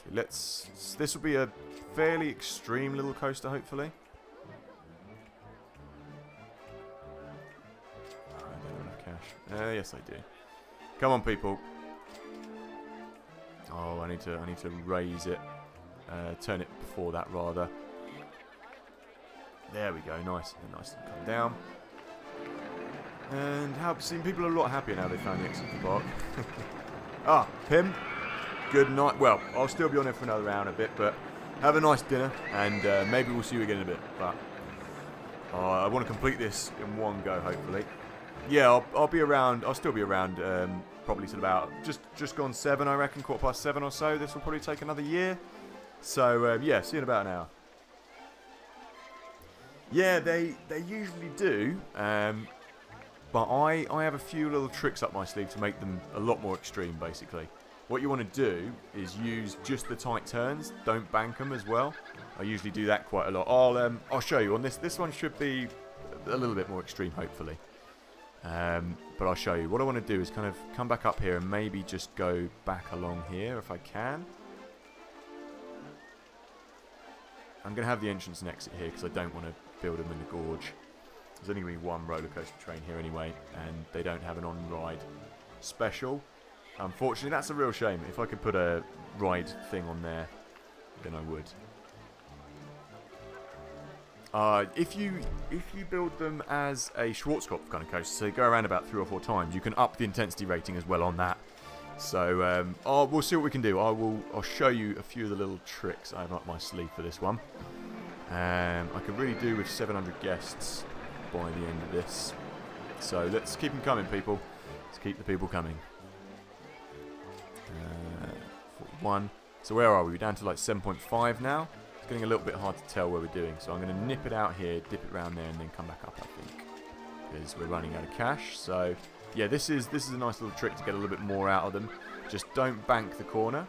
This will be a fairly extreme little coaster, hopefully. Oh, I don't have enough cash. Yes, I do. Come on, people. Oh, I need to raise it. Turn it before that, rather. There we go. Nice and come down. And people are a lot happier now they found the exit to the park. Ah, Pim. Good night. Well, I'll still be on it for another hour and a bit, but have a nice dinner, and maybe we'll see you again in a bit. But I want to complete this in one go, hopefully. Yeah, I'll be around. I'll still be around. Probably till about just gone 7, I reckon, 7:15 or so. This will probably take another year. So yeah, see you in about an hour. Yeah, they usually do. But I have a few little tricks up my sleeve to make them a lot more extreme, basically. What you want to do is use just the tight turns. Don't bank them as well. I usually do that quite a lot. I'll show you on this. This one should be a little bit more extreme, hopefully. But I'll show you. What I want to do is kind of come back up here and maybe just go back along here if I can. I'm going to have the entrance and exit here because I don't want to build them in the gorge. There's only going to be one roller coaster train here anyway, and they don't have an on-ride special. Unfortunately, that's a real shame. If I could put a ride thing on there, then I would. If you build them as a Schwarzkopf kind of coaster, so you go around about 3 or 4 times, you can up the intensity rating as well on that. So we'll see what we can do. I'll show you a few of the little tricks I have up my sleeve for this one. I could really do with 700 guests by the end of this. So let's keep them coming, people. Let's keep the people coming. 1. So where are we? We're down to like 7.5 now. It's getting a little bit hard to tell where we're doing. So I'm going to nip it out here, dip it around there, and then come back up, I think. Because we're running out of cash. So yeah, this is a nice little trick to get a little bit more out of them. Just don't bank the corner.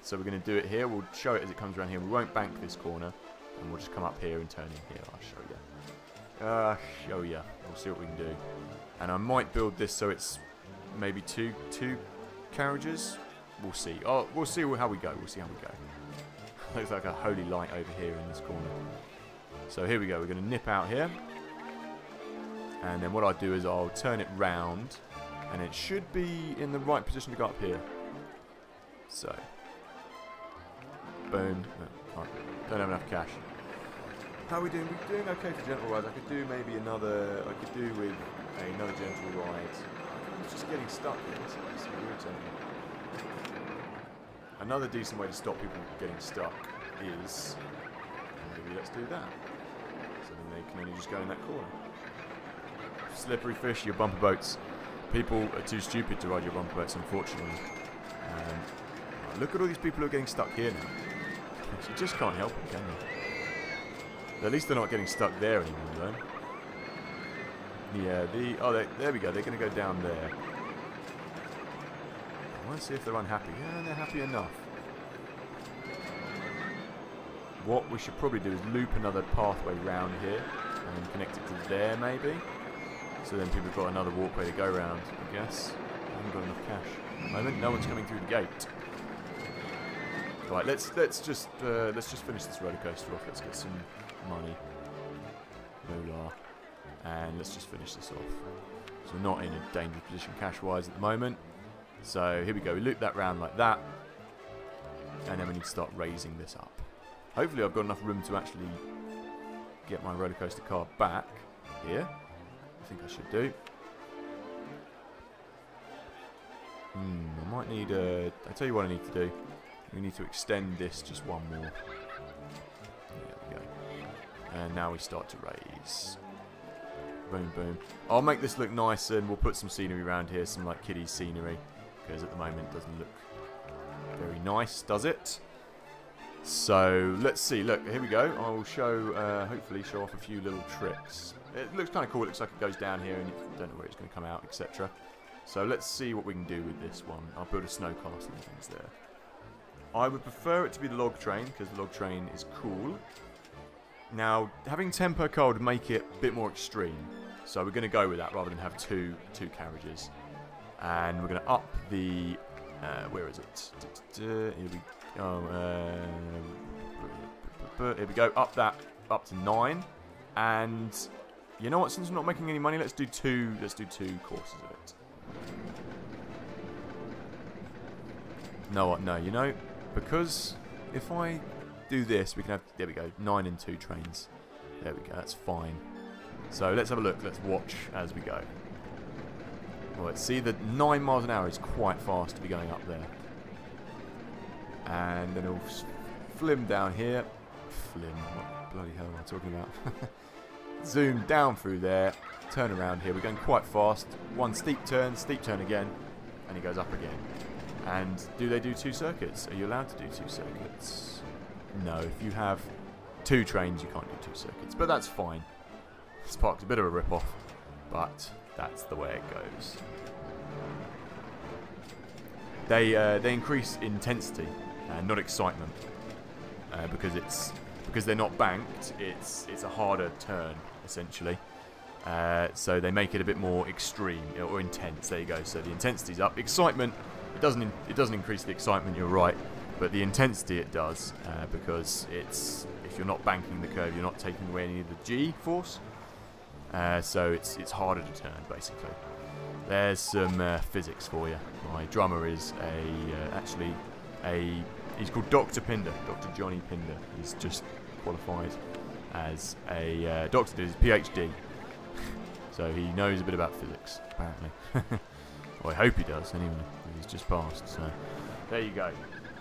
So we're going to do it here. We'll show it as it comes around here. We won't bank this corner. And we'll just come up here and turn in here. I'll show you. We'll see what we can do. And I might build this so it's maybe two carriages. We'll see. We'll see how we go. Looks like a holy light over here in this corner. So here we go. We're going to nip out here. And then what I'll do is I'll turn it round. And it should be in the right position to go up here. So. Boom. Oh, don't have enough cash. How are we doing? We're doing okay for gentle rides. I could do maybe another. I could do with another gentle ride. I was just getting stuck here. It's irritating. Another decent way to stop people getting stuck is maybe let's do that. So then they can only just go in that corner. Slippery fish, your bumper boats. People are too stupid to ride your bumper boats, unfortunately. Look at all these people who are getting stuck here now. You just can't help them, can you? At least they're not getting stuck there anymore, though. Yeah, there we go. They're going to go down there. I want to see if they're unhappy. Yeah, they're happy enough. What we should probably do is loop another pathway round here and connect it to there, maybe. So then people have got another walkway to go around, I guess. I haven't got enough cash at the moment. No one's coming through the gate. Right, let's just finish this roller coaster off. Let's get some money, moolah, and let's just finish this off. So we're not in a dangerous position cash-wise at the moment. So here we go. We loop that round like that. And then we need to start raising this up. Hopefully I've got enough room to actually get my roller coaster car back here. I think I should do. I might need a... I'll tell you what I need to do. We need to extend this just one more. There we go. And now we start to raise. Boom, boom. I'll make this look nice and we'll put some scenery around here. Some like kiddie scenery. Because at the moment it doesn't look very nice, does it? So, let's see. Look, here we go. I will show, hopefully show off a few little tricks. It looks kind of cool. It looks like it goes down here and you don't know where it's going to come out, etc. So let's see what we can do with this one. I'll build a snow castle and things there. I would prefer it to be the log train, because the log train is cool. Now, having 10 per car would make it a bit more extreme. So we're going to go with that rather than have two carriages. And we're going to up the... where is it? Here we go. Here we go. Up that up to 9. And you know what? Since we're not making any money, let's do two courses of it. No, what? No, you know, because if I do this, we can have, there we go, 9 and 2 trains. There we go, that's fine. So let's have a look, let's watch as we go. Right, see that 9 miles an hour is quite fast to be going up there. And then it'll flim down here. Flim, what bloody hell am I talking about? Zoom down through there, turn around here. We're going quite fast. One steep turn again, and he goes up again. And do they do 2 circuits? Are you allowed to do 2 circuits? No, if you have 2 trains, you can't do 2 circuits. But that's fine. This park's a bit of a rip-off, but that's the way it goes. They increase intensity, not excitement, because they're not banked. It's a harder turn essentially. So they make it a bit more extreme or intense. There you go. So the intensity's up. Excitement. It doesn't increase the excitement. You're right, but the intensity it does because if you're not banking the curve, you're not taking away any of the G force. So it's harder to turn basically. There's some physics for you. My drummer is he's called Dr. Pinder, Dr. Johnny Pinder. He's just qualified as a doctor, did his PhD. So he knows a bit about physics, apparently. Well, I hope he does, anyway. He's just passed, so there you go.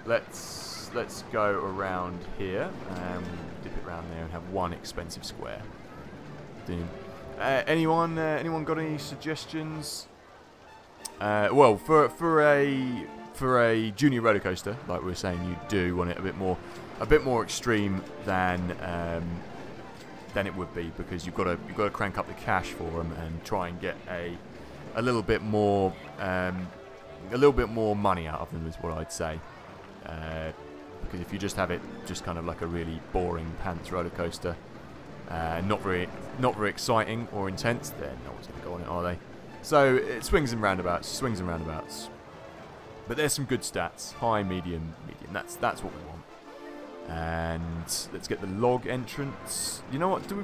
Let's go around here and dip it around there and have one expensive square. Anyone got any suggestions? Well, for a junior roller coaster, like we were saying, you do want it a bit more extreme than it would be, because you've got to crank up the cash for them and try and get a little bit more money out of them, is what I'd say. Because if you just have it just kind of like a really boring pants roller coaster, not very exciting or intense, then no one's going to go on it, are they? So it swings and roundabouts. But there's some good stats: high, medium. That's what we want. And let's get the log entrance. You know what? Do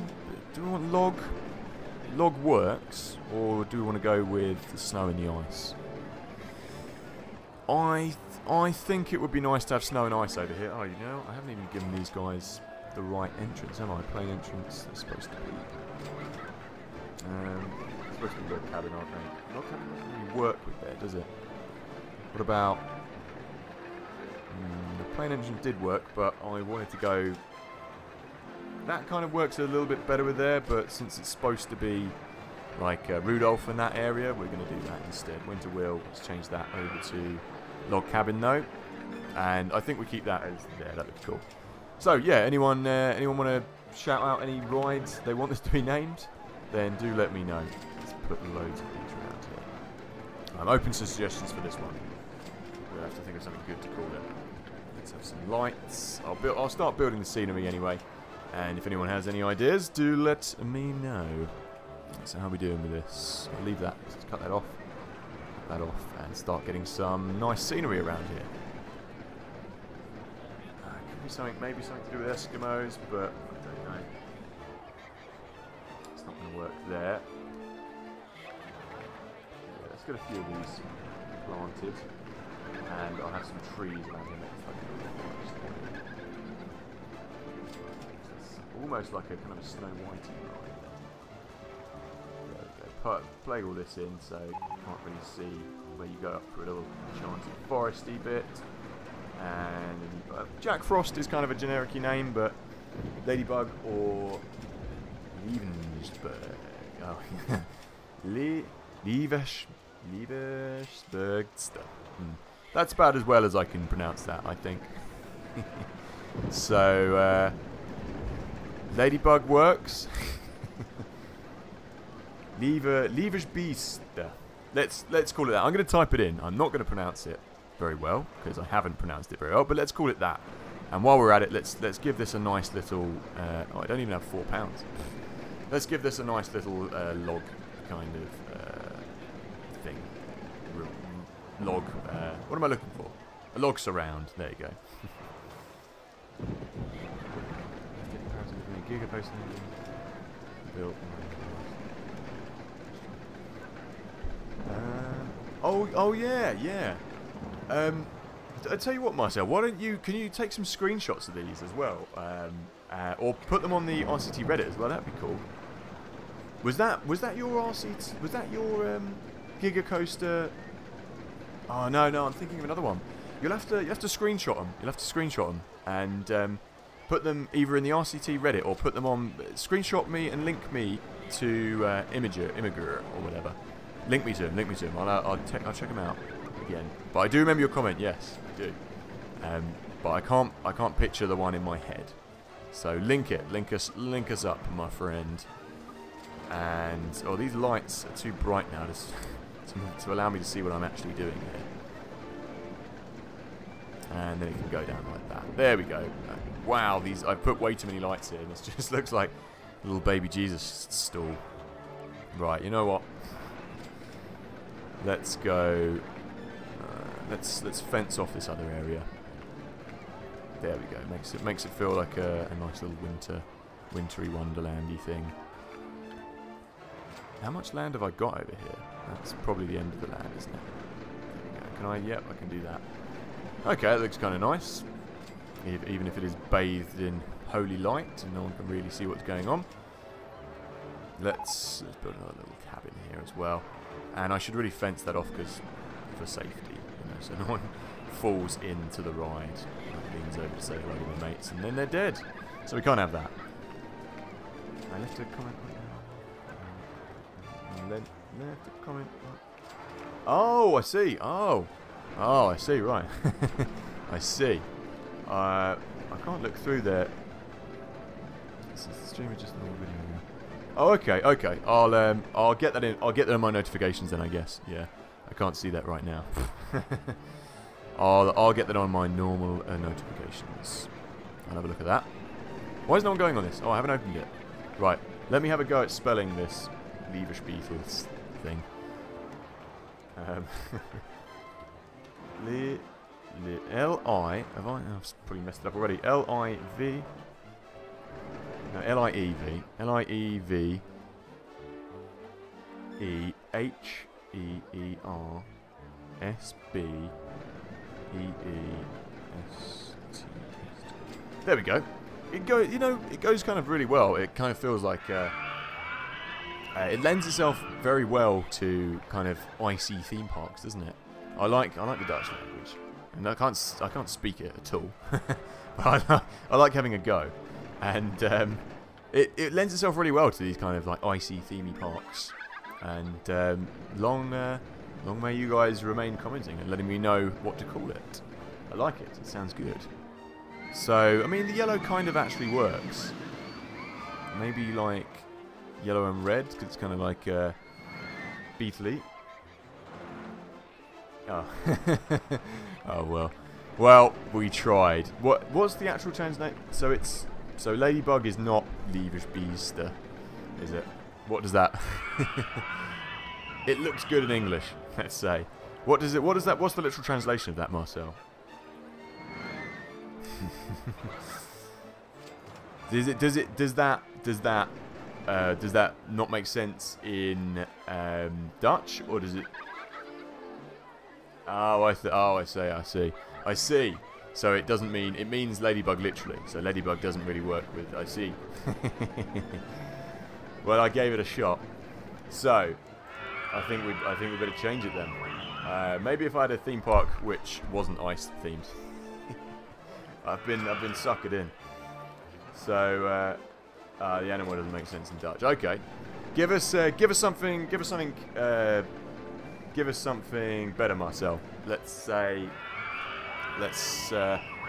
we want log? Log works, or do we want to go with the snow and the ice? I think it would be nice to have snow and ice over here. Oh, you know, I haven't even given these guys the right entrance, am I? Plain entrance. They're supposed to be. Supposed to be log cabin, aren't they? Log cabin doesn't really work with there, does it? What about... the plain entrance did work, but I wanted to go... That kind of works a little bit better with there, but since it's supposed to be like Rudolph in that area, we're going to do that instead. Winter Wheel, let's change that over to log cabin though. And I think we keep that as there, that looks cool. So yeah, anyone want to shout out any rides they want this to be named? Then do let me know. Let's put loads of these around here. I'm open to suggestions for this one. We'll have to think of something good to call it. Let's have some lights. I'll start building the scenery anyway. And if anyone has any ideas, do let me know. So how are we doing with this? I'll leave that. Let's cut that off. Cut that off and start getting some nice scenery around here. Could be something, maybe something to do with Eskimos, but I don't know. It's not going to work there. Yeah, let's get a few of these planted. and I'll have some trees around here. It's almost like a kind of a Snow Whitey line. There we go. Play all this in so you can't really see where you go up for a little enchanted foresty bit. And Jack Frost is kind of a generic name, but Ladybug or Lievensberg. Oh, Lievensbergster. That's about as well as I can pronounce that, I think. So, Ladybug works. Lievensbeester. Let's call it that. I'm going to type it in. I'm not going to pronounce it very well because I haven't pronounced it very well, but let's call it that. And while we're at it, let's give this a nice little. Oh, I don't even have £4. Let's give this a nice little log kind of thing. Log. What am I looking for? A log surround. There you go. Oh yeah. I tell you what, Marcel. Why don't you? Can you take some screenshots of these as well, or put them on the RCT Reddit as well? That'd be cool. Was that your RCT? Was that your Giga Coaster? Oh no, I'm thinking of another one. You'll have to screenshot them. You'll have to screenshot them and put them either in the RCT Reddit or put them on. Screenshot me and link me to Imager or whatever. Link me to him. I'll check him out again. But I do remember your comment. Yes, I do. But I can't picture the one in my head. So link us up, my friend. And oh, these lights are too bright now to allow me to see what I'm actually doing here. And then it can go down like that. There we go. Wow, I've put way too many lights here. This just looks like a little baby Jesus stall. Right, you know what? Let's go. Let's fence off this other area. There we go. Makes it feel like a nice little wintry wonderlandy thing. How much land have I got over here? That's probably the end of the land, isn't it? There we go. Can I? Yep, I can do that. Okay, that looks kind of nice. Even if it is bathed in holy light and no one can really see what's going on. Let's build another little cabin here as well. And I should really fence that off for safety, so no one falls into the ride. Leans over to say hello to my mates, and then they're dead. So we can't have that. I left a comment. Left a comment. Oh, I see. Oh, I see. Right. I see. I can't look through there. This is the stream is just a little video. Oh, okay. I'll get that in. I'll get that in my notifications then, I guess. Yeah, I can't see that right now. I'll get that on my normal notifications. I'll have a look at that. Why is no one going on this? Oh, I haven't opened it. Right, let me have a go at spelling this Lievensbeetles thing. L-I... Have I? I've probably messed it up already. L-I-V... No, L-I-E-V. L-I-E-V... E-H-E-E-R-S-B-E-E-S-T. There we go. It goes kind of really well. It kind of feels like it lends itself very well to kind of icy theme parks, doesn't it? I like the Dutch language, and I can't speak it at all. But I like having a go, and it lends itself really well to these kind of like icy themey parks. And long may you guys remain commenting and letting me know what to call it. I like it. It sounds good. So, I mean, the yellow kind of actually works. Maybe like yellow and red, because it's kind of like beetly. Oh. Oh well. Well, we tried. What's the actual translate? So Ladybug is not Lievensbeester, is it? What does that? It looks good in English, let's say. What does it? What is that? What's the literal translation of that, Marcel? Does that not make sense in Dutch, or does it? Oh, I see. So it doesn't mean, it means ladybug literally. So ladybug doesn't really work with, I see. Well, I gave it a shot. So I think we better change it then. Maybe if I had a theme park which wasn't ice themed. I've been suckered in. So the animal doesn't make sense in Dutch. Okay, give us something better, Marcel. Let's say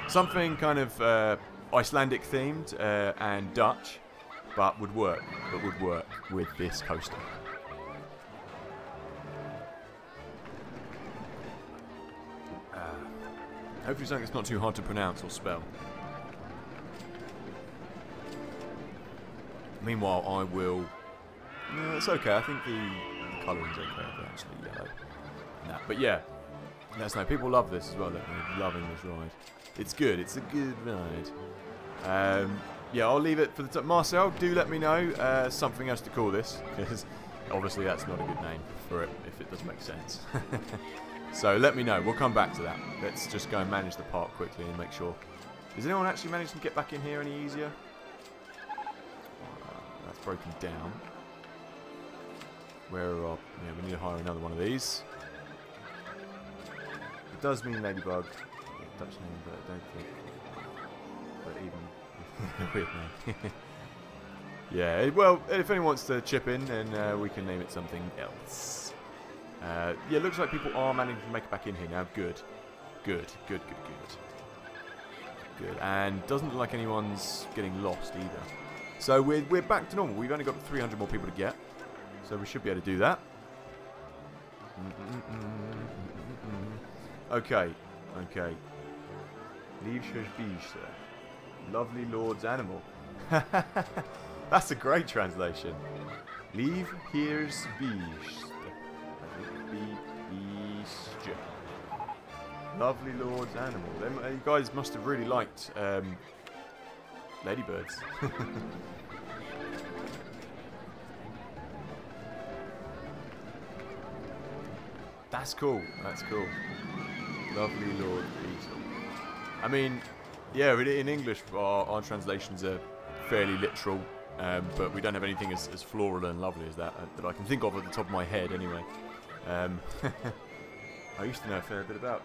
something kind of Icelandic themed and Dutch, but would work with this coaster. Hopefully something that's not too hard to pronounce or spell. Meanwhile, I will... No, it's okay. I think the colouring's okay. They're actually yellow. Nah, but yeah. Let us know. People love this as well. They're loving this ride. It's good. It's a good ride. Yeah, I'll leave it for the time. Marcel, do let me know something else to call this, because obviously that's not a good name for it if it doesn't make sense. So let me know. We'll come back to that. Let's just go and manage the park quickly and make sure. Does anyone actually manage to get back in here any easier? That's broken down. Where are our... Yeah, we need to hire another one of these. It does mean ladybug. Dutch name, but I don't think... But even... Weird name. Yeah, well, if anyone wants to chip in, then we can name it something else. Yeah, looks like people are managing to make it back in here now. Good. And doesn't look like anyone's getting lost either. So we're back to normal. We've only got 300 more people to get, so we should be able to do that. Okay. Leave your beach, sir. Lovely lord's animal. That's a great translation. Leave here's beach. Lovely lord's animal. You guys must have really liked ladybirds. That's cool. Lovely Lord Beetle. I mean, yeah, in English our translations are fairly literal, but we don't have anything as floral and lovely as that I can think of at the top of my head anyway. I used to know a fair bit about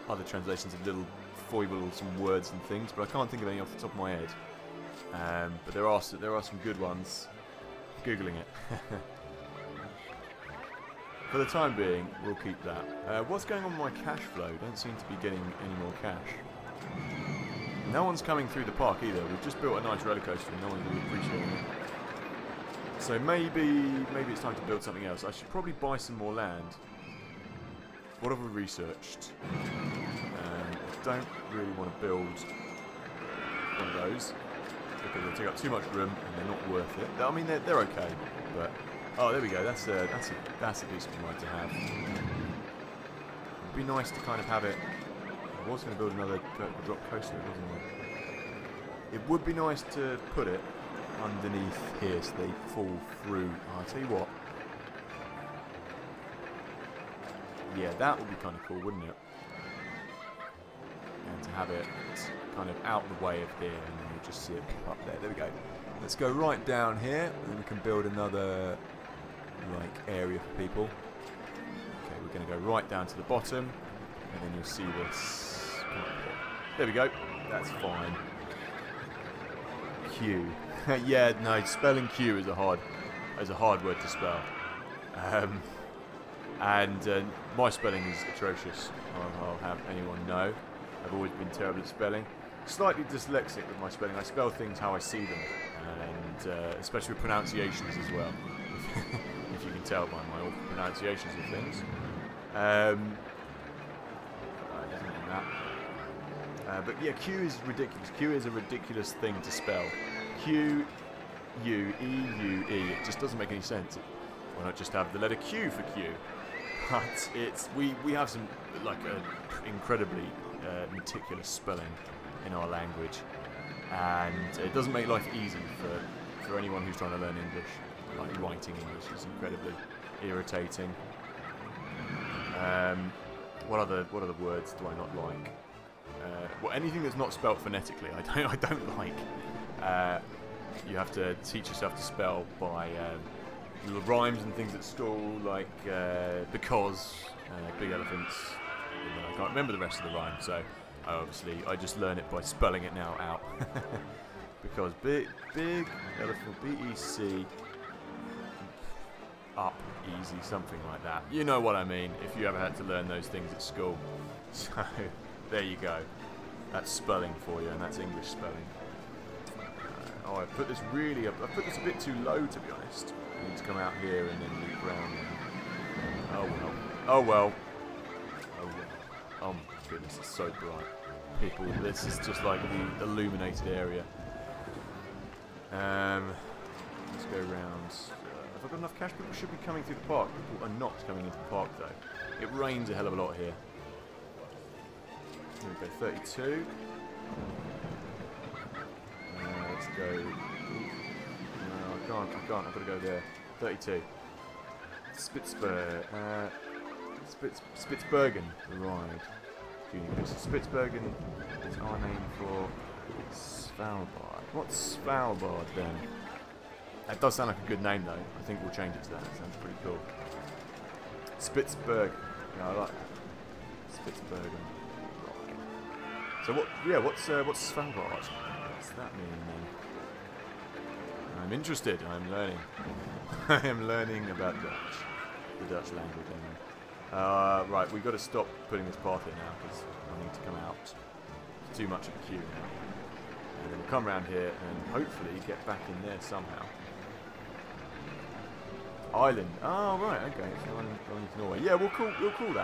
other translations of little foibles and words and things, but I can't think of any off the top of my head. But there are some good ones. Googling it. For the time being, we'll keep that. What's going on with my cash flow? Don't seem to be getting any more cash. No one's coming through the park either. We've just built a nice roller coaster and no one's really appreciating it. So maybe it's time to build something else. I should probably buy some more land. What have we researched? Don't really want to build one of those because they take up too much room and they're not worth it. I mean, they're okay, but oh, there we go. That's a decent one to have. It'd be nice to kind of have it. I was going to build another vertical drop coaster, wasn't I? It would be nice to put it underneath here so they fall through. Oh, I'll tell you what. Yeah, that would be kind of cool, wouldn't it? And to have it kind of out the way of here, and then you just see it up there. There we go. Let's go right down here, and then we can build another like area for people. Okay, we're going to go right down to the bottom, and then you'll see this. There we go. That's fine. Q. Yeah, no, spelling Q is a hard word to spell. And my spelling is atrocious. I'll have anyone know. I've always been terrible at spelling. Slightly dyslexic with my spelling. I spell things how I see them, and especially with pronunciations as well. If you can tell by my awful pronunciations of things. But yeah, Q is ridiculous. Q is a ridiculous thing to spell. Q, U, E, U, E. It just doesn't make any sense. Why not just have the letter Q for Q? But we have some like incredibly meticulous spelling in our language, and it doesn't make life easy for anyone who's trying to learn English. Like writing English is incredibly irritating. What other words do I not like? Well, anything that's not spelt phonetically, I don't like. You have to teach yourself to spell by little rhymes and things at school, like because, big elephants. I can't remember the rest of the rhyme, so I just learn it by spelling it now out. Because big elephant, BEC, up, easy, something like that. You know what I mean, if you ever had to learn those things at school. So, there you go. That's spelling for you, and that's English spelling. Oh, I put this a bit too low, to be honest. I need to come out here and then loop around. Oh well. Oh well. Oh well. Oh my goodness, it's so bright. People, this is just like the illuminated area. Let's go around. Have I got enough cash? People should be coming through the park. People are not coming into the park though. It rains a hell of a lot here. Here we go, 32. Let's go. No, I can't. I've got to go there. 32. Spitsbergen. Right. Spitsbergen is our name for Svalbard. What's Svalbard then? That does sound like a good name though. I think we'll change it to that. It sounds pretty cool. Spitsbergen. Yeah, I like that. Spitsbergen. So what? Yeah, what's Svalbard? What's that mean then? I'm interested. I'm learning. I am learning about Dutch, the Dutch language. Anyway. Right, we've got to stop putting this path in now because I need to come out. It's too much of a queue now. And then we'll come around here and hopefully get back in there somehow. Island. Oh right, okay. So I'm going to Norway. Yeah, we'll call that. We'll call it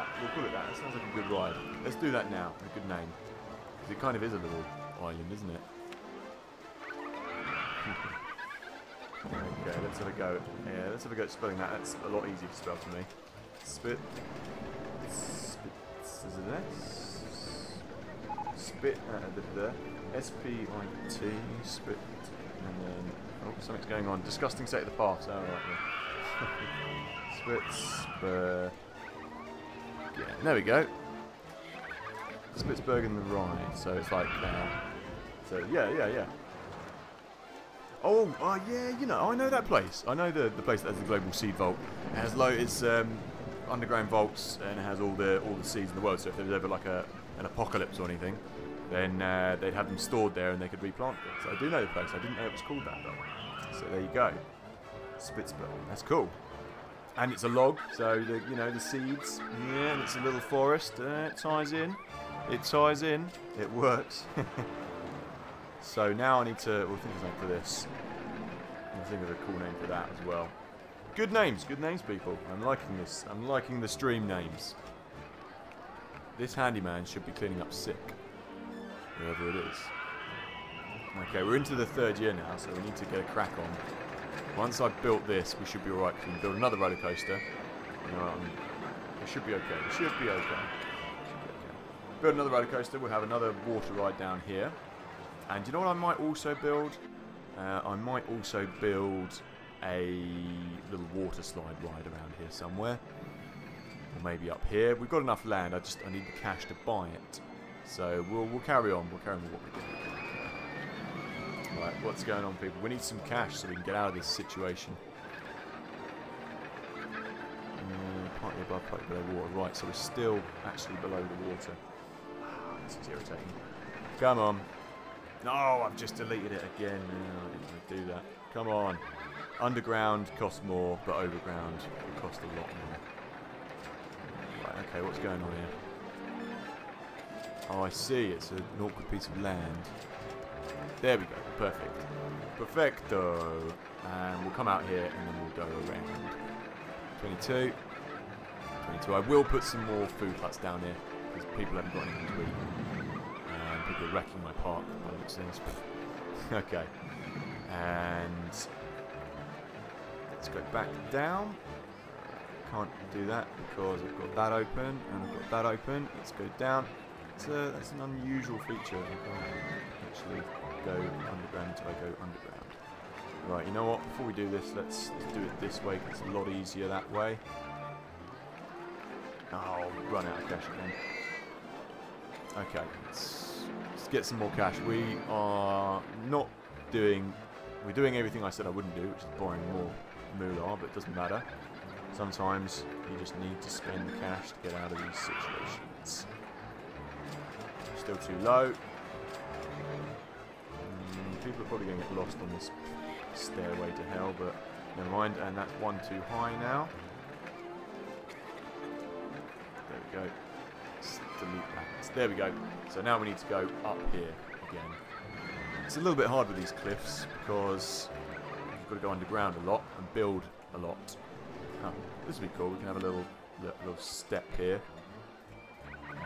that. That sounds like a good ride. Let's do that now. A good name. Because it kind of is a little island, isn't it? Okay, let's have a go. Yeah, let's have a go at spelling that. That's a lot easier to spell for me. Spit. Is it S? Spit. S-P-I-T. Spit. And then, oh, something's going on. Disgusting state of the past. Oh, right, yeah. Spitsbergen. Yeah, there we go. Spitsbergen the ride. So it's like, so yeah. Oh, yeah, you know, I know that place. I know the place that has the global seed vault. It has it's underground vaults and it has all the seeds in the world. So if there was ever like an apocalypse or anything, then they'd have them stored there and they could replant them. So I do know the place. I didn't know it was called that though. So there you go, Spitsbergen. That's cool. And it's a log, so the seeds. Yeah, and it's a little forest. It ties in. It ties in. It works. So now I need to. We'll think of something for this. I'll think of a cool name for that as well. Good names, people. I'm liking this. I'm liking the stream names. This handyman should be cleaning up sick, wherever it is. Okay, we're into the 3rd year now, so we need to get a crack on. Once I've built this, we should be alright. We can build another roller coaster. It should be okay. It should be okay. Build another roller coaster. We'll have another water ride down here. And you know what I might also build? I might also build a little water slide ride around here somewhere. Or maybe up here. We've got enough land, I need the cash to buy it. So we'll carry on. We'll carry on with what we're doing. Right, what's going on, people? We need some cash so we can get out of this situation. Partly above, partly below water. Right, so we're still actually below the water. This is irritating. Come on. No, I've just deleted it again. No, I didn't want to do that. Come on. Underground costs more, but overground will cost a lot more. Right, okay, what's going on here? Oh, I see. It's an awkward piece of land. There we go. Perfect. Perfecto. And we'll come out here and then we'll go around. 22. 22. I will put some more food huts down here because people haven't got anything to eat. People are wrecking my park by the looks of things. Okay. And let's go back down. Can't do that because I've got that open and I've got that open. Let's go down. That's an unusual feature. I can't actually go underground until I go underground. Right, you know what? Before we do this, let's do it this way because it's a lot easier that way. Oh, run out of cash again. Okay, let's get some more cash. We are not doing... We're doing everything I said I wouldn't do, which is borrowing more moolah, but it doesn't matter. Sometimes you just need to spend the cash to get out of these situations. Still too low. People are probably going to get lost on this stairway to hell, but never mind. And that's one too high now. There we go. Let's delete that. There we go. So now we need to go up here again. It's a little bit hard with these cliffs because you've got to go underground a lot and build a lot. Oh, this would be cool. We can have a little step here.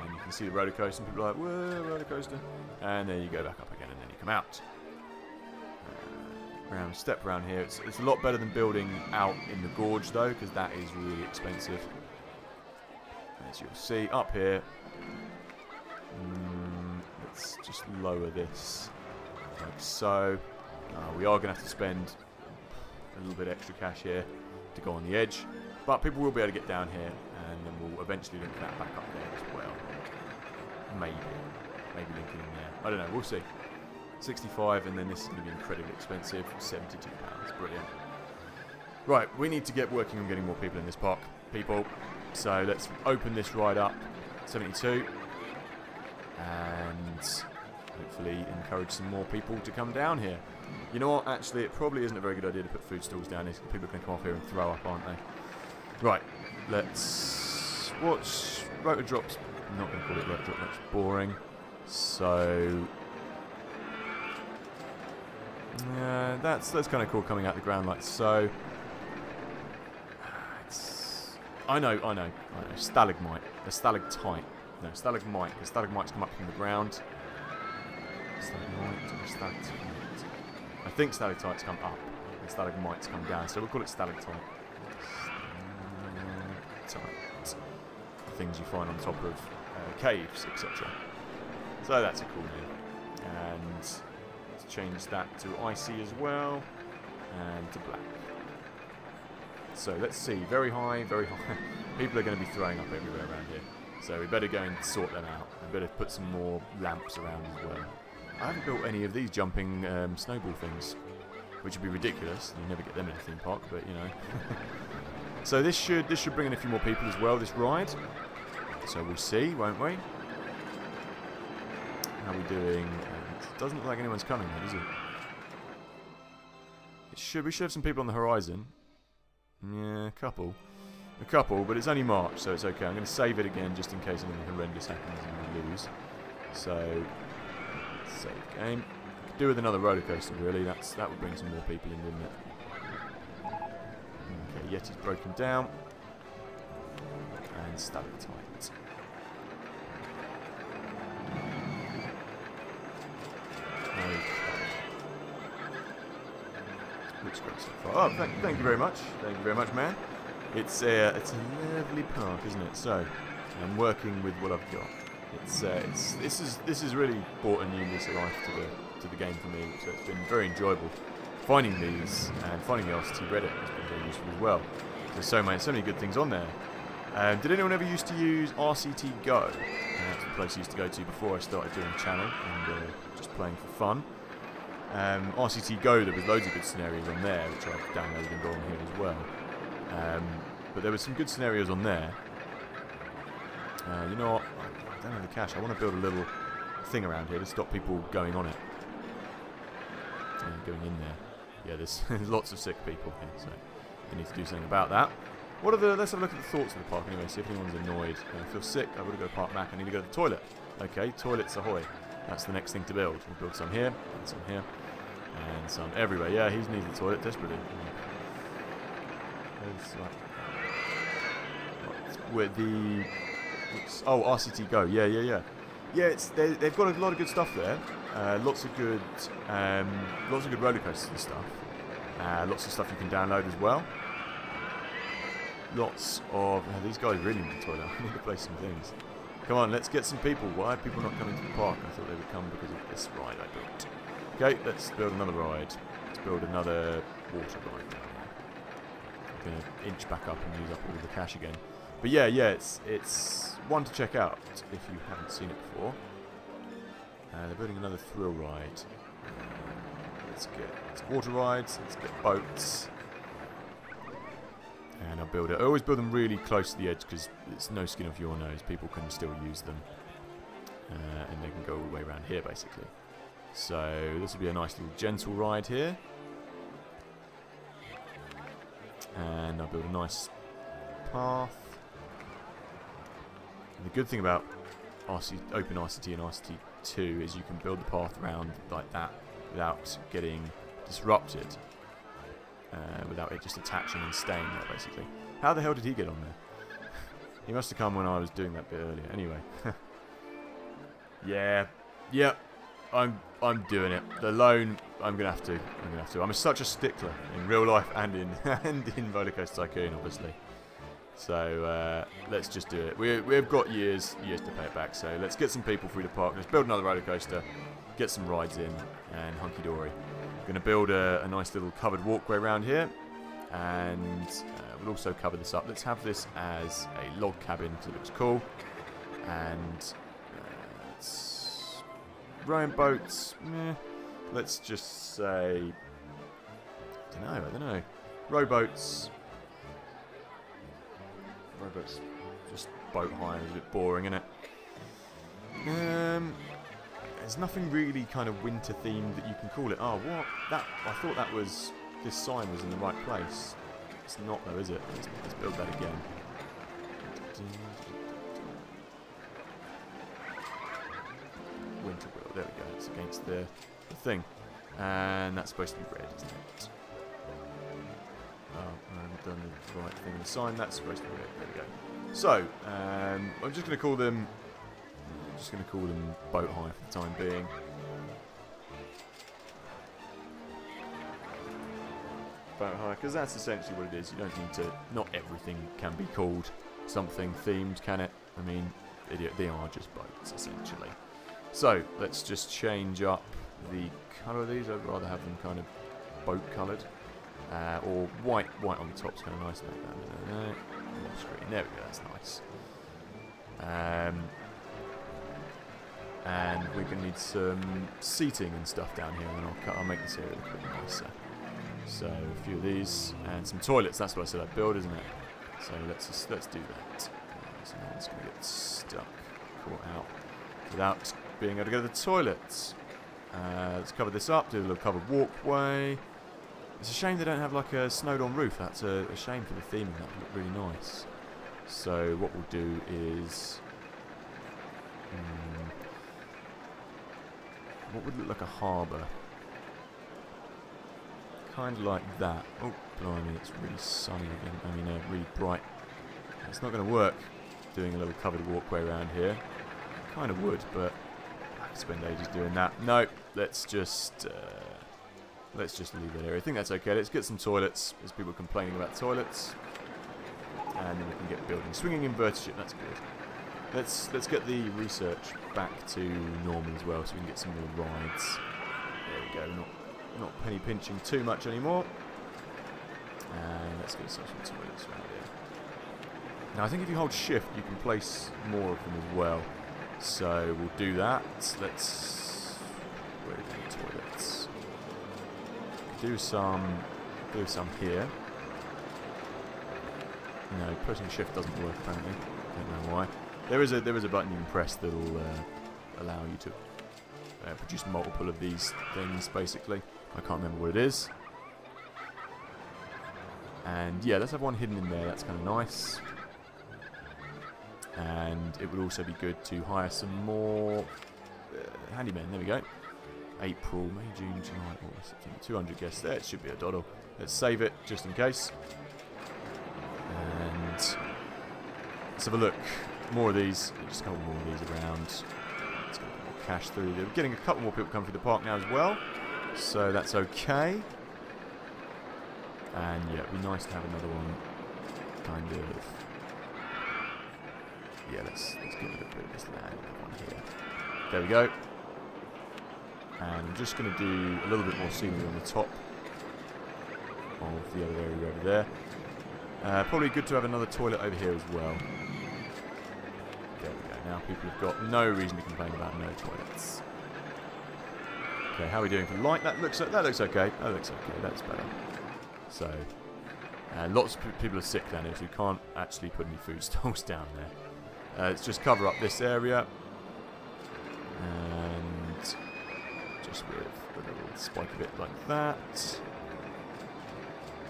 And you can see the roller coaster, and people are like, whoa, roller coaster. And then you go back up again, and then you come out. Step around here. It's a lot better than building out in the gorge, though, because that is really expensive. As you'll see, up here. Let's just lower this, like so. We are going to have to spend a little bit extra cash here to go on the edge. But people will be able to get down here, and then we'll eventually link that back up there as well. Maybe linking in there. I don't know, we'll see. 65, and then this is going to be incredibly expensive. £72, brilliant. Right, we need to get working on getting more people in this park, people. So let's open this ride up, 72, and hopefully encourage some more people to come down here. You know what, actually, it probably isn't a very good idea to put food stalls down here. People are going to come off here and throw up, aren't they? Right, let's watch rotor drops. I'm not going to call it rotor drop, that's boring. So... yeah, that's kind of cool coming out the ground like so. I know. Stalagmite. A stalactite. No, stalagmite. Because stalagmites come up from the ground. Stalagmite or stalactite? I think stalactites come up and stalagmites come down. So we'll call it stalactite. Stalactite. Things you find on top of caves, etc. So that's a cool name. And... change that to icy as well, and to black. So let's see, very high, very high. People are going to be throwing up everywhere around here, so we better go and sort them out. We better put some more lamps around as well. I haven't built any of these jumping snowball things, which would be ridiculous. You never get them in a theme park, but you know. So this should bring in a few more people as well, this ride. So we'll see, won't we? How are we doing? Doesn't look like anyone's coming yet, does it? We should have some people on the horizon. Yeah, a couple, but it's only March, so it's okay. I'm going to save it again just in case anything horrendous happens and we lose. So, save game. Could do with another roller coaster, really. That would bring some more people in, wouldn't it? Okay, Yeti's broken down. And stalactite. Looks great so far. Oh, thank you very much. Thank you very much, man. It's a lovely park, isn't it? So I'm working with what I've got. This has really brought a new lease of life to the game for me. So it's been very enjoyable finding these, and finding the RCT Reddit has been very useful as well. There's so many good things on there. Did anyone ever used to use RCT Go? That's the place I used to go to before I started doing a channel and just playing for fun. RCT Go, there was loads of good scenarios on there, which I've downloaded and got on here as well. But there were some good scenarios on there. You know what? I don't have the cash. I want to build a little thing around here to stop people going on it. Going in there. Yeah, there's lots of sick people here, so they need to do something about that. Let's have a look at the thoughts of the park anyway, see if anyone's annoyed. I feel sick, I've got to go to Park Mac, I need to go to the toilet. Okay, toilets ahoy. That's the next thing to build. We'll build some here, and some here, and some everywhere. Yeah, he needs the toilet desperately. With the... oh, RCT Go, yeah. Yeah, they've got a lot of good stuff there. Lots of good roller coasters and stuff. Lots of stuff you can download as well. Lots of... these guys really need the toilet. I need to play some things. Come on, let's get some people. Why are people not coming to the park? I thought they would come because of this ride I built. Okay, let's build another ride. Let's build another water ride down here. I'm going to inch back up and use up all the cash again. But yeah, it's one to check out if you haven't seen it before. They're building another thrill ride. Let's get water rides. Let's get boats. And I'll build it. I always build them really close to the edge because it's no skin off your nose. People can still use them. And they can go all the way around here, basically. So this will be a nice little gentle ride here. And I'll build a nice path. And the good thing about Open RCT and RCT2 is you can build the path around like that without getting disrupted. Without it just attaching and staying there, basically. How the hell did he get on there? He must have come when I was doing that bit earlier. Anyway. Yeah. I'm doing it. The loan, I'm gonna have to. I'm such a stickler in real life and in Roller Coaster Tycoon, obviously. So let's just do it. We've got years to pay it back. So let's get some people through the park. Let's build another roller coaster, get some rides in, and hunky dory. We're going to build a nice little covered walkway around here, and we'll also cover this up. Let's have this as a log cabin because it looks cool. And rowing boats. Let's just say, I don't know. Rowboats. Rowboats. Just boat hire is a bit boring, isn't it? There's nothing really kind of winter themed that you can call it. Oh, what? I thought that was... This sign was in the right place. It's not though, is it? Let's build that again. Winter wheel. There we go. It's against the thing. And that's supposed to be red, isn't it? Oh, I haven't done the right thing on the sign. That's supposed to be red. There we go. So, I'm just going to call them... boat hire for the time being. Boat hire, because that's essentially what it is. You don't need to... Not everything can be called something themed, can it? I mean, they are just boats, essentially. So, let's just change up the colour of these. I'd rather have them kind of boat-coloured. Or white on the top's kind of nice like that. Off screen. There we go, that's nice. And we're going to need some seating and stuff down here, and then I'll make this area look a bit nicer. So a few of these, and some toilets. That's what I said I'd build, isn't it? So let's do that. So now it's going to get stuck, caught out, without being able to go to the toilets. Let's cover this up, do a little covered walkway. It's a shame they don't have like a snowed-on roof. That's a shame for the theming. That would look really nice. So what we'll do is... what would look like a harbour? Kind of like that. Oh, blimey, it's really sunny again. I mean, really bright. It's not going to work doing a little covered walkway around here. Kind of would, but I could spend ages doing that. No, let's just leave that area. I think that's okay. Let's get some toilets. There's people complaining about toilets. And then we can get building. Swinging inverted ship, that's good. Let's get the research back to normal as well, so we can get some more rides. There we go. Not penny pinching too much anymore. And let's get some toilets around here. Now I think if you hold shift, you can place more of them as well. So we'll do that. Let's... Where are the toilets? Do some here. No, pressing shift doesn't work apparently. Don't know why. There is a button you can press that will allow you to produce multiple of these things. Basically, I can't remember what it is. And yeah, let's have one hidden in there. That's kind of nice. And it would also be good to hire some more handymen. There we go. April, May, June, July, August, September. 200 guests there. It should be a doddle. Let's save it just in case. And let's have a look. More of these. Just a couple more of these around. Let's get more cash through. We're getting a couple more people coming through the park now as well. So that's okay. And yeah, it'd be nice to have another one. Kind of. Yeah, let's get rid of this land. One here. There we go. And I'm just going to do a little bit more scenery on the top of the other area over there. Probably good to have another toilet over here as well. There we go. Now people have got no reason to complain about no toilets. Okay, how are we doing for light? That looks okay. That looks okay. That's better. So, lots of people are sick down here, so we can't actually put any food stalls down there. Let's just cover up this area. And just with a little spike a bit like that.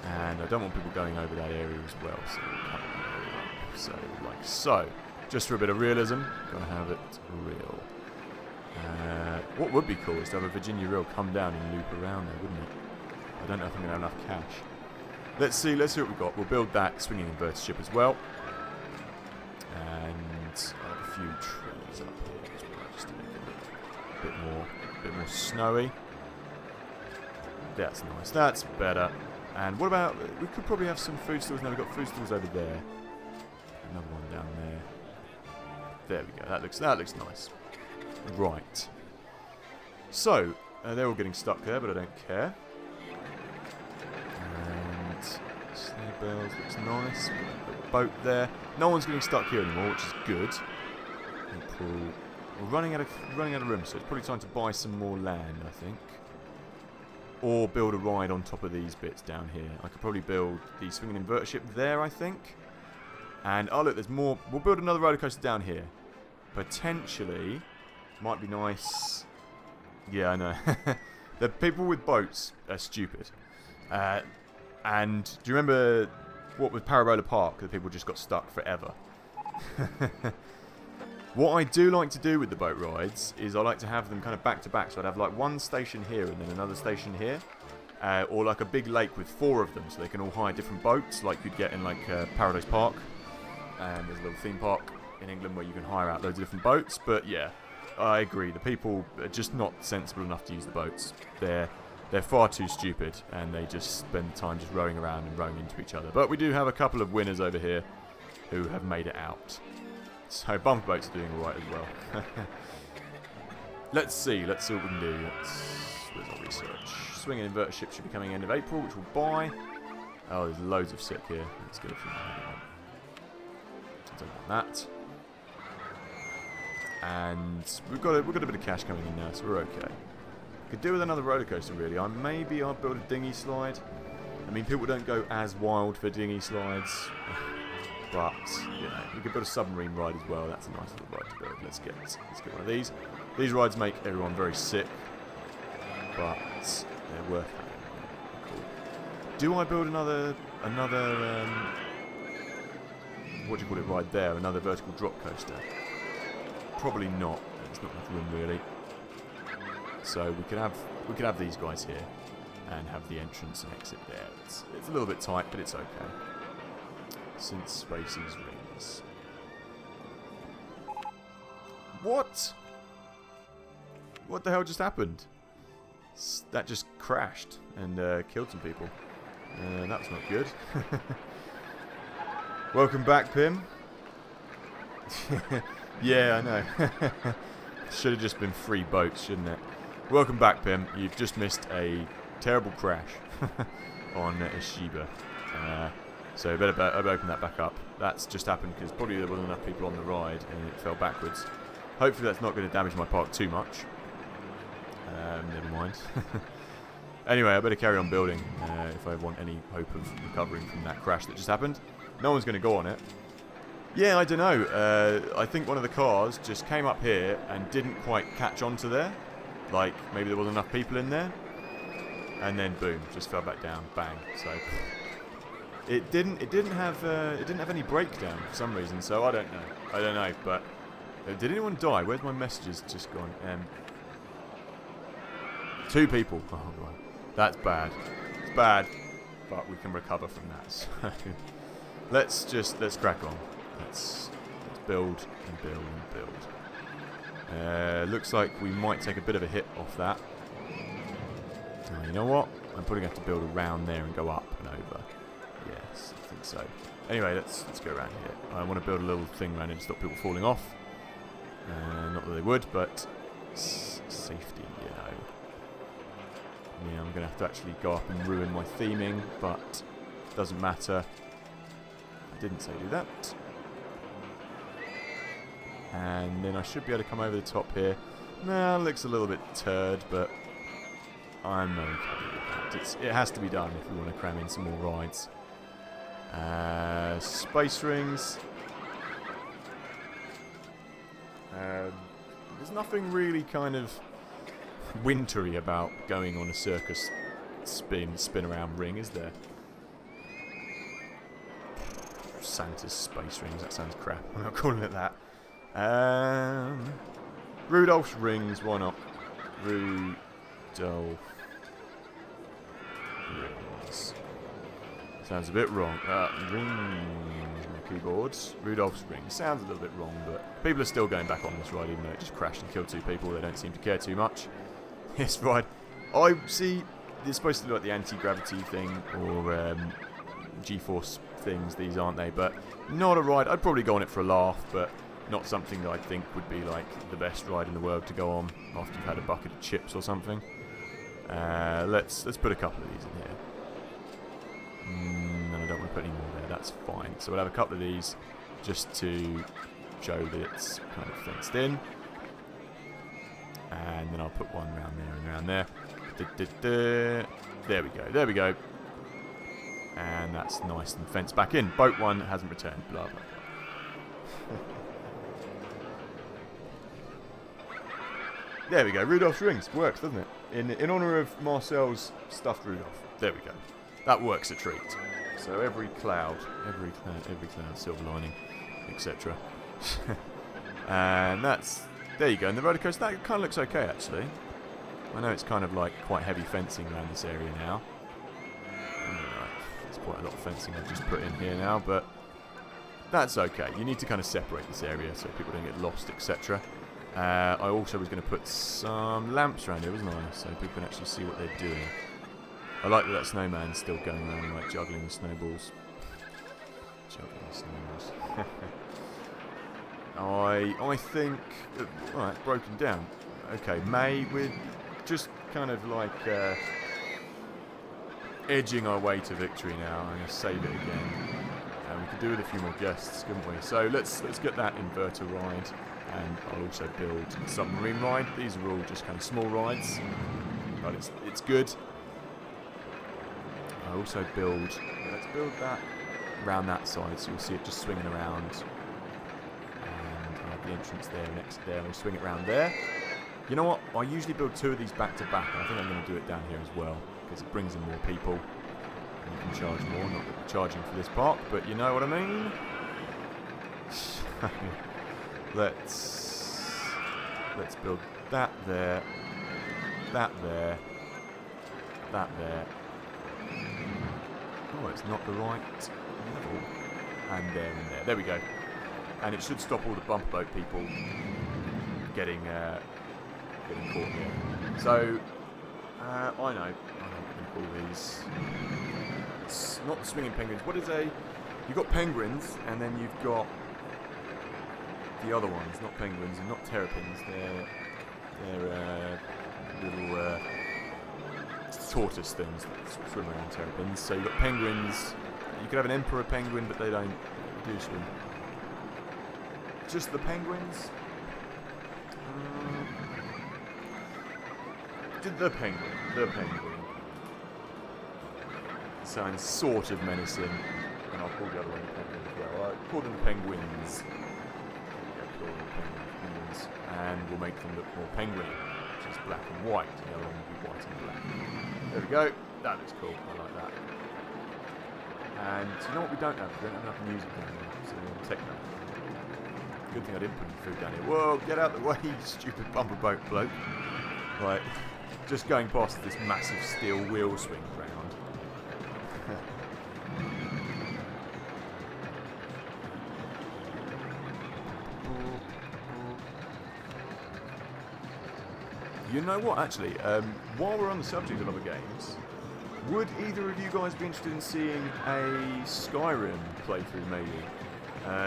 And I don't want people going over that area as well, so we'll cut that area up. So, like so. Just for a bit of realism, gotta have it real. What would be cool is to have a Virginia reel come down and loop around there, wouldn't it? I don't know if I'm gonna have enough cash. Let's see what we've got. We'll build that swinging inverter ship as well. And I'll have a few trees up here as well, just to make it look a bit more snowy. That's nice. That's better. And what about, we could probably have some food stalls. Now we've got food stalls over there. Another one down there. There we go. That looks nice. Right. So, they're all getting stuck there, but I don't care. And sleigh bells looks nice. Got a boat there. No one's getting stuck here anymore, which is good. We're running out of room, so it's probably time to buy some more land, I think. Or build a ride on top of these bits down here. I could probably build the swinging inverter ship there, I think. And, oh look, there's more. We'll build another roller coaster down here. Potentially. Might be nice. Yeah, I know. The people with boats are stupid. And do you remember what with Parabola Park? The people just got stuck forever. What I do like to do with the boat rides is I like to have them kind of back to back. So I'd have like one station here and then another station here. Or like a big lake with 4 of them so they can all hire different boats like you'd get in like Paradise Park. And there's a little theme park in England where you can hire out loads of different boats. But yeah, I agree. The people are just not sensible enough to use the boats. They're far too stupid and they just spend time just rowing around and rowing into each other. But we do have a couple of winners over here who have made it out. So bumper boats are doing alright as well. Let's see what we can do. Where's our research? Swinging inverter ship should be coming end of April, which we'll buy. Oh, there's loads of sick here. Let's go for that. Don't want that. And we've got a bit of cash coming in now, so we're okay. Could do with another roller coaster really. Maybe I'll build a dinghy slide. I mean, people don't go as wild for dinghy slides. But, you know, we could build a submarine ride as well. That's a nice little ride to build. Let's get one of these. These rides make everyone very sick, but they're worth having. Cool. Do I build another what do you call it ride there? Another vertical drop coaster? Probably not. There's not enough room really. So we could have these guys here and have the entrance and exit there. It's a little bit tight, but it's okay. Since spaces rings. What? What the hell just happened? That just crashed and killed some people. That's not good. Welcome back, Pim. Yeah, I know. Should have just been free boats, shouldn't it? Welcome back, Pim. You've just missed a terrible crash on Ishiba. So I better open that back up. That's just happened because probably there wasn't enough people on the ride and it fell backwards. Hopefully that's not going to damage my park too much. Never mind. Anyway, I better carry on building if I want any hope of recovering from that crash that just happened. No one's going to go on it. Yeah, I don't know. I think one of the cars just came up here and didn't quite catch onto there. Like maybe there wasn't enough people in there. And then boom, just fell back down. Bang. So it didn't have any breakdown for some reason. So I don't know. But did anyone die? Where's my messages just gone? 2 people. Oh god, that's bad. It's bad, but we can recover from that. So let's crack on. Let's build and build and build. Looks like we might take a bit of a hit off that. You know what? I'm probably going to have to build around there and go up and over. Yes, I think so. Anyway, let's go around here. I want to build a little thing around here to stop people falling off. Not that they would, but safety, you know. Yeah, I'm going to have to actually go up and ruin my theming, but it doesn't matter. Didn't say do that. And then I should be able to come over the top here. Nah, looks a little bit turd, but I'm okay with that. It has to be done if we want to cram in some more rides. Space rings. There's nothing really kind of wintry about going on a circus spin around ring, is there? Santa's space rings, that sounds crap. I'm not calling it that. Rudolph's rings, why not? Rudolph rings. Sounds a bit wrong. Rings, my keyboards. Rudolph's rings. Sounds a little bit wrong, but people are still going back on this ride, even though it just crashed and killed 2 people. They don't seem to care too much. This ride, I see, it's supposed to be like the anti-gravity thing, or G-force things, these aren't they? But not a ride. I'd probably go on it for a laugh, but not something that I think would be like the best ride in the world to go on after you've had a bucket of chips or something. Let's put a couple of these in here. No, I don't want to put any more there. That's fine. So we'll have a couple of these just to show that it's kind of fenced in. And then I'll put one around there and around there. There we go. There we go. And that's nice and fenced back in. Boat 1 hasn't returned. Blah, blah, blah. There we go. Rudolph's rings. Works, doesn't it? In honour of Marcel's stuffed Rudolph. There we go. That works a treat. So every cloud, silver lining, etc. And that's, there you go. And the roller coaster, that kind of looks okay actually. I know it's kind of like quite heavy fencing around this area now. There's quite a lot of fencing I've just put in here now, but that's okay. You need to kind of separate this area so people don't get lost, etc. I also was going to put some lamps around here, wasn't I? So people can actually see what they're doing. I like that snowman's still going around like juggling the snowballs. Juggling the snowballs. I think... Alright, broken down. Okay, May, we're just kind of like edging our way to victory now. I'm going to save it again. And we could do with a few more guests, couldn't we? So let's get that inverter ride. And I'll also build a submarine ride. These are all just kind of small rides. But it's good. I'll also build... Let's build that around that side so you'll see it just swinging around. And I have the entrance there next there. And we'll swing it around there. You know what? I usually build 2 of these back to back. And I think I'm going to do it down here as well. Because it brings in more people. And you can charge more. Not that we're charging for this park, but you know what I mean? Let's build that there. That there. That there. Oh, it's not the right level. And there and there. There we go. And it should stop all the bumper boat people getting caught here. So, I know what I'm going to call these. It's not the swinging penguins. What is a... You've got penguins, and then you've got the other ones. Not penguins and not terrapins. They're little... tortoise things that swim around terrapins. So you've got penguins. You could have an emperor penguin, but they don't do swim. Just the penguins. The penguin. Sounds sort of menacing, and I'll call the other one the penguin as well. I'll call them penguins. And we'll make them look more penguin, which is black and white. The other one will be white and black. There we go. That looks cool. I like that. And you know what we don't have? We don't have enough music down here. So we'll take that. Good thing I didn't put any food down here. Whoa, get out of the way, you stupid bumper boat bloke. Right, just going past this massive steel wheel swing round. You know what, actually, while we're on the subject of other games, would either of you guys be interested in seeing a Skyrim playthrough, maybe?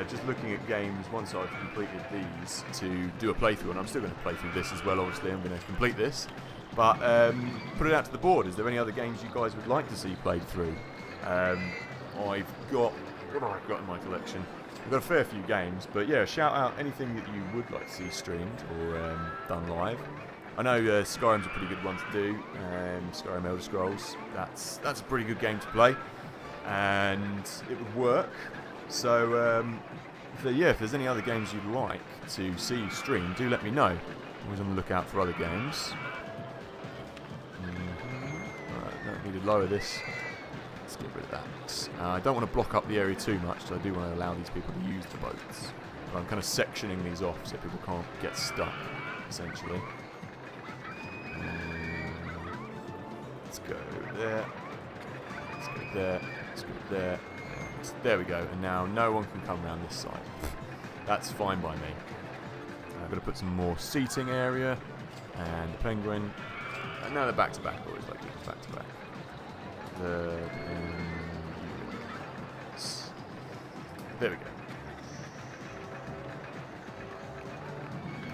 Just looking at games, once I've completed these, to do a playthrough, and I'm still going to play through this as well, obviously, I'm going to complete this, but put it out to the board. Is there any other games you guys would like to see played through? I've got what have I got in my collection? We've got a fair few games, but yeah, shout out anything that you would like to see streamed or done live. I know Skyrim's a pretty good one to do. Skyrim Elder Scrolls, that's a pretty good game to play, and it would work. So yeah, if there's any other games you'd like to see streamed, do let me know. I'm always on the lookout for other games. Alright, need to lower this. Let's get rid of that. I don't want to block up the area too much, so I do want to allow these people to use the boats. But I'm kind of sectioning these off so people can't get stuck, essentially. Let's go there. Let's go there. Let's go there. There we go. And now no one can come around this side. That's fine by me. I'm going to put some more seating area. And the penguin. And now they're back to back. I always like to back to back. There we go.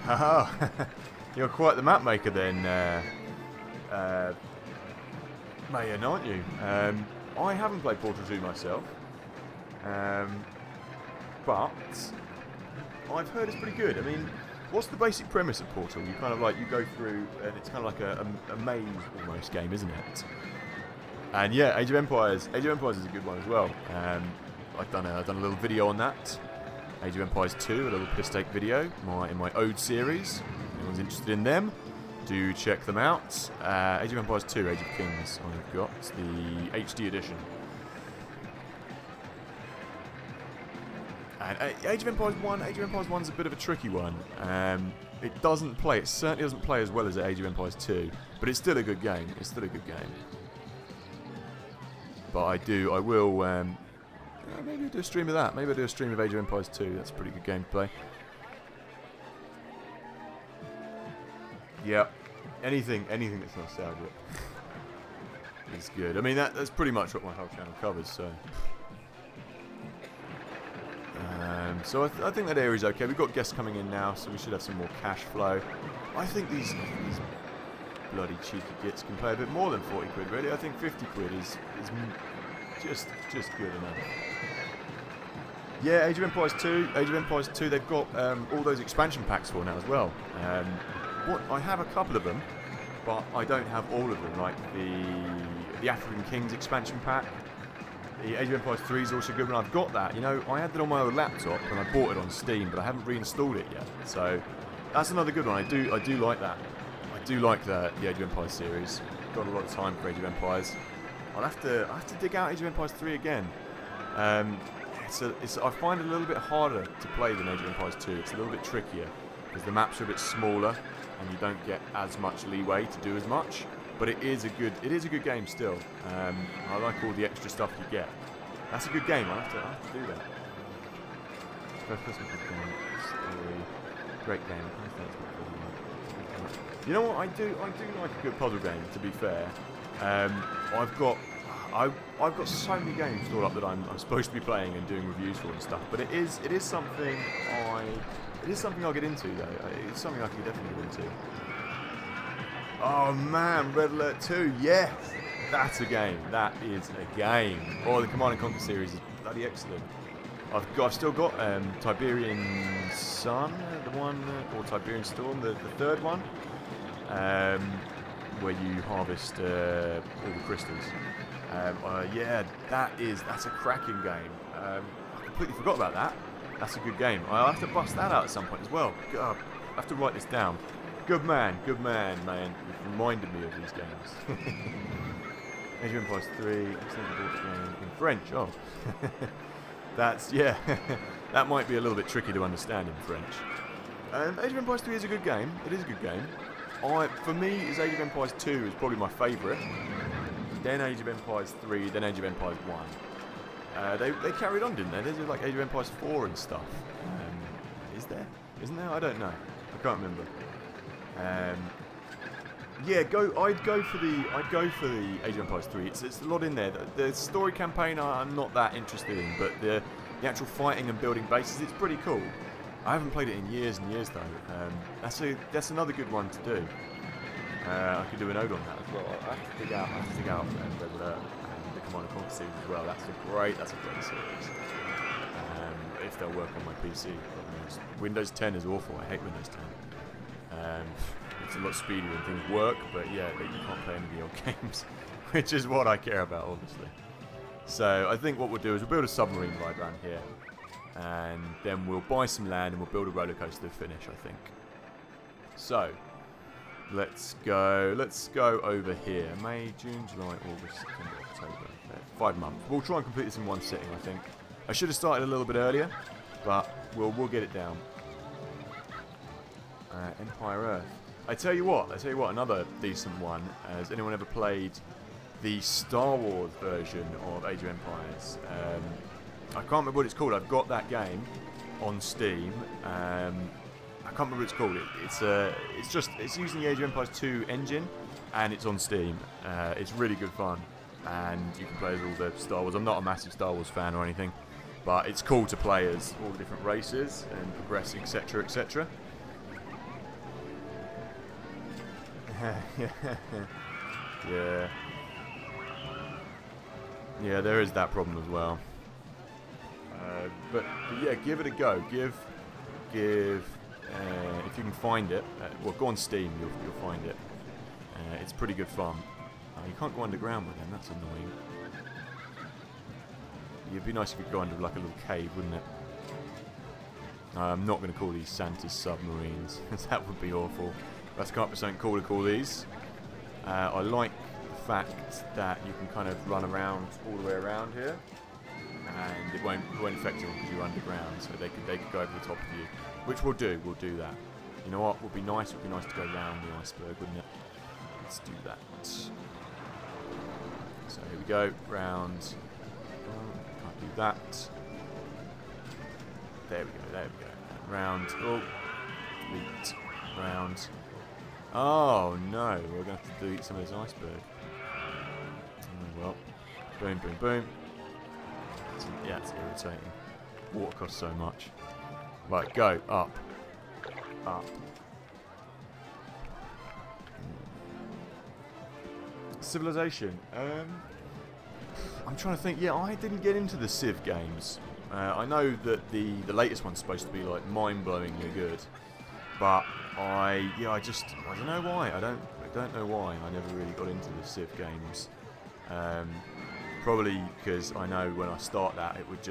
Haha! You're quite the map maker then, Mayan, aren't you? I haven't played Portal 2 myself, but I've heard it's pretty good. I mean, what's the basic premise of Portal? You kind of like, you go through, and it's kind of like a maze almost game, isn't it? And yeah, Age of Empires is a good one as well. I've done a little video on that. Age of Empires 2, a little piss take video in my Ode series. If anyone's interested in them, do check them out. Age of Empires 2, Age of Kings, I've got the HD edition. And Age of Empires 1's a bit of a tricky one. It certainly doesn't play as well as Age of Empires 2, but it's still a good game. But I will, maybe I'll do a stream of that. Maybe I'll do a stream of Age of Empires 2. That's a pretty good game to play. Yeah, anything that's nostalgic is good. I mean, that's pretty much what my whole channel covers, so... So I think that area's okay. We've got guests coming in now, so we should have some more cash flow. I think these bloody cheeky gits can pay a bit more than 40 quid, really. I think 50 quid is just good enough. Yeah, Age of Empires 2, they've got all those expansion packs for now as well. I have a couple of them, but I don't have all of them, like the African Kings expansion pack. The Age of Empires 3 is also good, and I've got that. You know, I had that on my old laptop, and I bought it on Steam, but I haven't reinstalled it yet. So that's another good one. I do like that. I do like the Age of Empires series. Got a lot of time for Age of Empires. I have to dig out Age of Empires 3 again. I find it a little bit harder to play than Age of Empires 2. It's a little bit trickier because the maps are a bit smaller, and you don't get as much leeway to do as much. But it is a good game still. I like all the extra stuff you get. That's a good game. I have to do that. Great game. You know what? I do like a good puzzle game. To be fair, I've got so many games stored up that I'm supposed to be playing and doing reviews for and stuff. But it is something I'll get into though. It's something I can definitely get into. Oh man, Red Alert 2, yes! That's a game. That is a game. Oh, the Command & Conquer series is bloody excellent. I've still got Tiberian Sun, the one, or Tiberian Storm, the third one, where you harvest all the crystals. Yeah, that's a cracking game. I completely forgot about that. That's a good game. I'll have to bust that out at some point as well. God, I have to write this down. Good man, man. You've reminded me of these games. Age of Empires 3, in French, oh. Yeah, that might be a little bit tricky to understand in French. Age of Empires 3 is a good game. It is a good game. For me, Age of Empires 2 is probably my favourite. Then Age of Empires 3, then Age of Empires 1. They carried on, didn't they? There's like Age of Empires 4 and stuff. Is there? Isn't there? I don't know. I can't remember. Yeah, I'd go for the Age of Empires 3. It's a lot in there. The story campaign I'm not that interested in, but the actual fighting and building bases, it's pretty cool. I haven't played it in years and years though. That's another good one to do. I could do an ode on that as well. I have to dig out Red Alert and the Command & Conquer series as well. That's a great series. If they'll work on my PC. Windows 10 is awful. I hate Windows 10. It's a lot speedier when things work, but yeah, but you can't play any of the old games, which is what I care about, obviously. So I think what we'll do is we'll build a submarine right around here, and then we'll buy some land and we'll build a roller coaster to finish, I think. So let's go over here. May, June, July, August, September, October. 5 months. We'll try and complete this in one sitting, I think. I should have started a little bit earlier, but we'll get it down. Empire Earth. I tell you what, another decent one. Has anyone ever played the Star Wars version of Age of Empires? I can't remember what it's called. I've got that game on Steam. I can't remember what it's called. It's using the Age of Empires 2 engine, and it's on Steam. It's really good fun, and you can play as all the Star Wars. I'm not a massive Star Wars fan or anything, but it's cool to play as all the different races and progress, etc., etc. Yeah, there is that problem as well. But yeah, give it a go. Give. If you can find it, well, go on Steam. You'll find it. It's pretty good fun. You can't go underground with them. That's annoying. It'd be nice if you could go under like a little cave, wouldn't it? I'm not going to call these Santa's submarines. That would be awful. Let's come up with something cool to call these. I like the fact that you can kind of run around all the way around here, and it won't affect you because you're underground, so they could go over the top of you, which we'll do. We'll do that. You know what? Would be nice. It would be nice to go round the iceberg, wouldn't it? Let's do that. So here we go. Round. Can't do that. There we go. There we go. Round. Oh, delete. Round. Oh no, we're going to have to delete some of this iceberg. Oh, well, boom, boom, boom. Yeah, it's irritating. Water costs so much. Right, go, up. Up. Civilization. I'm trying to think, yeah, I didn't get into the Civ games. I know that the latest one's supposed to be like mind-blowingly good. But I don't know why. I don't know why I never really got into the Civ games. Probably because I know when I start that, I'd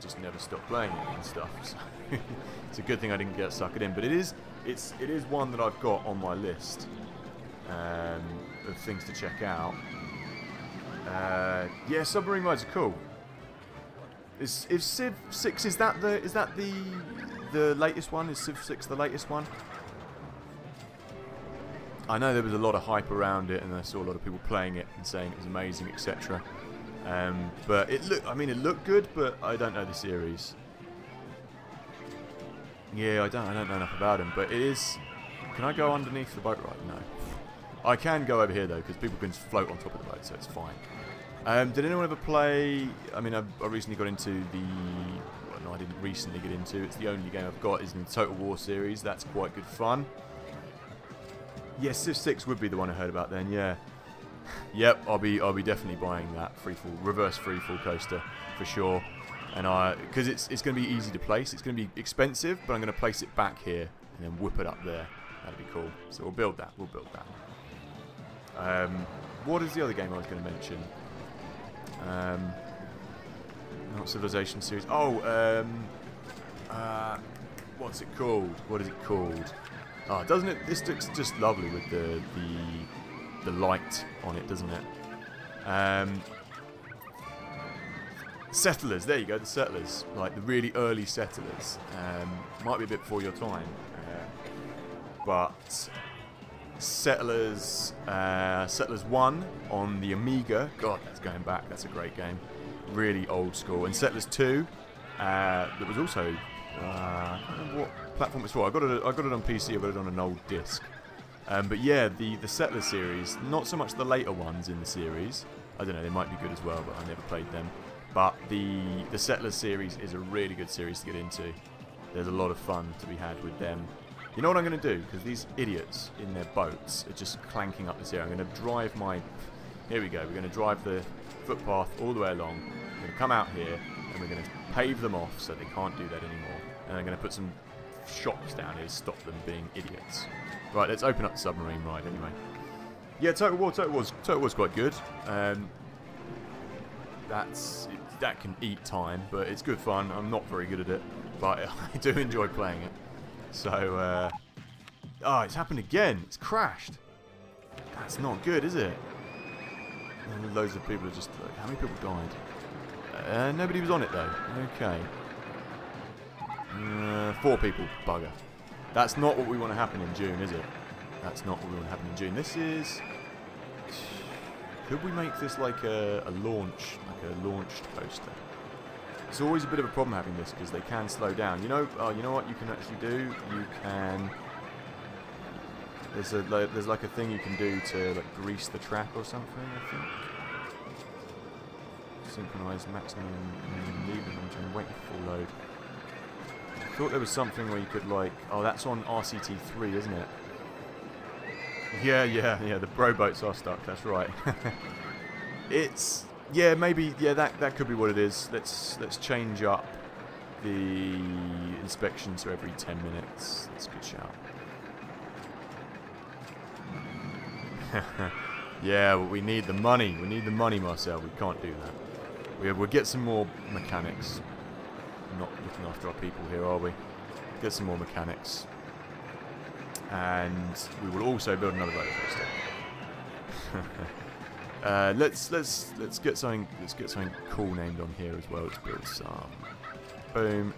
just never stop playing it and stuff. So it's a good thing I didn't get suckered in. But it is one that I've got on my list of things to check out. Yeah, submarine rides are cool. Is Civ 6 is that the latest one? Is Civ 6 the latest one? I know there was a lot of hype around it, and I saw a lot of people playing it and saying it was amazing, etc. But it looked good, but I don't know the series. Yeah, I don't know enough about them, but it is. Can I go underneath the boat ride? No. I can go over here though, because people can float on top of the boat, so it's fine. Did anyone ever play? I mean, I recently got into the. Well, no, I didn't recently get into. It's the only game I've got is in the Total War series. That's quite good fun. Yes, Civ 6 would be the one I heard about then. Yeah. Yep, I'll be definitely buying that reverse freefall coaster for sure. And because it's going to be easy to place. It's going to be expensive, but I'm going to place it back here and then whip it up there. That'd be cool. So we'll build that. We'll build that. What is the other game I was going to mention? Not Civilization series. Oh, what's it called? What is it called? Oh, doesn't it? This looks just lovely with the light on it, doesn't it? Settlers. There you go. The Settlers, like the really early Settlers. Might be a bit before your time, but Settlers 1 on the Amiga. God, that's going back. That's a great game. Really old school. And Settlers 2, that was also. I can't remember what platform it's for. I got it on PC. I got it on an old disc. But yeah, the Settlers series. Not so much the later ones in the series. I don't know. They might be good as well, but I never played them. But the Settlers series is a really good series to get into. There's a lot of fun to be had with them. You know what I'm going to do? Because these idiots in their boats are just clanking up this area. I'm going to drive my... Here we go. We're going to drive the footpath all the way along. We're going to come out here, and we're going to pave them off so they can't do that anymore. And I'm going to put some shops down here to stop them being idiots. Right, let's open up the submarine ride anyway. Yeah, Total War's quite good. That can eat time, but it's good fun. I'm not very good at it, but I do enjoy playing it. So, oh, it's happened again. It's crashed. That's not good, is it? And loads of people are just... How many people died? Nobody was on it, though. Okay. 4 people. Bugger. That's not what we want to happen in June, is it? That's not what we want to happen in June. This is... Could we make this like a launched coaster? It's always a bit of a problem having this because they can slow down. You know what you can actually do? You can... There's like a thing you can do to like grease the track or something, I think. Synchronize maximum lever function, wait for full load. I thought there was something where you could like... Oh, that's on RCT2, isn't it? Yeah, the bro boats are stuck, that's right. It's... Yeah, maybe... Yeah, that could be what it is. Let's change up the inspection to every 10 minutes. That's a good shout. Yeah, well, we need the money. We need the money, Marcel. We can't do that. We'll get some more mechanics. Not looking after our people here, are we? Get some more mechanics. And we will also build another roller coaster. Let's get something cool named on here as well. Let's build some. Boom.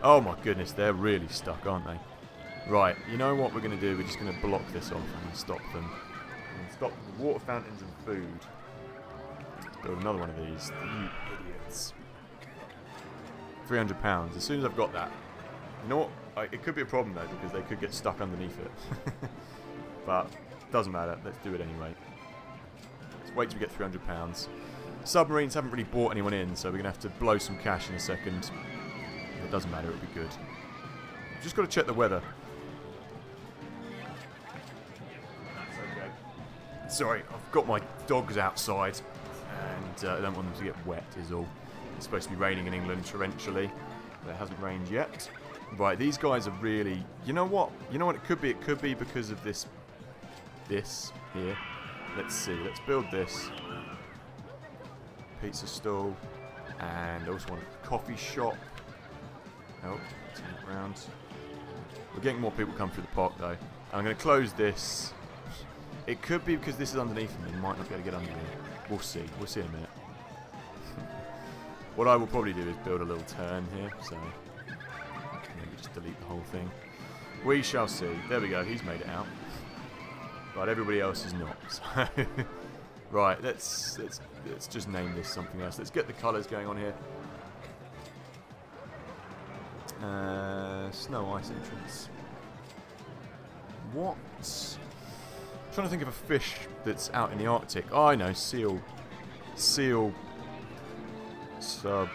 Oh my goodness, they're really stuck, aren't they? Right, you know what we're going to do? We're just going to block this off and stop them. And stop the water fountains and food. Let's build another one of these. You idiots. £300. As soon as I've got that. You know what? It could be a problem though because they could get stuck underneath it. But doesn't matter. Let's do it anyway. Let's wait till we get £300. Submarines haven't really brought anyone in, so we're going to have to blow some cash in a second. It doesn't matter. It'll be good. Just got to check the weather. Sorry, I've got my dogs outside and I don't want them to get wet is all. It's supposed to be raining in England torrentially, but it hasn't rained yet. Right, these guys are really... You know what? You know what it could be? It could be because of this here. Let's see, let's build this. Pizza stall. And I also want a coffee shop. Oh, turn it around. We're getting more people come through the park though. I'm going to close this. It could be because this is underneath me. You might not be able to get under me. We'll see. We'll see in a minute. What I will probably do is build a little turn here. So maybe just delete the whole thing. We shall see. There we go. He's made it out. But everybody else is not. So right. Let's just name this something else. Let's get the colours going on here. Snow ice entrance. What? I'm trying to think of a fish that's out in the Arctic. Oh, I know, seal submarines.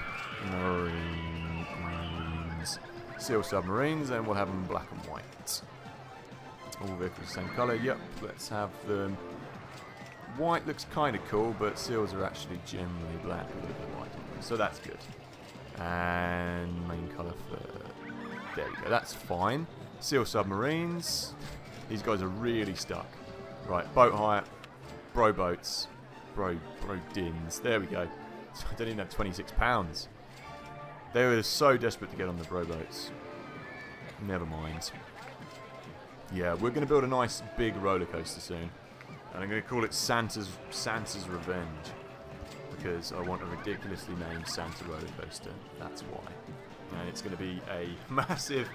Seal submarines, and we'll have them black and white. All vehicles the same colour. Yep, let's have them. White looks kind of cool, but seals are actually generally black with a little bit of white. So that's good. And main colour for... There we go, that's fine. Seal submarines. These guys are really stuck. Right, boat hire, bro boats, bro dins. There we go. I don't even have £26. They were so desperate to get on the bro boats. Never mind. Yeah, we're going to build a nice big roller coaster soon, and I'm going to call it Santa's Revenge because I want a ridiculously named Santa roller coaster. That's why. And it's going to be a massive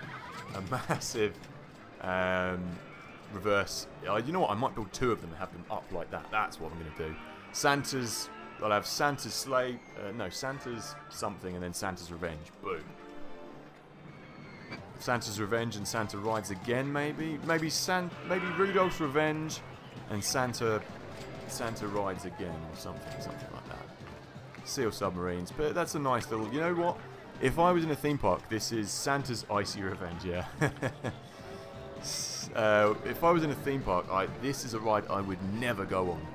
reverse. You know what? I might build 2 of them and have them up like that. That's what I'm going to do. Santa's. I'll have Santa's sleigh. No, Santa's something, and then Santa's Revenge. Boom. Santa's Revenge and Santa Rides Again, maybe. Maybe Rudolph's Revenge and Santa Rides Again, or something like that. Seal submarines, but that's a nice little. You know what? If I was in a theme park, this is Santa's Icy Revenge. Yeah. If I was in a theme park, this is a ride I would never go on.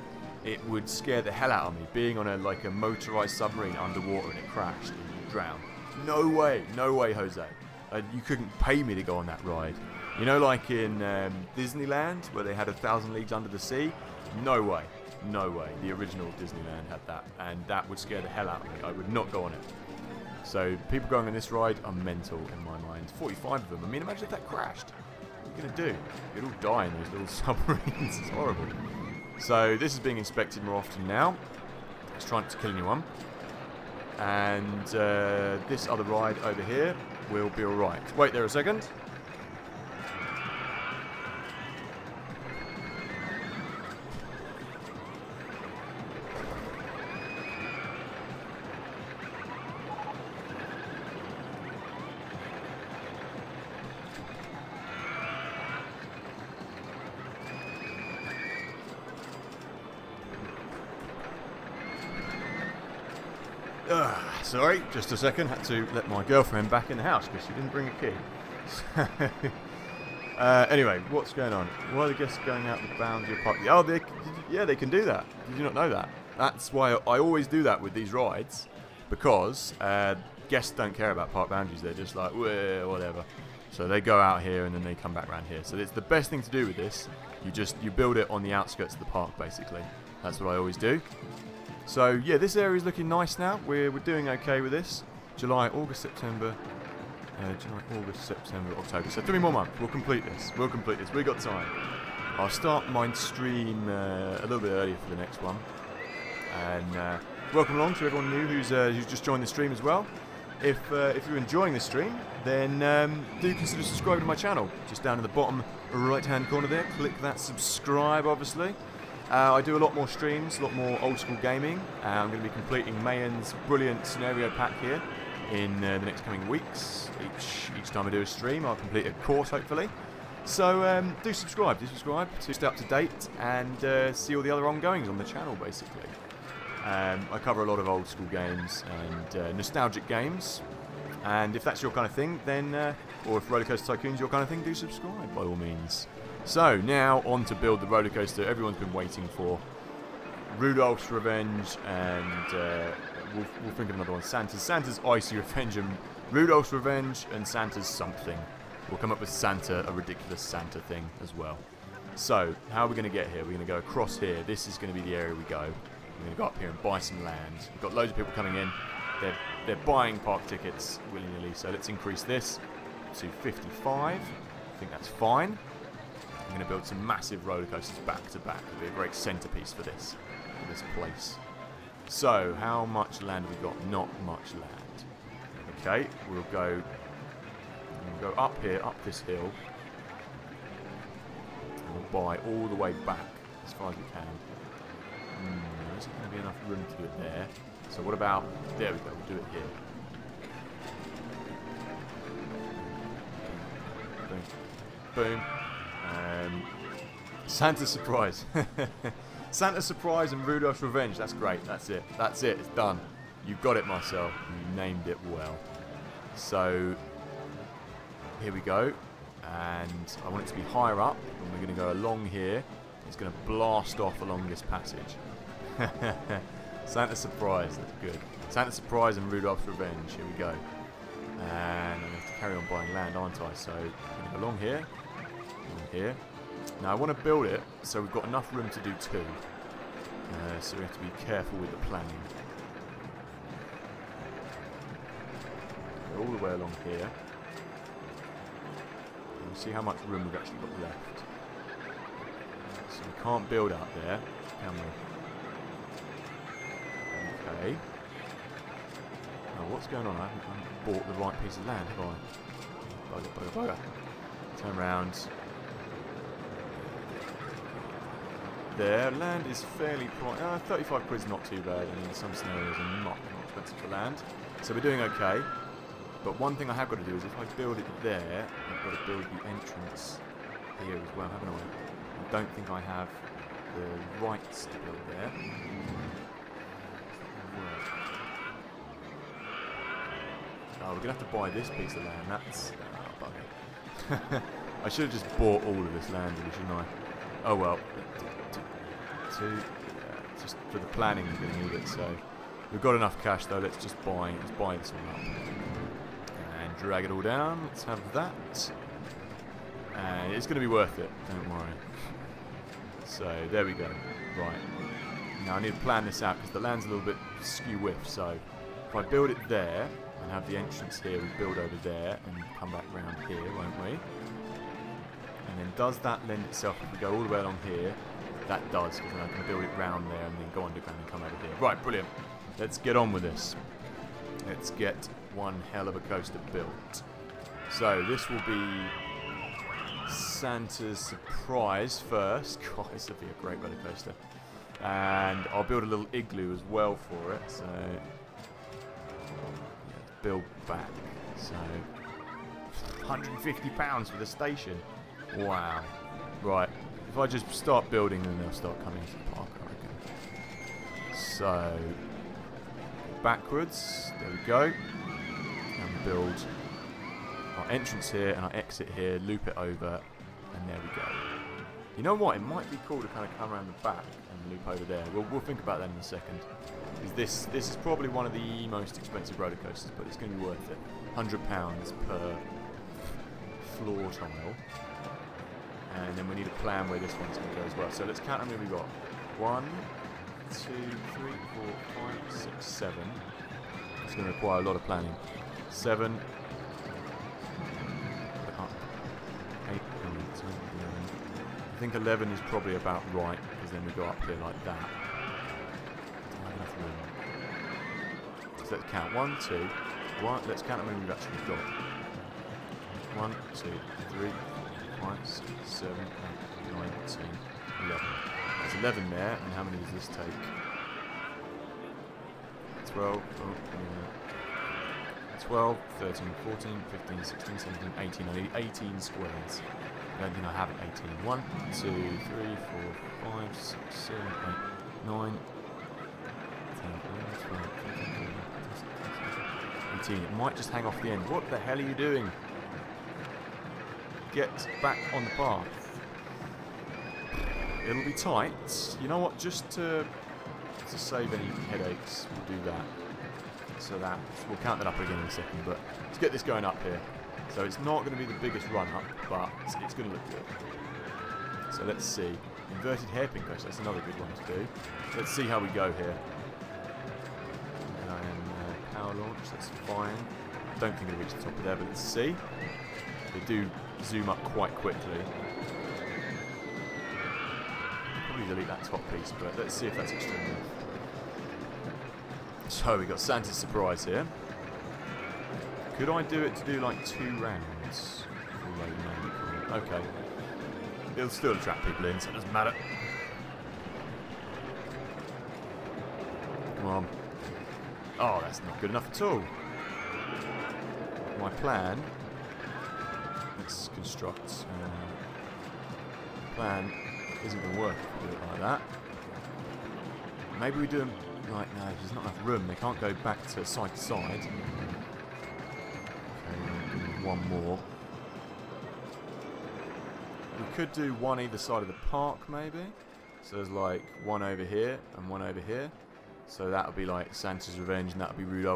it would scare the hell out of me. Being on a motorized submarine underwater and it crashed and you drown. No way, Jose. You couldn't pay me to go on that ride. You know, like in Disneyland, where they had 1,000 Leagues Under the Sea? No way. The original Disneyland had that, and that would scare the hell out of me. I would not go on it. So people going on this ride are mental in my mind. 45 of them. I mean, imagine if that crashed. What are you going to do? You'd all die in those little submarines. It's horrible. So this is being inspected more often now. Let's try not to kill anyone. And this other ride over here will be alright. Wait there a second. Sorry, just a second. Had to let my girlfriend back in the house because she didn't bring a key. Anyway, what's going on? Why are the guests going out the boundary of park? Oh, they can do that. Did you not know that? That's why I always do that with these rides, because guests don't care about park boundaries. They're just like, whatever. So they go out here and then they come back around here. So it's the best thing to do with this. You build it on the outskirts of the park, basically. That's what I always do. So yeah, this area is looking nice now. We're doing okay with this. July, August, September, October. So 3 more months. We'll complete this. We've got time. I'll start my stream a little bit earlier for the next one. And welcome along to everyone new who's just joined the stream as well. If you're enjoying the stream, then do consider subscribing to my channel. Just down in the bottom right-hand corner there. Click that subscribe, obviously. I do a lot more streams, a lot more old school gaming. I'm going to be completing Mayan's brilliant scenario pack here in the next coming weeks. Each time I do a stream, I'll complete a course, hopefully. So do subscribe to stay up to date and see all the other ongoings on the channel, basically. I cover a lot of old school games and nostalgic games. And if that's your kind of thing, then, or if Roller Coaster Tycoon's your kind of thing, do subscribe by all means. So, now on to build the roller coaster everyone's been waiting for. Rudolph's Revenge, and we'll think of another one. Santa's Icy Revenge, and Rudolph's Revenge, and Santa's something. We'll come up with Santa, a ridiculous Santa thing as well. So, how are we going to get here? We're going to go across here. This is going to be the area we go. We're going to go up here and buy some land. We've got loads of people coming in. They're buying park tickets willy-nilly, so let's increase this to 55. I think that's fine. I'm going to build some massive roller coasters back to back. It'll be a great centerpiece for this place. So, how much land have we got? Not much land. Okay, we'll go up here, up this hill. And we'll buy all the way back as far as we can. There isn't going to be enough room to do it there. So what about, there we go, we'll do it here. Boom. Boom. Santa's Surprise. Santa's Surprise and Rudolph's Revenge. That's great. That's it. It's done. You got it, Marcel. You named it well. So, here we go. And I want it to be higher up. And we're going to go along here. It's going to blast off along this passage. Santa's Surprise. That's good. Santa's Surprise and Rudolph's Revenge. Here we go. And I'm going to have to carry on buying land, aren't I? So, I'm going to go along here. Along here. Now I want to build it so we've got enough room to do 2. So we have to be careful with the planning. Go all the way along here. And we'll see how much room we've actually got left. So we can't build out there, can we? Okay. Now what's going on? I haven't bought the right piece of land, have I? Bugger. Turn around. There, land is fairly priced. 35 quid's not too bad. I mean, some scenarios are not expensive for land, so we're doing okay. But one thing I have got to do is if I build it there, I've got to build the entrance here as well, haven't I? I don't think I have the rights to build there. Oh, we're gonna have to buy this piece of land. That's bugger. I should have just bought all of this land, shouldn't I? Oh well. 2, for the planning we're going to need it. So we've got enough cash though. Let's just buy this all up and drag it all down. Let's have that, and it's going to be worth it. Don't worry. So there we go. Right. Now I need to plan this out because the land's a little bit skew-whiff. So if I build it there and have the entrance here, we build over there and come back round here, won't we? And then does that lend itself if we go all the way along here? That does, because then I can build it round there and then go underground and come over here. Right, brilliant. Let's get on with this. Let's get one hell of a coaster built. So this will be Santa's surprise first. God, this will be a great roller coaster. And I'll build a little igloo as well for it. So let's build back. So £150 for the station. Wow. Right. If I just start building, then they'll start coming to the park, I reckon. So backwards. There we go. And build our entrance here and our exit here. Loop it over, and there we go. You know what? It might be cool to kind of come around the back and loop over there. We'll think about that in a second. This is probably one of the most expensive roller coasters, but it's going to be worth it. £100 per floor tile. And then we need a plan where this one's going to go as well. So let's count how many we've got. 1, 2, 3, 4, 5, 6, 7. It's going to require a lot of planning. 7. Up. 8, 9, 10, 11. I think 11 is probably about right, because then we go up here like that. So let's count. 1, 2, 1. Let's count how many we've actually got. 1, 2, 3, 5, 6, 7, 8, 9, 10, 11. There's 11 there, and how many does this take? 12, 12, 13, 14, 15, 16, 17, 18. I need 18 squares. I don't think I have it 18. 1, 2, 3, 4, 5, 6, 7, 8, 9, 10, 11, 12, 13, 18. It might just hang off the end. What the hell are you doing? Get back on the path. It'll be tight. You know what? Just to save any headaches, we'll do that. So that we'll count that up again in a second. But let's get this going up here. So it's not going to be the biggest run up, but it's going to look good. So let's see. Inverted hairpin coaster. That's another good one to do. Let's see how we go here. And power launch. That's fine. I don't think it'll reach the top of there, but let's see. They do zoom up quite quickly. Probably delete that top piece, but let's see if that's extreme enough. So we got Santa's surprise here. Could I do it to do like 2 rounds? Okay. It'll still attract people in, so it doesn't matter. Come on. Oh, that's not good enough at all. My plan. Let's construct. Plan isn't going to work if we do it like that. Maybe we do them like, no, there's not enough room. They can't go back to side to side. Okay, one more. We could do one either side of the park, maybe. So there's like one over here and one over here. So that would be like Santa's Revenge, and that would be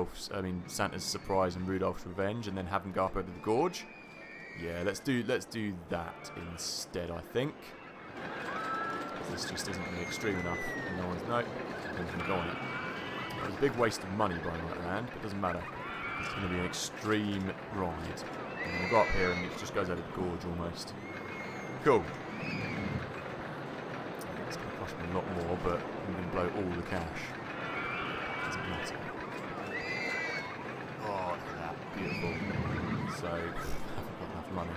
Santa's Surprise and Rudolph's Revenge, and then have them go up over the gorge. Yeah, let's do that instead, I think. This just isn't going to be extreme enough. No one's going to go on it. It was a big waste of money buying that land, but it doesn't matter. It's going to be an extreme ride. And then we'll go up here and it just goes over the gorge almost. Cool. It's going to cost me a lot more, but I'm going to blow all the cash. Doesn't matter. Oh, look at that. Beautiful. So, I haven't got enough money.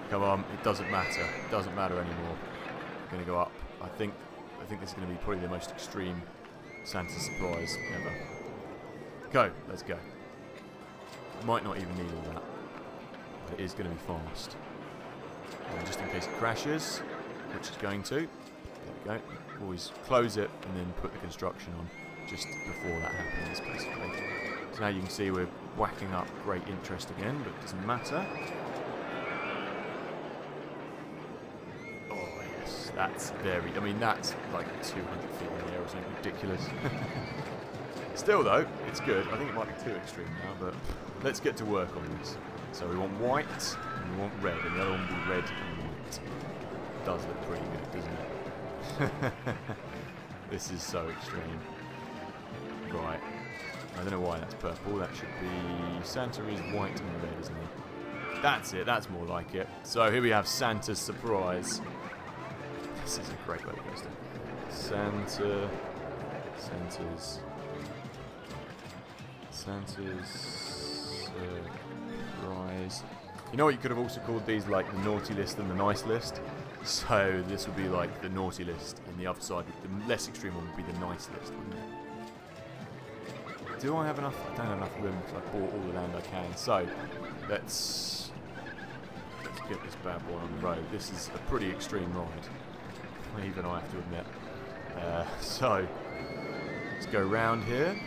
Come on, it doesn't matter. It doesn't matter anymore. I'm going to go up. I think this is going to be probably the most extreme Santa's surprise ever. Go, let's go. Might not even need all that, but it is going to be fast. And just in case it crashes, which it's going to. There we go. Always close it and then put the construction on just before that happens, basically. So now you can see we're whacking up great interest again, but it doesn't matter. That's very, I mean, that's like 200 feet in the air or something ridiculous. Still though, it's good. I think it might be too extreme now, but let's get to work on this. So we want white, and we want red, and the other one will be red and white. Does look pretty good, doesn't it? This is so extreme. Right. I don't know why that's purple. That should be... Santa is white and red, isn't he? That's it. That's more like it. So here we have Santa's surprise. This is a great roller coaster. Santa's surprise. You know what you could have also called these, like the naughty list and the nice list? So this would be like the naughty list, and the other side, the less extreme one would be the nice list, wouldn't it? Do I have enough? I don't have enough room because I bought all the land I can. So let's get this bad boy on the road. This is a pretty extreme ride, even I have to admit. So let's go round here.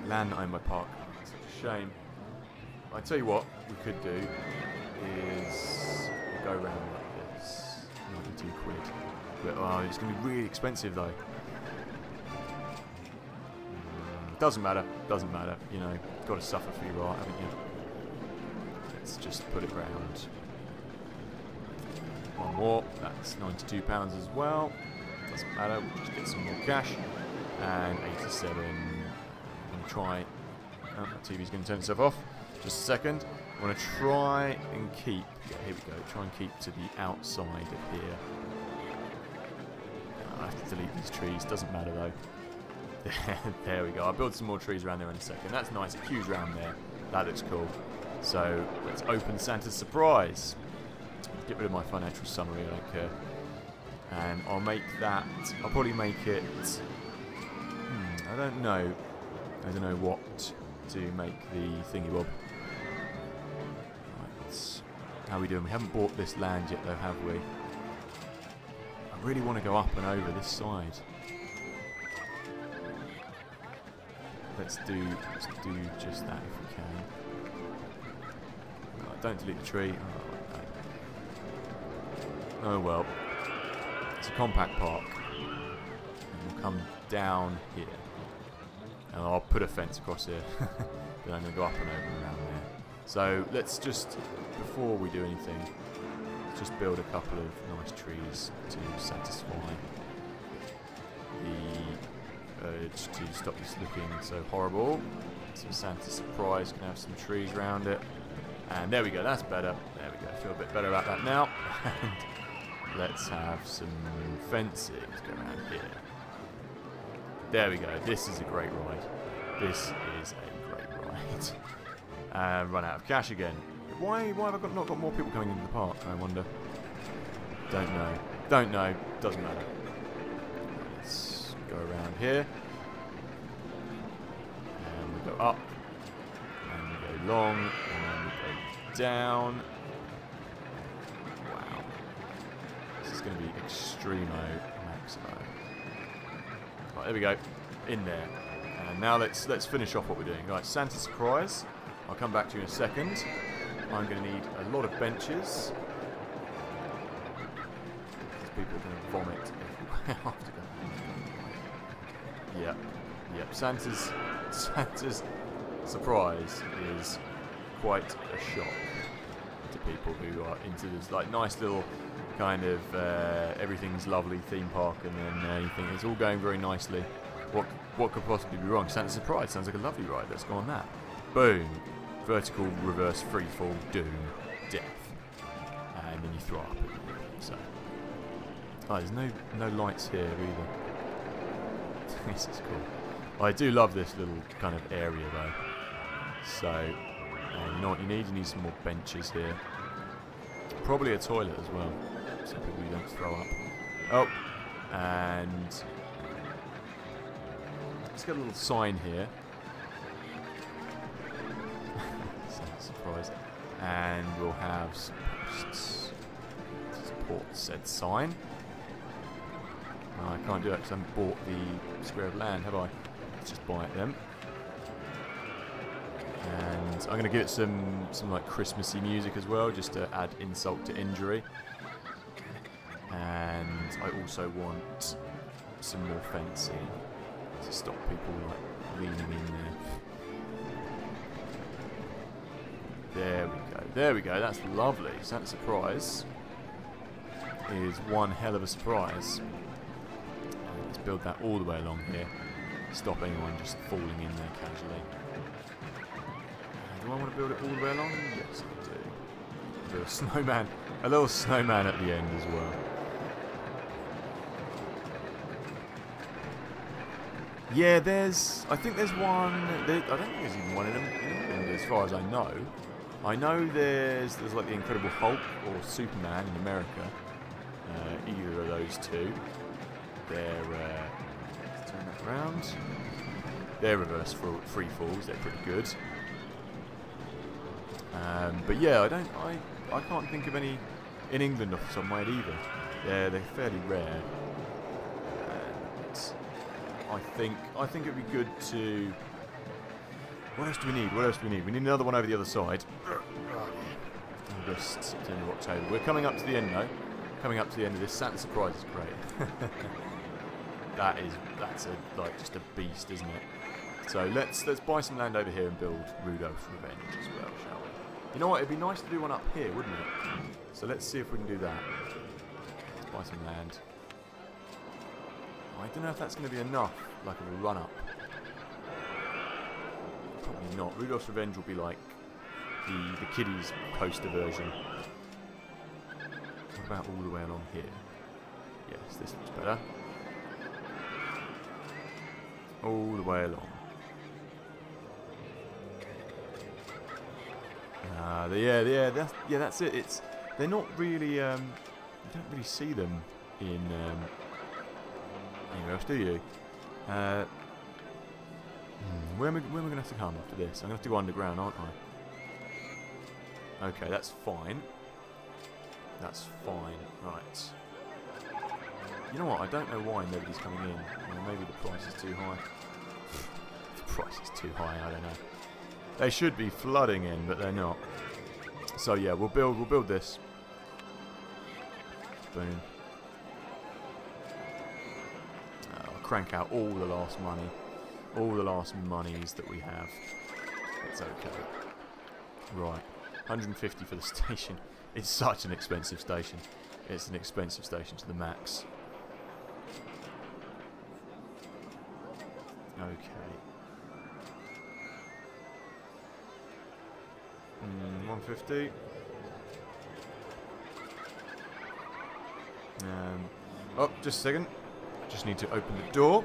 Land that owned by Park. It's such a shame. I tell you what we could do is go round like this. 92 quid. But oh, it's going to be really expensive though. Doesn't matter. Doesn't matter. You know, got to suffer for your art, haven't you? Let's just put it round. One more. That's £92 as well. Doesn't matter. We'll just get some more cash. And 87. I'm going to try. Oh, my TV's going to turn itself off. Just a second. I want to try and keep. Yeah, here we go. Try and keep to the outside of here. I have to delete these trees. Doesn't matter though. There we go. I'll build some more trees around there in a second. That's nice. A huge round there. That looks cool. So let's open Santa's surprise. Get rid of my financial summary. I don't care. And I'll make that. I'll probably make it. I don't know. I don't know what to make the thingy bob. Right, how are we doing? We haven't bought this land yet, though, have we? I really want to go up and over this side. Let's do just that if we can. No, don't delete the tree. Oh well. It's a compact park. And we'll come down here. And I'll put a fence across here. Then I'm going to go up and over and around there. So let's just, before we do anything, let's just build a couple of nice trees to satisfy the urge to stop this looking so horrible. So Santa's surprise can have some trees around it. And there we go, that's better. There we go, I feel a bit better about that now. And let's have some fencing to go around here. There we go, this is a great ride. This is a great ride. And run out of cash again. Why have I not got more people coming into the park, I wonder? Don't know. Don't know, doesn't matter. Let's go around here. And we go up. And we go long. And then we go down. Wow. This is going to be extremo maximo. Right, there we go. In there. And now let's finish off what we're doing. Right, Santa's surprise. I'll come back to you in a second. I'm going to need a lot of benches. Because people are going to vomit everywhere after that. Yep. Santa's surprise is quite a shock to people who are into this like nice little kind of everything's lovely theme park, and then you think it's all going very nicely. What could possibly be wrong? Santa's surprise sounds like a lovely ride. Let's go on that. Boom. Vertical, reverse, free fall, doom, death. And then you throw up. So. Oh, there's no lights here either. This is cool. I do love this little kind of area though. So, you know what you need? You need some more benches here. Probably a toilet as well. So people you don't throw up. Oh, and let's get a little sign here. Surprise. And we'll have some posts to support said sign. No, I can't do that because I haven't bought the square of land, have I? Let's just buy it then. And I'm going to give it some like Christmassy music as well, just to add insult to injury. And I also want some more fencing to stop people like leaning in there. There we go. There we go. That's lovely. Santa Surprise is one hell of a surprise. Let's build that all the way along here. Stop anyone just falling in there casually. Do I want to build it all the way along? Yes, I do. Do a snowman. A little snowman at the end as well. Yeah, I think there's one. I don't think there's even one in England, as far as I know. I know there's like the Incredible Hulk or Superman in America. Either of those two. They're let's turn that around. They're reverse free falls. They're pretty good. But yeah, I can't think of any in England off the top of my head either. They're fairly rare. I think it'd be good to. What else do we need? What else do we need? We need another one over the other side. August, September, October. We're coming up to the end though. Coming up to the end of this. Santa Surprise is great. That's just a beast, isn't it? So let's buy some land over here and build Rudolph's Revenge as well, shall we? You know what? It'd be nice to do one up here, wouldn't it? So let's see if we can do that. Let's buy some land. I don't know if that's going to be enough, like a run-up. Probably not. Rudolph's Revenge will be like the kiddies poster version. What about all the way along here? Yes, this looks better. All the way along. That's it. They're not really. You don't really see them in anywhere else, do you? Where am I going to have to come after this? I'm going to have to go underground, aren't I? Okay, that's fine. That's fine. Right. You know what? I don't know why nobody's coming in. Well, maybe the price is too high. The price is too high. I don't know. They should be flooding in, but they're not. So yeah, we'll build this. Boom. I'll crank out all the last money, all the last monies that we have. It's okay. Right, 150 for the station. It's such an expensive station. It's an expensive station to the max. Okay. 150. Oh, just a second. Just need to open the door.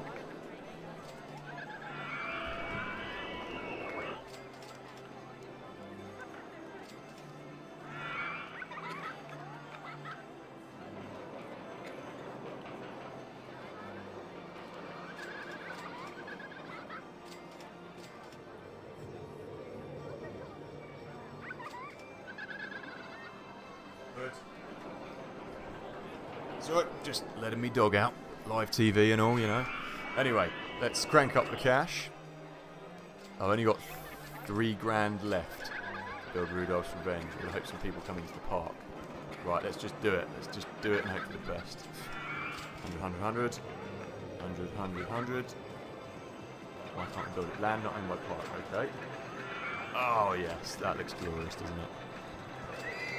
So, just letting me dog out. Live TV and all, you know. Anyway, let's crank up the cash. I've only got $3 grand left to build Rudolph's Revenge. We'll hope some people come into the park. Right, let's just do it. Let's just do it and hope for the best. 100, 100, 100, 100, 100. Why can't I build it? Land not owned by park, okay. Oh yes, that looks glorious, doesn't it?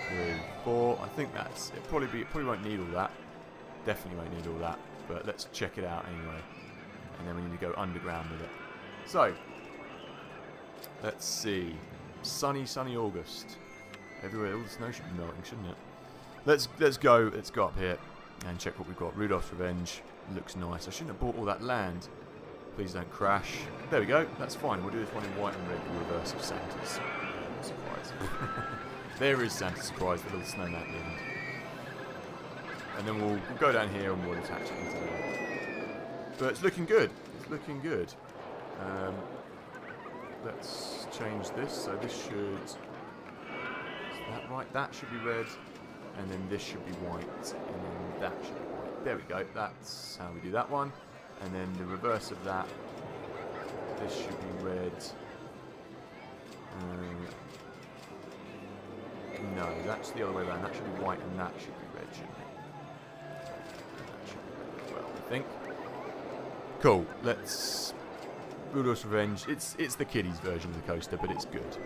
3, 4. I think that's it. Probably won't need all that. Definitely won't need all that. But let's check it out anyway. And then we need to go underground with it. So, let's see. Sunny August. Everywhere, all the snow should be melting, shouldn't it? Let's go up here and check what we've got. Rudolph's Revenge looks nice. I shouldn't have bought all that land. Please don't crash. There we go. That's fine. We'll do this one in white and red, the reverse of Santa's surprise. There is Santa's surprise, the little snowman at the end. And then we'll go down here and we'll attach it into there. But it's looking good. It's looking good. Let's change this. So this should... Is that right? That should be red. And then this should be white. And then that should be white. There we go. That's how we do that one. And then the reverse of that. This should be red. No, that's the other way around. That should be white and that should be red, shouldn't it? Cool. Let's... Rudolph's Revenge. It's the kiddies version of the coaster, but it's good.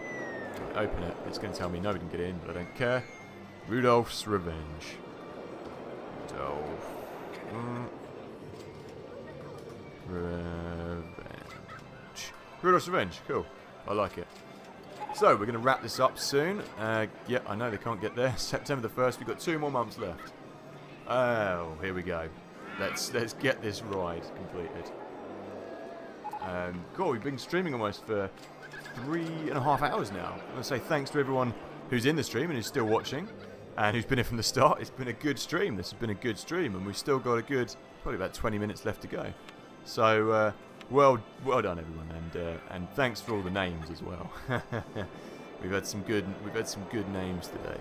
Right, open it. It's going to tell me nobody can get in, but I don't care. Rudolph's Revenge. Rudolph. Revenge. Rudolph's Revenge. Cool. I like it. So, we're going to wrap this up soon. Yeah, I know they can't get there. September the 1st. We've got 2 more months left. Oh, here we go. Let's get this ride completed. God, we've been streaming almost for 3.5 hours now. I want to say thanks to everyone who's in the stream and who's still watching, and who's been here from the start. It's been a good stream. This has been a good stream, and we've still got a good, probably about 20 minutes left to go. So, well done everyone, and thanks for all the names as well. we've had some good names today.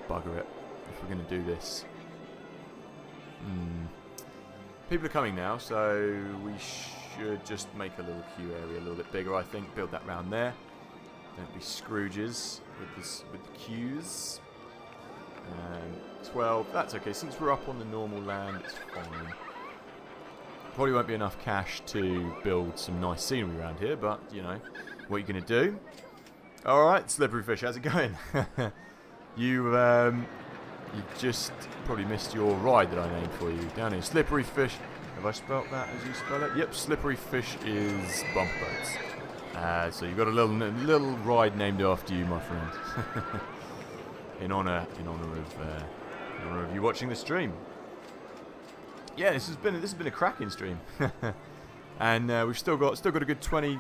Bugger it if we're going to do this. People are coming now, so we should just make a little queue area a little bit bigger, I think. Build that round there. Don't be Scrooges with the queues. 12, that's okay. Since we're up on the normal land, it's fine. Probably won't be enough cash to build some nice scenery around here, but, you know, what are you going to do? Alright, Slippery Fish, how's it going? You just probably missed your ride that I named for you. Down here, Slippery Fish. Have I spelt that as you spell it? Yep, Slippery Fish is bumper boats. So you've got a little ride named after you, my friend. in honor of you watching the stream. Yeah, this has been a cracking stream. And we've still got a good 20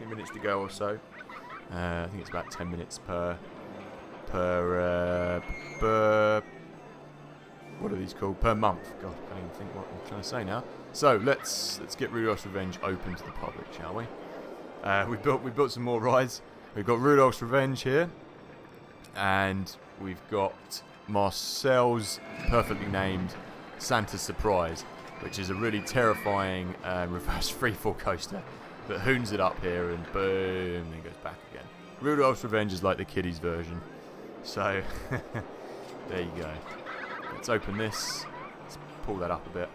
minutes to go or so. I think it's about 10 minutes per what are these called? Per month. God, I can't even think what I'm trying to say now. So let's get Rudolph's Revenge open to the public, shall we? We built some more rides. We've got Rudolph's Revenge here, and we've got Marcel's perfectly named Santa's Surprise, which is a really terrifying reverse freefall coaster that hoons it up here and boom, and goes back again. Rudolph's Revenge is like the kiddies version. So, there you go. Let's open this. Let's pull that up a bit.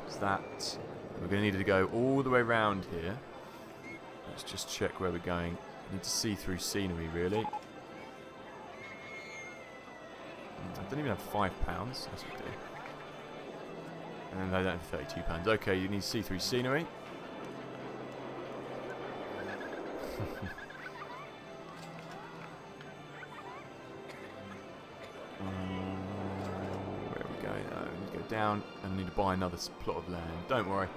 There's that. We're going to need to go all the way around here. Let's just check where we're going. We need to see through scenery, really. I don't even have £5. That's what we do. And I don't have £32. Okay, you need to see through scenery. Where are we going? We need to go down and I need to buy another plot of land. Don't worry.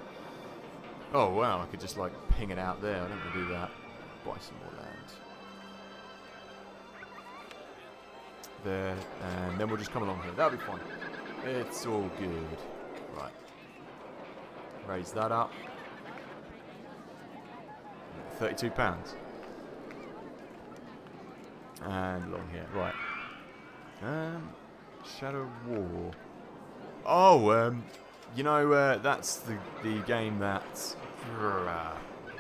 Oh wow, I could just like ping it out there. I don't want to do that. Buy some more land. There, and then we'll just come along here. That'll be fine. It's all good. Right. Raise that up. £32. And along here. Right. Shadow War. Oh, you know, that's the game that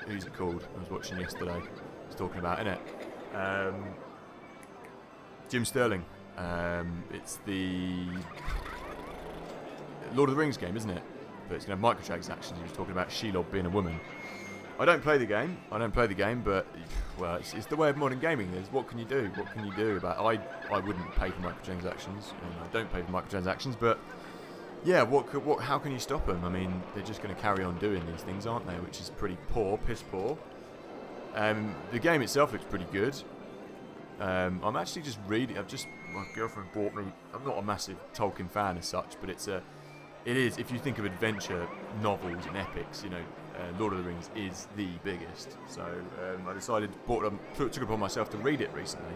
who's it called? I was watching yesterday. I was talking about, innit? Jim Sterling. It's the Lord of the Rings game, isn't it? But it's going to have microtransactions. He was talking about Shelob being a woman. I don't play the game. But well, it's the way of modern gaming. What can you do? What can you do about it? I wouldn't pay for microtransactions, and I don't pay for microtransactions. But yeah, how can you stop them? I mean, they're just going to carry on doing these things, aren't they? Which is pretty poor, piss poor. The game itself looks pretty good. I'm actually just reading. My girlfriend bought me. I'm not a massive Tolkien fan as such, but it is. If you think of adventure novels and epics, you know, Lord of the Rings is the biggest. So I decided, took it upon myself to read it recently,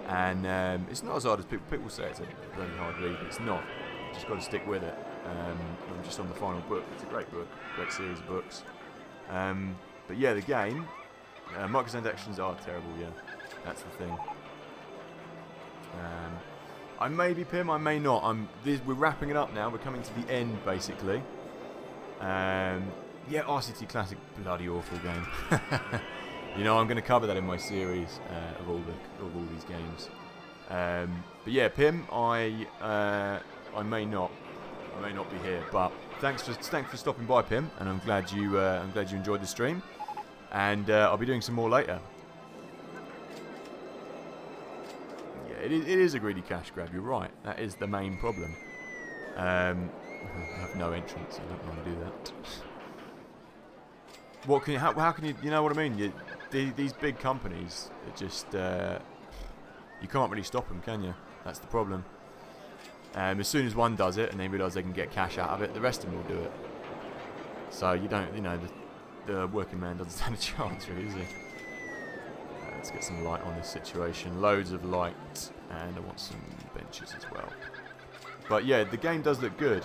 and it's not as hard as people say. It's a very hard read, but it's not. You just got to stick with it. I'm just on the final book. It's a great book, great series of books. But yeah, the game, microtransactions are terrible. Yeah, that's the thing. I may be Pim, I may not. We're wrapping it up now. We're coming to the end, basically. Yeah, RCT Classic, bloody awful game. You know, I'm going to cover that in my series of all these games. But yeah, Pim, I I may not be here. But thanks for stopping by, Pim, and I'm glad you enjoyed the stream. And I'll be doing some more later. Yeah, it is a greedy cash grab. You're right. That is the main problem. I have no entrance. I don't want to do that. What can you? How can you? You know what I mean? These big companies, it just you can't really stop them, can you? That's the problem. As soon as one does it and they realise they can get cash out of it, the rest of them will do it. So you don't, you know, the working man doesn't stand a chance, really, does he? Let's get some light on this situation. Loads of light, and I want some benches as well. But yeah, the game does look good.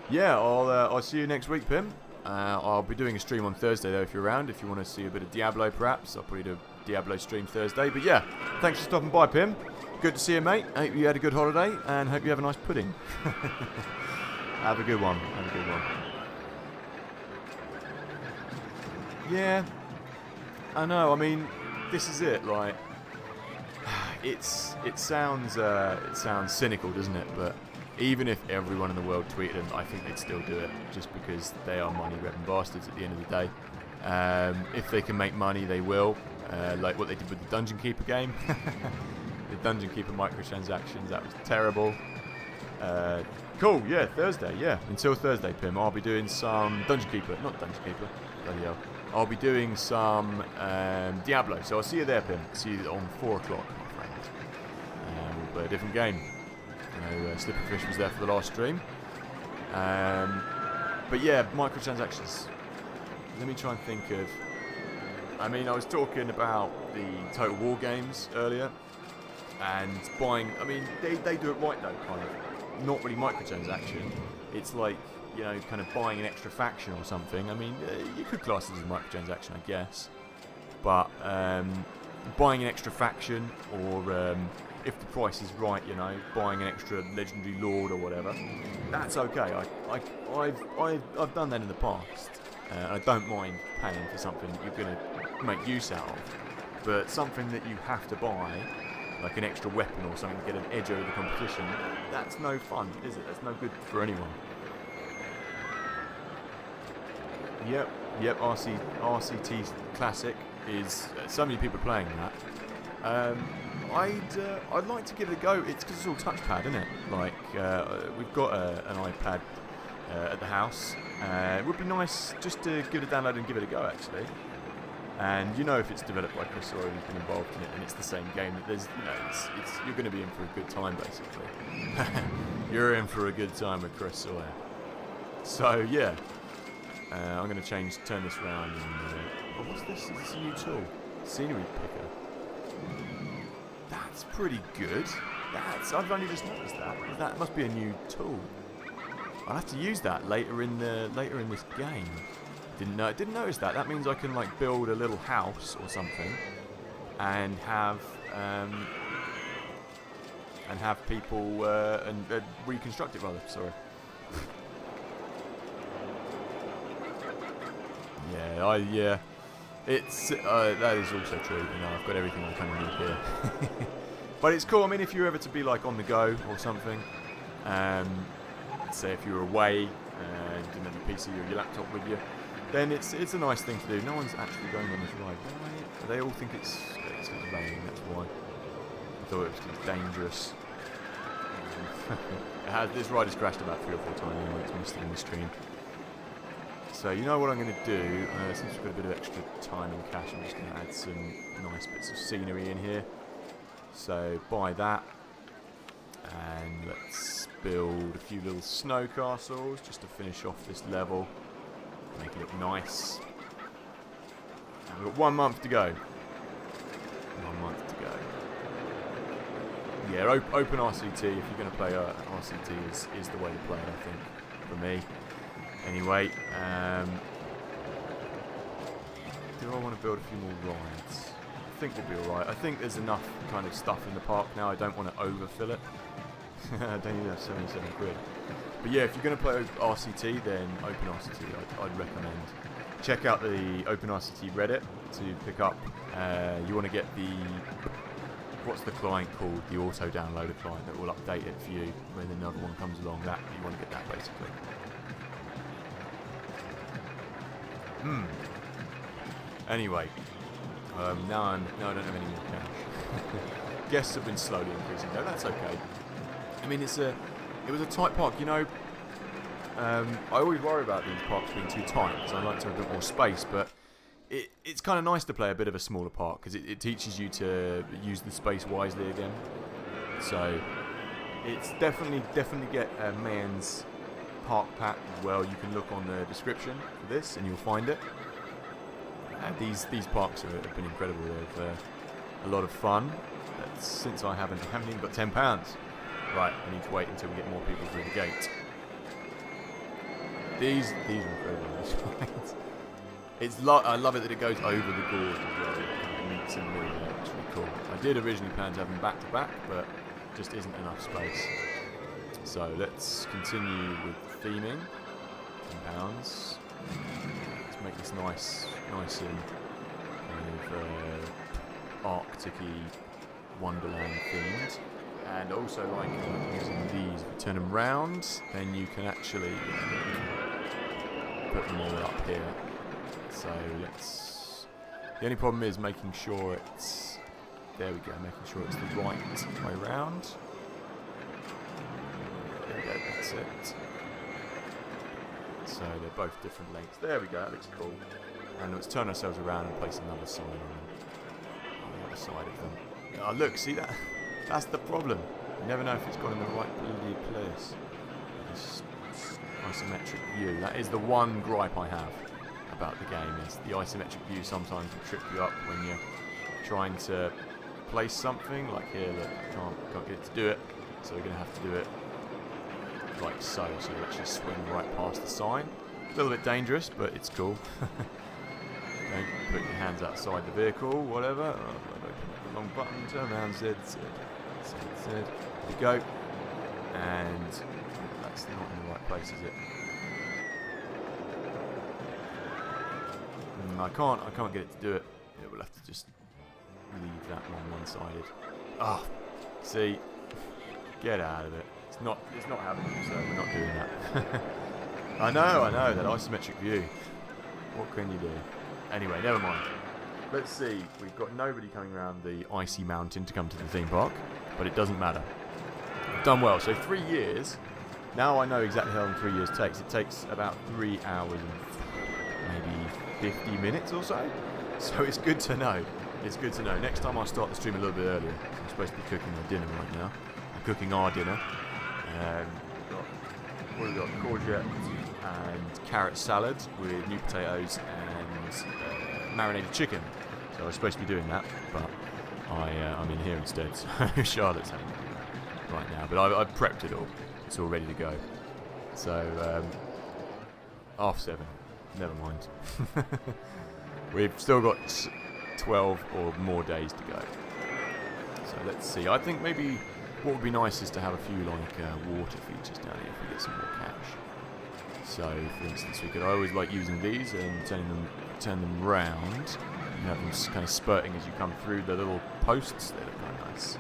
Yeah, I'll see you next week, Pim. I'll be doing a stream on Thursday though, if you're around. If you want to see a bit of Diablo, perhaps I'll probably do a Diablo stream Thursday. But yeah, thanks for stopping by, Pim. Good to see you, mate. I hope you had a good holiday, and hope you have a nice pudding. Have a good one. Have a good one. Yeah, I know. I mean, this is it. Like, it sounds cynical, doesn't it? But even if everyone in the world tweeted them, I think they'd still do it, just because they are money-grabbing bastards at the end of the day. If they can make money, they will. Like what they did with the Dungeon Keeper game. The Dungeon Keeper microtransactions, that was terrible. Cool, yeah, Thursday, yeah. Until Thursday, Pim, I'll be doing some Dungeon Keeper, not Dungeon Keeper, bloody hell. I'll be doing some Diablo, so I'll see you there, Pim. See you on 4 o'clock, my friend. We'll play a different game. You know, Slipperfish was there for the last stream. But yeah, microtransactions. Let me try and think of... I mean, I was talking about the Total War games earlier. And buying... I mean, they do it right, though, kind of. Not really microtransaction. It's like, you know, kind of buying an extra faction or something. I mean, you could class it as a microtransaction, I guess. But buying an extra faction, or if the price is right, you know, buying an extra legendary lord or whatever, that's okay. I've done that in the past. I don't mind paying for something that you're going to make use out of. But something that you have to buy, like an extra weapon or something to get an edge over the competition, that's no fun, is it? That's no good for anyone. Yep, RCT Classic is... so many people are playing that. I'd like to give it a go. It's because it's all touchpad, isn't it? Like, we've got an iPad at the house. It would be nice just to give it a download and give it a go, actually. And you know, if it's developed by Chris Sawyer, who's been involved in it, and it's the same game, that there's, you know, you're going to be in for a good time, basically. You're in for a good time with Chris Sawyer. So yeah, I'm going to turn this around, and oh, what's this? It's a new tool, scenery picker. That's pretty good. I've only just noticed that. That must be a new tool. I'll have to use that later in this game. Didn't notice that. That means I can like build a little house or something, and have people and reconstruct it rather. Sorry. Yeah. It's that is also true. You know, I've got everything I kind of need here. But it's cool. I mean, if you're ever to be like on the go or something, say if you're away and you didn't have your PC or your laptop with you, then it's a nice thing to do. No one's actually going on this ride. They all think it's raining, that's why. I thought it was dangerous. This ride has crashed about 3 or 4 times anyway. It's missed it in the stream. So you know what I'm going to do, since we've got a bit of extra time and cash, I'm just going to add some nice bits of scenery in here. So buy that, and let's build a few little snow castles just to finish off this level. Make it look nice. And we've got 1 month to go. 1 month to go. Yeah, open RCT, if you're going to play RCT, is the way to play it, I think, for me. Anyway, do I want to build a few more rides? I think we'll be alright. I think there's enough kind of stuff in the park now. I don't want to overfill it. I don't even have 77 quid. But yeah, if you're going to play RCT, then Open RCT I'd recommend. Check out the Open RCT Reddit to pick up. You want to get the what's the client called? The auto downloader client that will update it for you when another one comes along. That you want to get that basically. Anyway, now I don't have any more cash. Guests have been slowly increasing though. That's okay. I mean, it was a tight park, you know. I always worry about these parks being too tight because I like to have a bit more space, but it's kind of nice to play a bit of a smaller park because it teaches you to use the space wisely again. So it's definitely get a man's park pack as well. You can look on the description for this and you'll find it. And these parks have been incredible. They've a lot of fun. Since I haven't even got £10. Right, I need to wait until we get more people through the gate. These are incredible. I love it that it goes over the gorge as well. It meets in the middle there. It's really cool. I did originally plan to have them back to back, but just isn't enough space. So let's continue with theming. £10. Let's make this nice and kind of Arctic-y Wonderland themed. And also like using these, if you turn them round, then you can actually put them all up here. So the only problem is making sure it's, there we go, making sure it's the right way round. There we go, that's it. So they're both different lengths. There we go, that looks cool. And let's turn ourselves around and place another sign on the other side of them. Oh look, see that? That's the problem. You never know if it's gone in the right bloody place. This isometric view. That is the one gripe I have about the game, is the isometric view sometimes will trip you up when you're trying to place something. Like here, look, I can't get it to do it, so we're going to have to do it like so. So you actually swing right past the sign. A little bit dangerous, but it's cool. Don't put your hands outside the vehicle, whatever. Oh, wrong button, turn around, Z. There we go. And that's not in the right place, is it? I can't get it to do it. Yeah, we'll have to just leave that one-sided. Ah, see, get out of it. It's not happening, so we're not doing that. I know, that isometric view. What can you do? Anyway, never mind. Let's see, we've got nobody coming around the icy mountain to come to the theme park, but it doesn't matter. We've done well, so 3 years. Now I know exactly how long 3 years takes. It takes about 3 hours and maybe 50 minutes or so. So it's good to know. It's good to know. Next time I'll start the stream a little bit earlier. I'm supposed to be cooking my dinner right now. I'm cooking our dinner. What have we got? Courgette and carrot salad with new potatoes and marinated chicken. So I was supposed to be doing that, but I'm in here instead. So Charlotte's having it right now. But I've prepped it all. It's all ready to go. So 7:30. Never mind. We've still got 12 or more days to go. So let's see. I think maybe what would be nice is to have a few like water features down here if we get some more cash. So for instance, I always like using these and turn them round. You have them kind of spurting as you come through the little posts. They look kind of nice.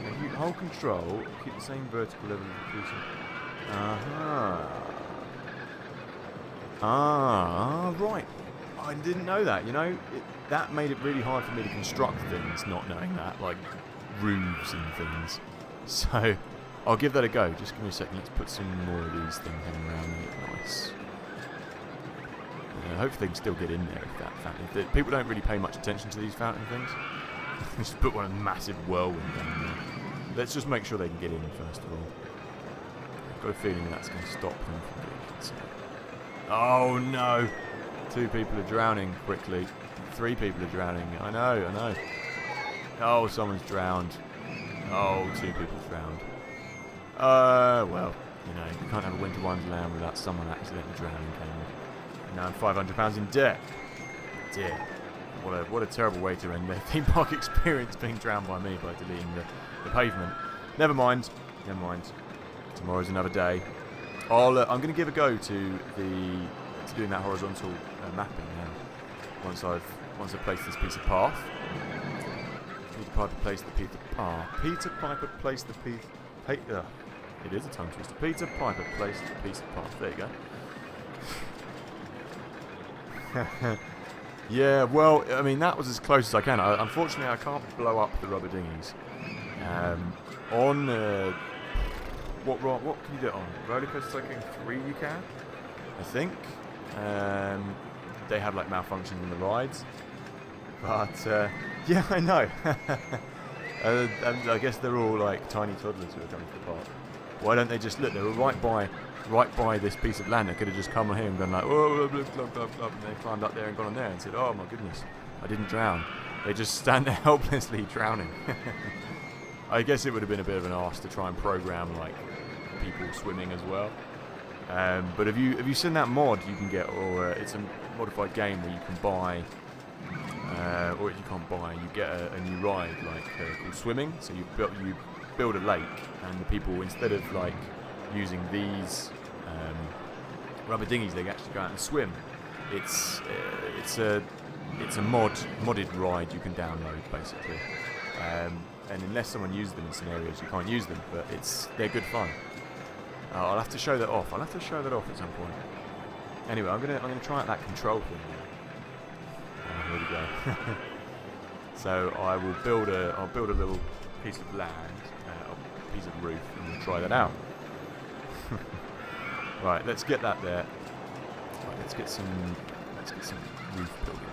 If you hold control, keep the same vertical level of increasing. Right. I didn't know that, you know. That made it really hard for me to construct things, not knowing that, like roofs and things. So, I'll give that a go. Just give me a second. Let's put some more of these things hanging around there. Nice. Hopefully they can still get in there if that fountain. People don't really pay much attention to these fountain things. Just put one massive whirlwind down there. Let's just make sure they can get in first of all. I've got a feeling that's going to stop them from getting inside. Oh no! 2 people are drowning quickly. 3 people are drowning. I know. Oh, someone's drowned. Oh, 2 people drowned. Well, you know, you can't have a winter wonderland without someone accidentally drowning, can you? And now I'm £500 in debt. Dear. What a terrible way to end their theme park experience, being drowned by me by deleting the pavement. Never mind. Tomorrow's another day. I'm going to give a go to to doing that horizontal mapping now. Once I've placed this piece of path. Peter Piper placed the piece of path. Peter Piper placed the piece. It is a tongue twister. Peter Piper placed the piece of path. There you go. Yeah, well, I mean, that was as close as I can. Unfortunately, I can't blow up the rubber dinghies. On what can you do it on? Roller Coaster Tycoon 3 you can, I think. They have like malfunctions in the rides, but yeah, I know. I guess they're all like tiny toddlers who are coming to the park. Why don't they just look? They were right by this piece of land. They could have just come here and gone like, oh, blah, blah, blah, blah, and they climbed up there and gone on there and said, oh my goodness, I didn't drown. They just stand there helplessly drowning. I guess it would have been a bit of an arse to try and program like people swimming as well. But have you seen that mod you can get, or it's a modified game where you can buy, or you can't buy, you get a new ride like called swimming. So you build a lake, and the people, instead of like using these rubber dinghies, they actually go out and swim. It's a modded ride you can download basically, and unless someone uses them in scenarios, you can't use them. But they're good fun. I'll have to show that off. I'll have to show that off at some point. Anyway, I'm gonna try out that control thing. Here we go. So I'll build a little piece of land, a piece of roof, and we'll try that out. Right, let's get that there. Right, let's get some roof building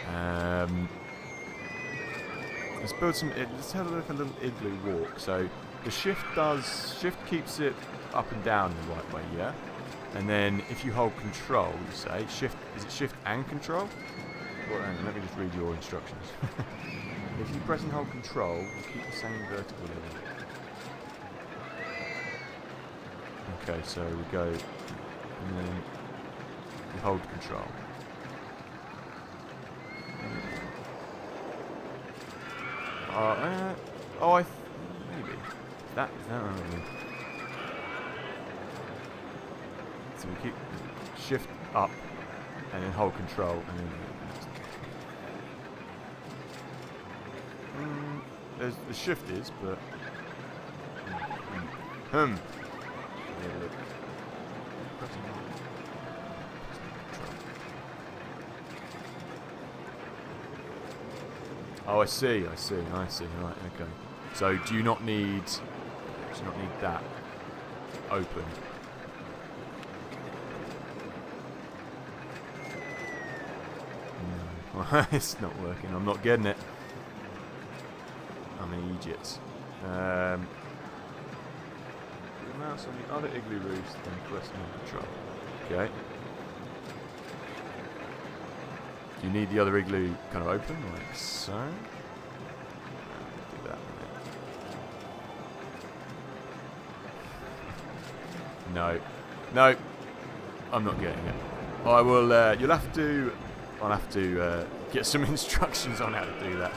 going. Let's build some. Let's have a look at a little igloo walk. So the shift keeps it up and down the right way, yeah. And then if you hold control, you say shift. Is it shift and control? Well, hang on, let me just read your instructions. If you press and hold control, you keep the same vertical level. Okay, so we go, and then we hold control. Maybe that. So we keep shift up, and then hold control, and then. The shift is, but. Oh, I see. Right, okay. So, do you not need that open? No, it's not working. I'm not getting it. I'm an idiot. Mouse on the other igloo roofs, then press and control. Okay. Do you need the other igloo kind of open, like so? Do that. No, I'm not getting it. I will. I'll have to get some instructions on how to do that.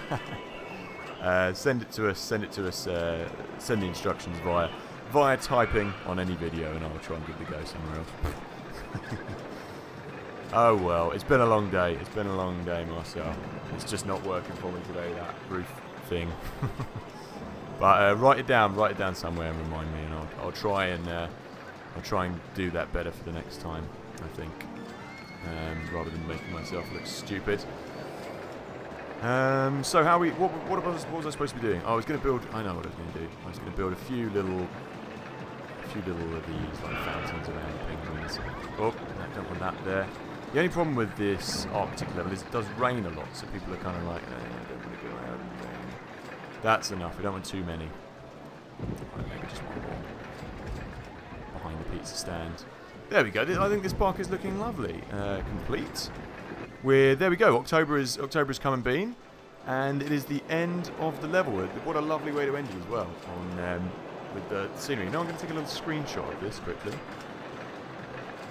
Send it to us. Send the instructions via typing on any video, and I'll try and give it a go somewhere else. Oh well, it's been a long day. It's been a long day, Marcel. It's just not working for me today, that roof thing. But write it down somewhere and remind me, and I'll try and do that better for the next time, I think, rather than making myself look stupid. So what was I supposed to be doing? I was going to build. I know what I was going to do. I was going to build a few little of these like fountains around the penguins. Oh, don't want that there. The only problem with this Arctic level is it does rain a lot, so people are kind of like, I don't want to go out in the rain. That's enough. We don't want too many. Maybe just one more behind the pizza stand. There we go. I think this park is looking lovely. Complete. There we go. October is come and been, and it is the end of the level. What a lovely way to end it as well with the scenery. Now I'm going to take a little screenshot of this quickly.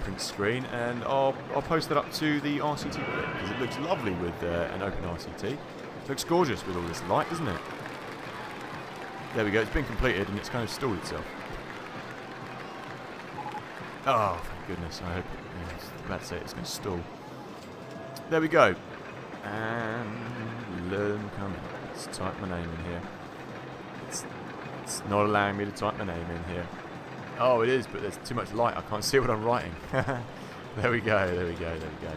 Print screen, and I'll post that up to the RCT because it looks lovely with an open RCT. It looks gorgeous with all this light, doesn't it? There we go. It's been completed and it's kind of stalled itself. Oh, thank goodness. I hope I was about to say it's going to stall. There we go. And let them come in. Let's type my name in here. It's not allowing me to type my name in here. Oh, it is, but there's too much light. I can't see what I'm writing. There we go, there we go, there we go.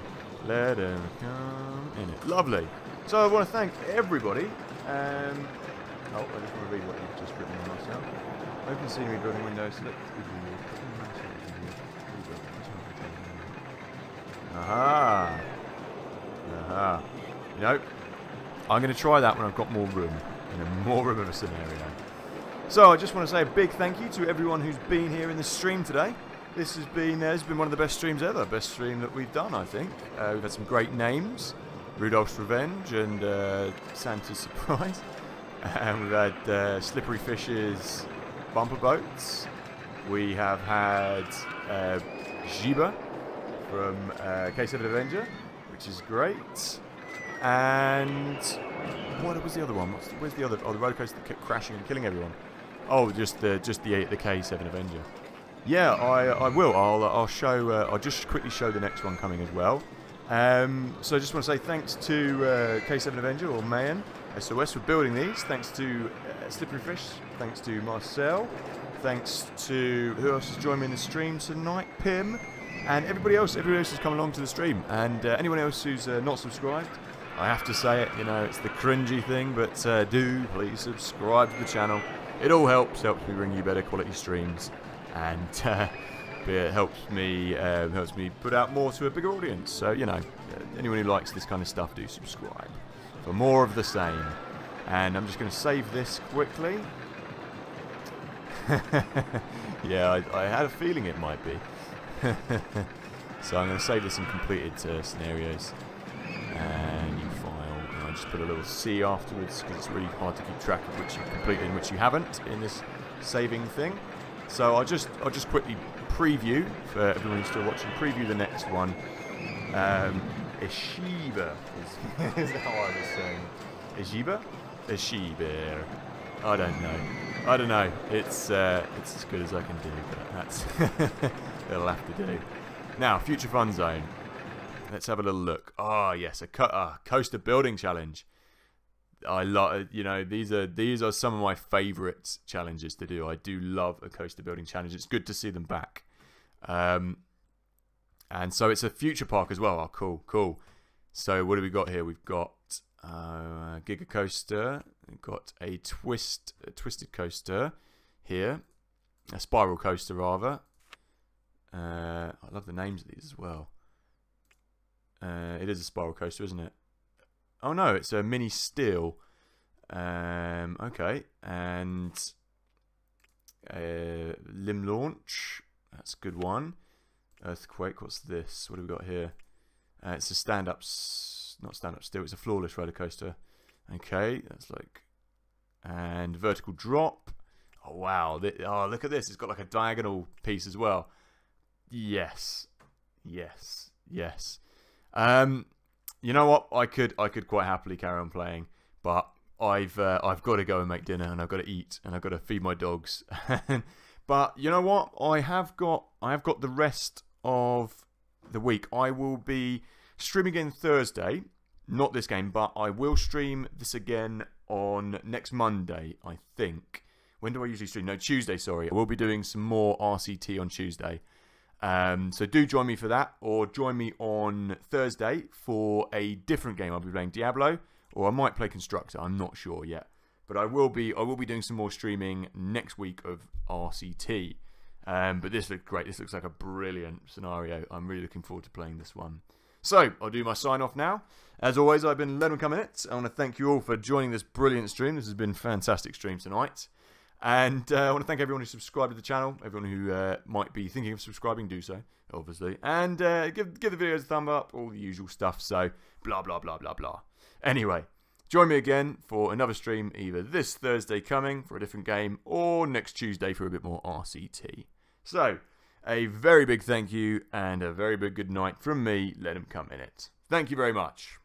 Let them come in it. Lovely. So I want to thank everybody. Oh, I just want to read what you've just written on myself. Open scenery, building windows, select aha. Aha. You know, I'm going to try that when I've got more room. In a more room of a scenario. So I just want to say a big thank you to everyone who's been here in the stream today. This has been one of the best streams ever. Best stream that we've done, I think. We've had some great names. Rudolph's Revenge and Santa's Surprise. And we've had Slippery Fish's Bumper Boats. We have had Jiba from K7 Avenger, which is great. And what was the other one? Where's the other? Oh, the roller coaster that kept crashing and killing everyone. Oh, just the K7 Avenger. Yeah, I will. I'll show. I'll just quickly show the next one coming as well. So I just want to say thanks to K7 Avenger or Mayan SOS for building these. Thanks to Slippery Fish. Thanks to Marcel. Thanks to who else has joined me in the stream tonight? Pim and everybody else. Everybody else has come along to the stream. And anyone else who's not subscribed, I have to say it. You know, it's the cringy thing, but do please subscribe to the channel. It all helps me bring you better quality streams, and it helps me put out more to a bigger audience. So you know, anyone who likes this kind of stuff, do subscribe for more of the same. And I'm just going to save this quickly. Yeah, I had a feeling it might be. So I'm going to save this in completed scenarios. And new file. And I just put a little C afterwards because it's really hard to keep track of which you've completed and which you haven't in this saving thing. So I'll just quickly preview for everyone who's still watching. Preview the next one. Eshiba is how I was saying. Eshiba? Eshiba. I don't know. It's as good as I can do, but that's it'll have to do. Now, Future Fun Zone. Let's have a little look. Oh yes, a coaster building challenge. I love. You know, these are some of my favourite challenges to do. I do love a coaster building challenge. It's good to see them back. And so it's a future park as well. Oh, cool. So what do we got here? We've got Giga Coaster. We've got a twisted coaster here. A spiral coaster rather. I love the names of these as well. It is a spiral coaster, isn't it? Oh no, it's a mini steel. Okay, and limb launch. That's a good one. Earthquake. What's this? What have we got here? It's a not stand-up still. It's a floorless roller coaster. Okay, that's like, and vertical drop. Oh wow! Oh, look at this. It's got like a diagonal piece as well. Yes. You know what? I could quite happily carry on playing, but I've got to go and make dinner, and I've got to eat, and I've got to feed my dogs. But you know what? I have got the rest of the week. I will be streaming again Thursday, not this game, but I will stream this again on next Monday, I think. When do I usually stream? No, Tuesday. Sorry, I will be doing some more RCT on Tuesday. So do join me for that, or join me on Thursday for a different game. I'll be playing Diablo, or I might play Constructor. I'm not sure yet, but I will be doing some more streaming next week of RCT. But this looks great. This looks like a brilliant scenario. I'm really looking forward to playing this one. So I'll do my sign off now. As always, I've been Let 'em Come In It. I want to thank you all for joining this brilliant stream. This has been a fantastic stream tonight. And I want to thank everyone who subscribed to the channel. Everyone who might be thinking of subscribing, do so, obviously. And give the videos a thumb up, all the usual stuff. So, blah, blah, blah, blah, blah. Anyway, join me again for another stream, either this Thursday coming for a different game, or next Tuesday for a bit more RCT. So, a very big thank you, and a very big good night from me, Let 'em Come In It. Thank you very much.